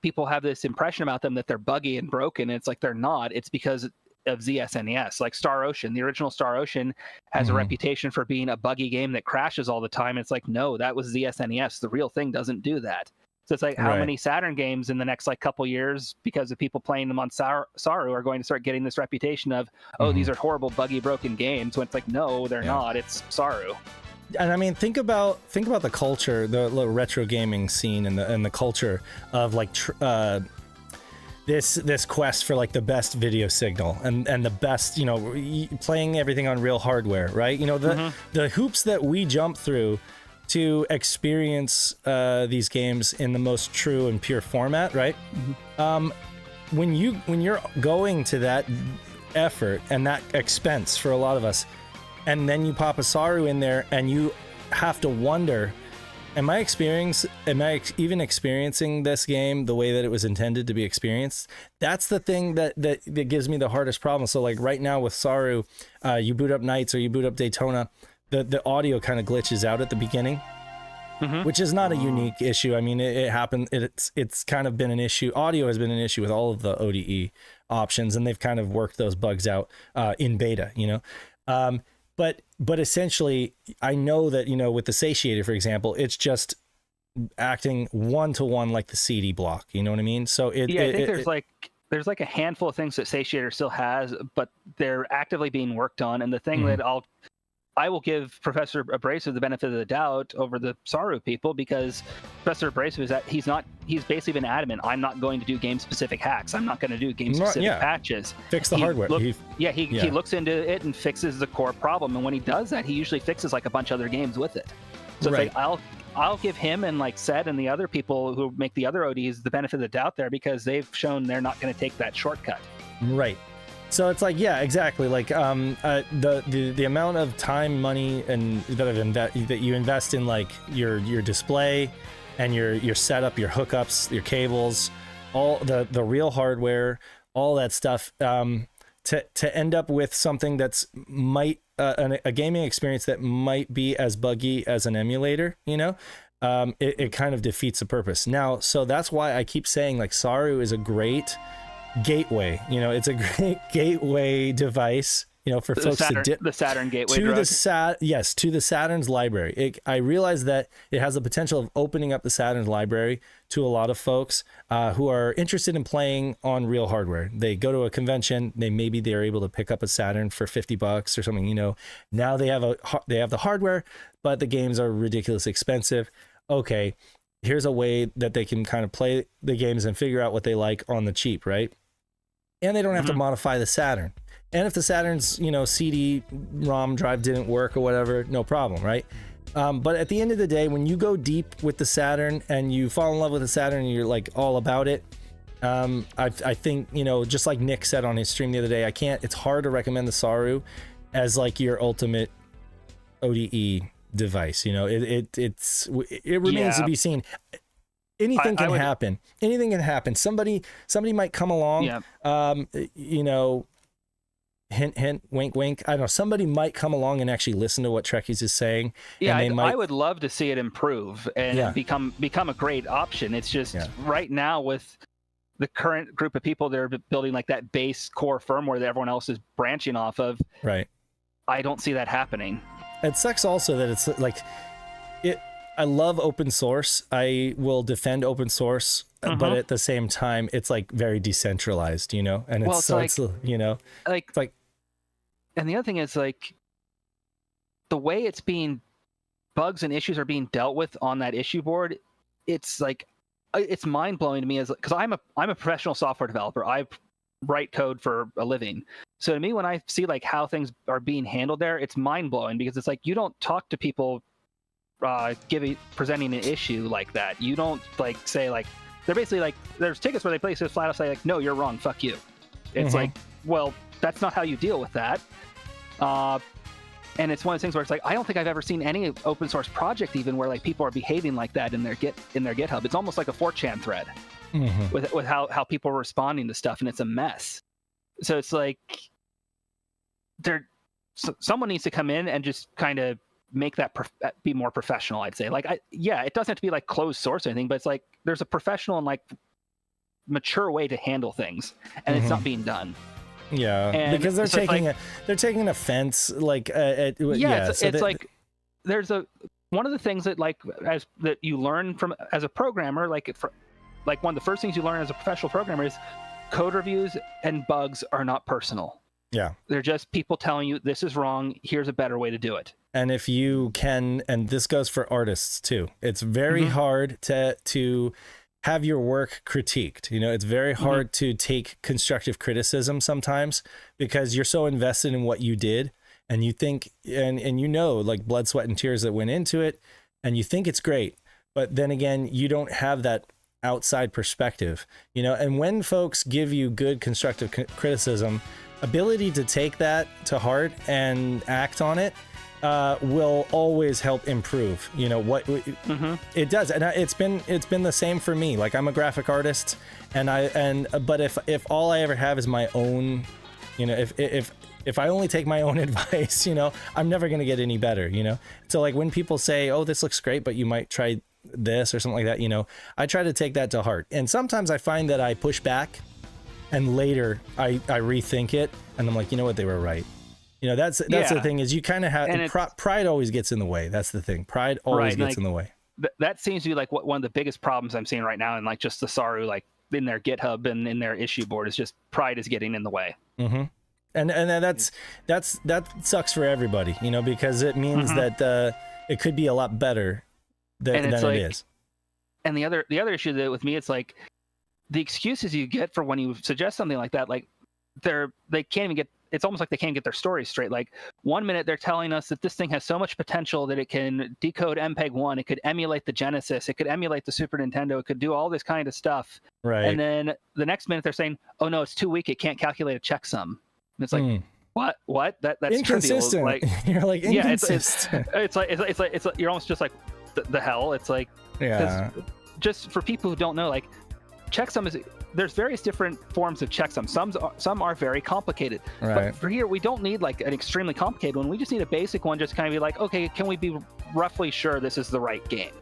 People have this impression about them that they're buggy and broken. And it's like they're not. It's because of ZSNES. Like Star Ocean, the original Star Ocean has a reputation for being a buggy game that crashes all the time. It's like, no, that was ZSNES. The real thing doesn't do that. So it's like, how many Saturn games in the next like couple years, because of people playing them on Saru, are going to start getting this reputation of, oh, these are horrible, buggy, broken games, when it's like, no, they're not. It's Saru. And I mean, think about the culture, the retro gaming scene, and the culture of like this quest for like the best video signal and the best, you know, playing everything on real hardware, right? You know, the hoops that we jump through to experience these games in the most true and pure format, right? When you're going to that effort and that expense for a lot of us, and then you pop a Saru in there and you have to wonder, am I even experiencing this game the way that it was intended to be experienced? That's the thing that gives me the hardest problem. So like right now with Saru, you boot up Nights or you boot up Daytona, the audio kind of glitches out at the beginning, which is not a unique issue. I mean, it happened. It's kind of been an issue. Audio has been an issue with all of the ODE options, and they've kind of worked those bugs out in beta, you know. But essentially, I know that, you know, with the Satiator, for example, it's just acting one-to-one like the CD block. You know what I mean? So I think there's like a handful of things that Satiator still has, but they're actively being worked on. And the thing that I will give Professor Abrasive the benefit of the doubt over the Saru people, because Professor Abrasive is that he's basically been adamant, I'm not going to do game-specific hacks. I'm not going to do game-specific patches. Fix the hardware. He looks into it and fixes the core problem. And when he does that, he usually fixes like a bunch of other games with it. So it's like, I'll give him and like Seth and the other people who make the other ODs the benefit of the doubt there, because they've shown they're not going to take that shortcut. Right. So it's like, yeah, exactly. Like the amount of time, money, and that you invest in like your display and your setup, your hookups, your cables, all the real hardware, all that stuff, to end up with something that's a gaming experience that might be as buggy as an emulator, you know, it kind of defeats the purpose. Now, so that's why I keep saying like Saru is a great gateway, you know, it's a great gateway device, you know, for folks the Saturn gateway to the Saturn's library. I realize that it has the potential of opening up the Saturn's library to a lot of folks who are interested in playing on real hardware. They go to a convention, they're able to pick up a Saturn for $50 or something, you know. Now they have the hardware, but the games are ridiculously expensive. Okay, here's a way that they can kind of play the games and figure out what they like on the cheap, right? And they don't have to modify the Saturn. And if the Saturn's, you know, CD-ROM drive didn't work or whatever, no problem, right? But at the end of the day, when you go deep with the Saturn and you fall in love with the Saturn and you're like all about it, I think, you know, just like Nick said on his stream the other day, it's hard to recommend the Saru as like your ultimate ODE device. You know, it remains to be seen. Anything can happen. Anything can happen. Somebody might come along, you know, hint, hint, wink, wink. I don't know. Somebody might come along and actually listen to what Trekkies is saying. Yeah, I would love to see it improve and become a great option. It's just right now with the current group of people that are building like that base core firmware that everyone else is branching off of. Right. I don't see that happening. It sucks also that it's like I love open source. I will defend open source, but at the same time, it's like very decentralized, you know. And it's you know, it's like. And the other thing is like the way it's being, bugs and issues are being dealt with on that issue board. It's like it's mind blowing to me, as because I'm a professional software developer. I write code for a living. So to me, when I see like how things are being handled there, it's mind blowing, because it's like you don't talk to people presenting an issue like that. You don't like say like they're basically like there's tickets where they place it flat out say like, no, you're wrong, fuck you. It's like, well, that's not how you deal with that. And it's one of those things where it's like I don't think I've ever seen any open source project even where like people are behaving like that in their GitHub. It's almost like a 4chan thread with how people are responding to stuff, and it's a mess. So it's like someone needs to come in and just kind of make that be more professional, I'd say. Like, it doesn't have to be like closed source or anything, but it's like there's a professional and like mature way to handle things, and it's not being done. Yeah, and because they're taking offense. Like, it's like there's one of the things that that you learn from as a programmer, like one of the first things you learn as a professional programmer is code reviews and bugs are not personal. Yeah, they're just people telling you this is wrong. Here's a better way to do it. And if you can, and this goes for artists too, it's very hard to have your work critiqued. You know, it's very hard to take constructive criticism sometimes because you're so invested in what you did, and you think, and you know, like blood, sweat, and tears that went into it, and you think it's great, but then again, you don't have that outside perspective, you know. And when folks give you good constructive criticism, ability to take that to heart and act on it will always help improve, you know, what it does. And it's been the same for me. Like, I'm a graphic artist, but if all I ever have is my own, you know, if I only take my own advice, you know, I'm never going to get any better, you know. So like when people say, oh, this looks great, but you might try this or something like that, you know, I try to take that to heart. And sometimes I find that I push back, and later I rethink it, and I'm like, you know what, they were right. You know, that's the thing, is you kind of have, and pride always gets in the way. That's the thing. Pride always gets in the way. That seems to be like one of the biggest problems I'm seeing right now, and like just the Saru, like in their GitHub and in their issue board, is just pride is getting in the way. And that sucks for everybody, you know, because it means that it could be a lot better than it is. And the other issue that with me, it's like the excuses you get for when you suggest something like that, like they can't even get. It's almost like they can't get their stories straight. Like, 1 minute they're telling us that this thing has so much potential that it can decode MPEG-1, it could emulate the Genesis, it could emulate the Super Nintendo, it could do all this kind of stuff. Right. And then the next minute they're saying, oh no, it's too weak, it can't calculate a checksum. And it's like, what? That's inconsistent. Trivial. Like, you're like, inconsistent. It's like you're almost just like the hell. It's like, yeah. Just for people who don't know, like, checksum there's various different forms of checksum. Some are very complicated. Right. But for here, we don't need like an extremely complicated one. We just need a basic one, just kind of be like, okay, can we be roughly sure this is the right game?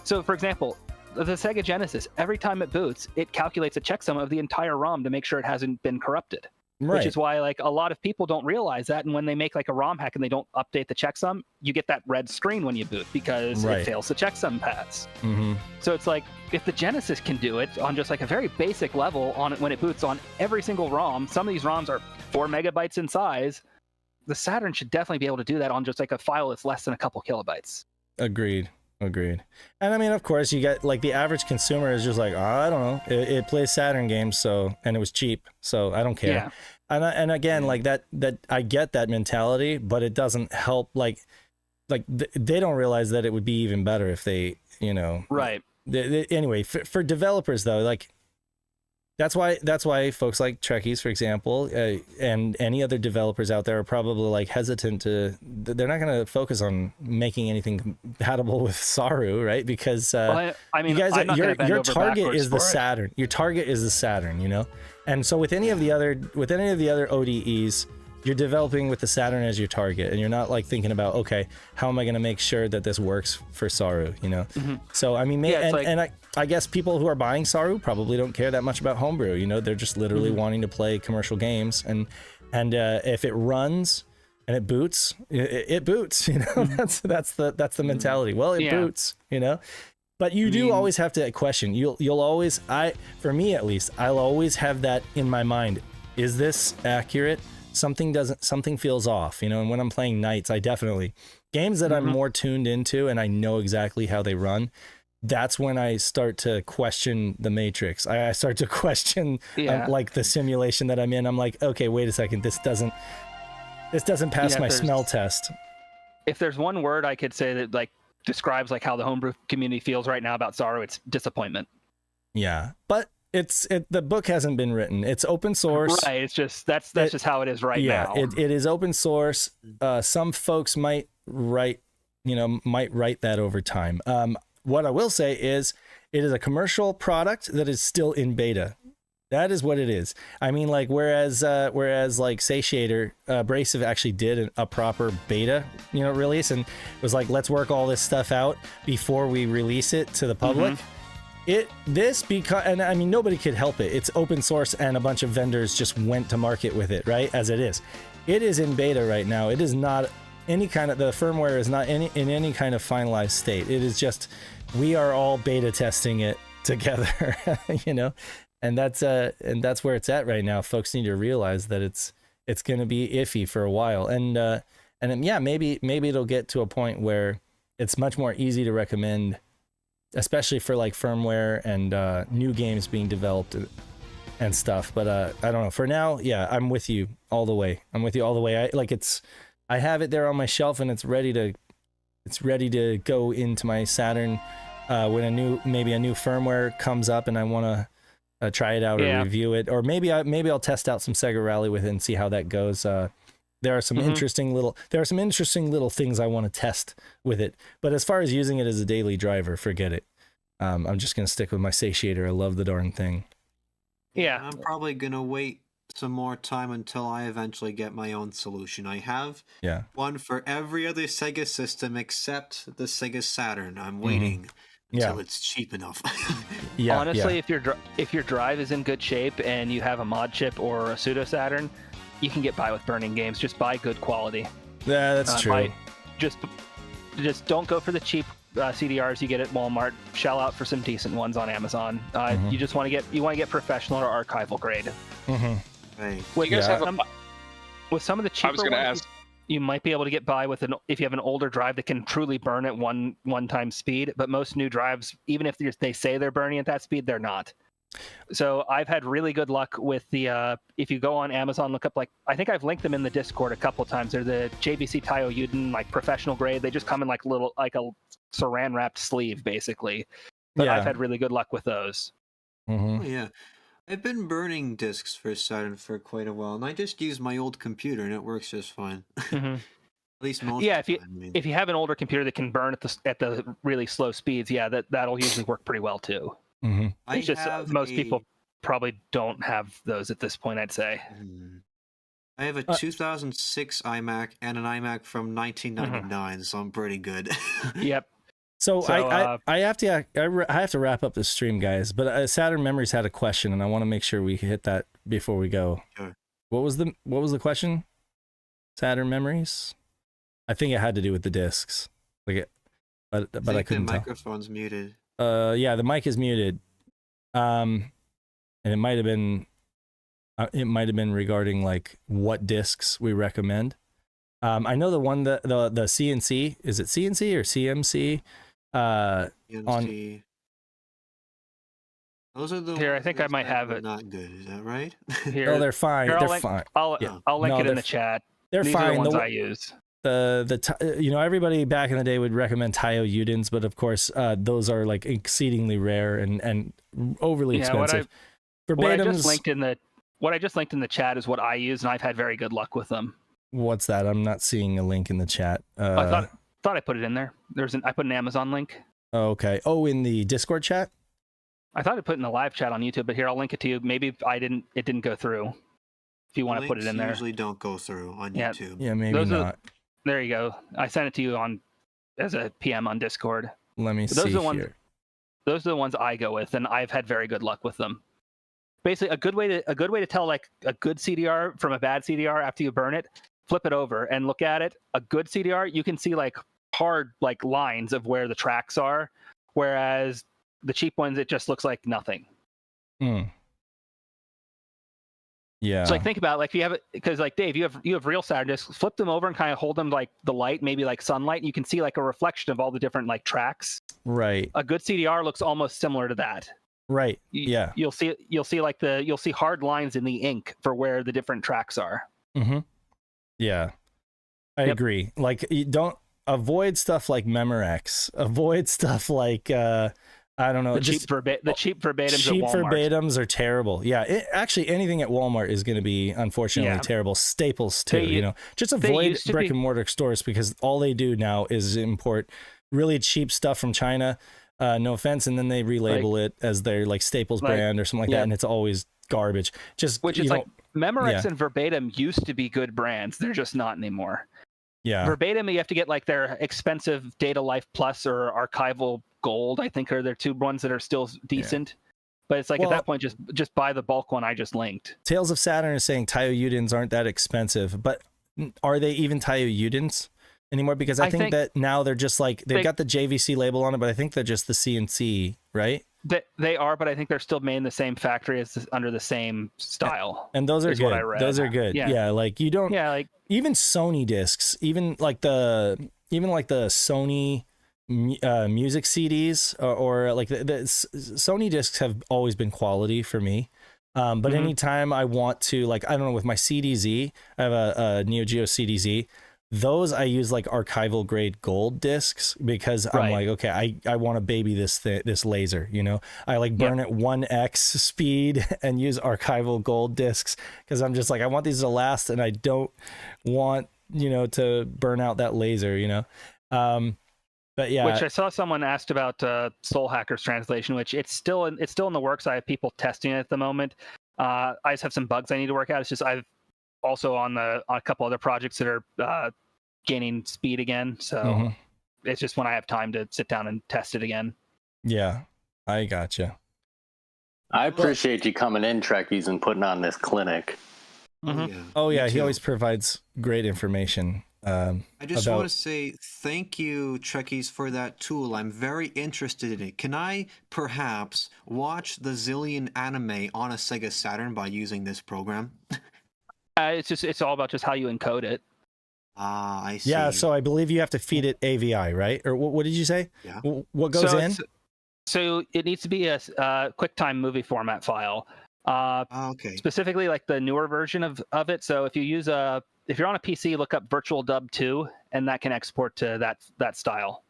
So for example, the Sega Genesis, every time it boots, it calculates a checksum of the entire ROM to make sure it hasn't been corrupted. Right. Which is why like a lot of people don't realize that, and when they make like a ROM hack and they don't update the checksum, you get that red screen when you boot because it fails the checksum paths. So it's like, if the Genesis can do it on just like a very basic level on it when it boots on every single ROM, some of these ROMs are 4 megabytes in size, the Saturn should definitely be able to do that on just like a file that's less than a couple kilobytes. Agreed. And I mean, of course, you get like the average consumer is just like, oh, I don't know, it plays Saturn games, so, and it was cheap, so I don't care. Yeah. And again, like that I get that mentality, but it doesn't help. Like they don't realize that it would be even better if they, you know. Right. Anyway, for developers though, like that's why folks like Trekkies, for example, and any other developers out there are probably like hesitant to. They're not going to focus on making anything compatible with Saru, right? Because I mean, you guys, your target is the Saturn. Saturn. Your target is the Saturn, you know. And so with any of the other ODEs, you're developing with the Saturn as your target, and you're not like thinking about, okay, how am I going to make sure that this works for Saru, you know? So I mean, I guess people who are buying Saru probably don't care that much about homebrew, you know. They're just literally wanting to play commercial games, and if it runs and it boots, it boots, you know. That's the mentality. Well, it boots, you know. But you do always have to question. You'll always, for me at least, I'll always have that in my mind. Is this accurate? Something feels off, you know. And when I'm playing Knights, I definitely, games that I'm more tuned into and I know exactly how they run, that's when I start to question the matrix. I start to question like the simulation that I'm in. I'm like, okay, wait a second, this doesn't pass my smell test. If there's one word I could say that like describes like how the homebrew community feels right now about Saru, it's disappointment. Yeah, but the book hasn't been written. It's open source. Right. It's just that's just how it is now. Yeah, it is open source. Some folks might write that over time. What I will say is it is a commercial product that is still in beta. That is what it is. I mean, like, whereas like Satiator, Abrasive actually did a proper beta, release, and it was like, let's work all this stuff out before we release it to the public. And I mean, nobody could help it. It's open source, and a bunch of vendors just went to market with it, right? As it is. It is in beta right now. It is not any kind of, the firmware is not in any kind of finalized state. It is just, we are all beta testing it together, and that's where it's at right now. Folks need to realize that it's going to be iffy for a while, and yeah, maybe it'll get to a point where it's much more easy to recommend, especially for like firmware and new games being developed and stuff. But I don't know. For now, yeah, I'm with you all the way. I have it there on my shelf, and it's ready to go into my Saturn when maybe a new firmware comes up, and I want to try it out or review it, or maybe I'll test out some Sega Rally with it and see how that goes. There are some interesting little things I want to test with it, but as far as using it as a daily driver, forget it. I'm just gonna stick with my Satiator. I love the darn thing. Yeah, I'm probably gonna wait some more time until I eventually get my own solution. I have one for every other Sega system except the Sega Saturn. I'm waiting until it's cheap enough. Honestly, if your drive is in good shape and you have a mod chip or a pseudo Saturn, you can get by with burning games. Just buy good quality. Yeah, that's true. Just don't go for the cheap CDRs you get at Walmart. Shell out for some decent ones on Amazon. You just want to get professional or archival grade. Right. Well, you guys have with some of the cheaper ones, you might be able to get by with if you have an older drive that can truly burn at one time speed. But most new drives, even if they say they're burning at that speed, they're not. So I've had really good luck with the if you go on Amazon, look up, like, I think I've linked them in the Discord a couple times. They're the JVC Taiyo Yuden, like, professional grade. They just come in like a saran wrapped sleeve basically. But I've had really good luck with those. Oh, yeah. I've been burning discs for Saturn for quite a while, and I just use my old computer, and it works just fine. At least most. Yeah, of the time, I mean. If you have an older computer that can burn at the really slow speeds, that'll usually work pretty well too. It's just most people probably don't have those at this point, I'd say. I have a 2006 iMac and an iMac from 1999, so I'm pretty good. Yep. So I have to wrap up the stream, guys. But Saturn Memories had a question, and I want to make sure we hit that before we go. Sure. What was the question? Saturn Memories? I think it had to do with the discs. But I couldn't tell. The microphone's muted. Yeah, the mic is muted. And it might have been regarding like what discs we recommend. I know the one that the CNC, is it CNC or CMC? CNC. Those are the here. I think I might have it. Not good. Is that right? Here, no, they're fine. They're fine. I'll link it in the chat. They're These fine. are the ones I use. Everybody back in the day would recommend Taiyo Yudens, but of course those are like exceedingly rare and overly expensive. What I just linked in the chat is what I use, and I've had very good luck with them. What's that? I'm not seeing a link in the chat. I thought I put it in there. I put an Amazon link. Oh, okay. Oh, in the Discord chat? I thought I put it in the live chat on YouTube, but here, I'll link it to you. Maybe it didn't go through. If you want to put it in there. Usually don't go through on YouTube. Yeah, maybe not. There you go. I sent it to you as a PM on Discord. Let me see here. Those are the ones I go with, and I've had very good luck with them. Basically, a good way to tell like a good CDR from a bad CDR after you burn it, flip it over and look at it. A good CDR, you can see like hard like lines of where the tracks are, whereas the cheap ones, it just looks like nothing. Yeah. So like think about it, like if you have it, because like Dave, you have real Saturn discs, flip them over and kind of hold them like the light, maybe like sunlight, and you can see like a reflection of all the different like tracks. Right. A good CDR looks almost similar to that. Right. Yeah. You'll see hard lines in the ink for where the different tracks are. Yeah. I agree. Like, you don't avoid stuff like Memorex. Avoid stuff like I don't know. The cheap verbatims. Cheap at Walmart. verbatims are terrible. Yeah. Actually, anything at Walmart is going to be unfortunately terrible. Staples too. Just avoid brick and mortar stores, because all they do now is import really cheap stuff from China. No offense, and then they relabel it as their like Staples brand or something like that, and it's always garbage. Just which is like Memorex yeah. and Verbatim used to be good brands. They're just not anymore. Yeah. Verbatim, you have to get like their expensive Data Life Plus or Archival Gold, I think, are their two ones that are still decent. Yeah. But it's like at that point, just buy the bulk one I just linked. Tales of Saturn is saying Taiyo Udins aren't that expensive, but are they even Taiyo Udins anymore? Because I think that now they're just like, they've got the JVC label on it, but I think they're just the CNC, right? They are, but I think they're still made in the same factory as under the same style. And those are good. What I read. Those are good. Yeah, like you don't. Yeah, like even Sony discs, even like the Sony music CDs or like the Sony discs have always been quality for me. But anytime I want to, like, I don't know, with my CDZ, I have a Neo Geo CDZ. Those I use like archival grade gold discs because I'm like, okay, I want to baby this laser, you know. I like burn at 1x speed and use archival gold discs because I'm just like, I want these to last and I don't want, you know, to burn out that laser, you know. But yeah, which I saw someone asked about Soul Hacker's translation, which it's still in the works. I have people testing it at the moment. I just have some bugs I need to work out. It's just I've also on a couple other projects that are gaining speed again. So it's just when I have time to sit down and test it again. Yeah, I gotcha. I appreciate you coming in, Trekkies, and putting on this clinic. Oh yeah, he always provides great information. I just want to say thank you, Trekkies, for that tool. I'm very interested in it. Can I perhaps watch the zillion anime on a Sega Saturn by using this program? It's all about just how you encode it. I see. Yeah, so I believe you have to feed it AVI, right? Or what did you say? Yeah. What goes in? So it needs to be a QuickTime movie format file. Okay. Specifically, like the newer version of it. So if you're on a PC, look up Virtual Dub 2, and that can export to that style.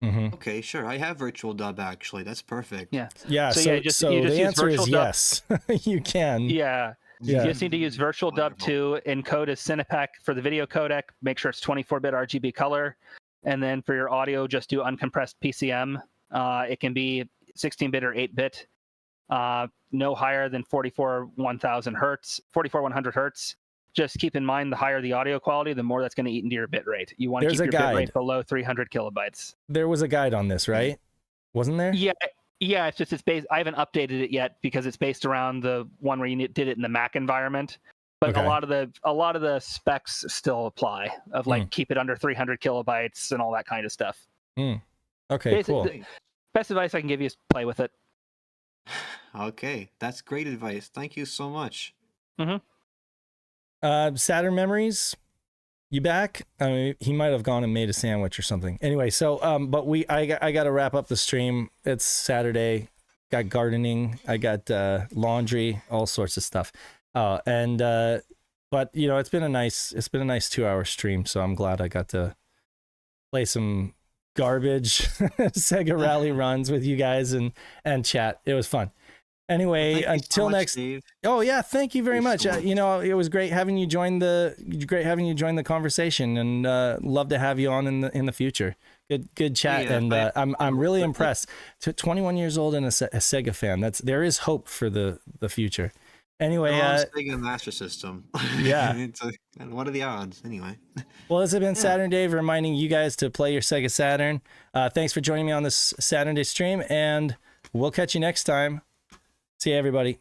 Okay, sure. I have Virtual Dub actually. That's perfect. Yeah. So the answer is yes. You can. Yeah. You just need to use Virtual Dub 2, encode as Cinepack for the video codec, make sure it's 24-bit RGB color, and then for your audio, just do uncompressed PCM. It can be 16-bit or 8-bit, no higher than 44,100 hertz. Just keep in mind, the higher the audio quality, the more that's going to eat into your bit rate. You want to keep your bit rate below 300 kilobytes. There was a guide on this, right? Wasn't there? Yeah, it's based. I haven't updated it yet because it's based around the one where you did it in the Mac environment. But a lot of the specs still apply of like keep it under 300 kilobytes and all that kind of stuff. Okay, cool. The best advice I can give you is play with it. Okay, that's great advice. Thank you so much. Saturn Memories, you back? I mean, he might have gone and made a sandwich or something. Anyway, so but I got to wrap up the stream. It's Saturday. Got gardening. I got laundry, all sorts of stuff. But you know, it's been a nice 2-hour stream. So I'm glad I got to play some garbage Sega Rally runs with you guys and chat. It was fun. Anyway, until next. Dave. Oh yeah, thank you very much. You know, it was great having you join the conversation, and love to have you on in the future. Good chat, and I'm really impressed. 21 years old and a Sega fan. There is hope for the future. Anyway, Sega Master System. Yeah. And what are the odds anyway? Well, this has been SaturnDave reminding you guys to play your Sega Saturn. Thanks for joining me on this SaturnDave stream, and we'll catch you next time. See you, everybody.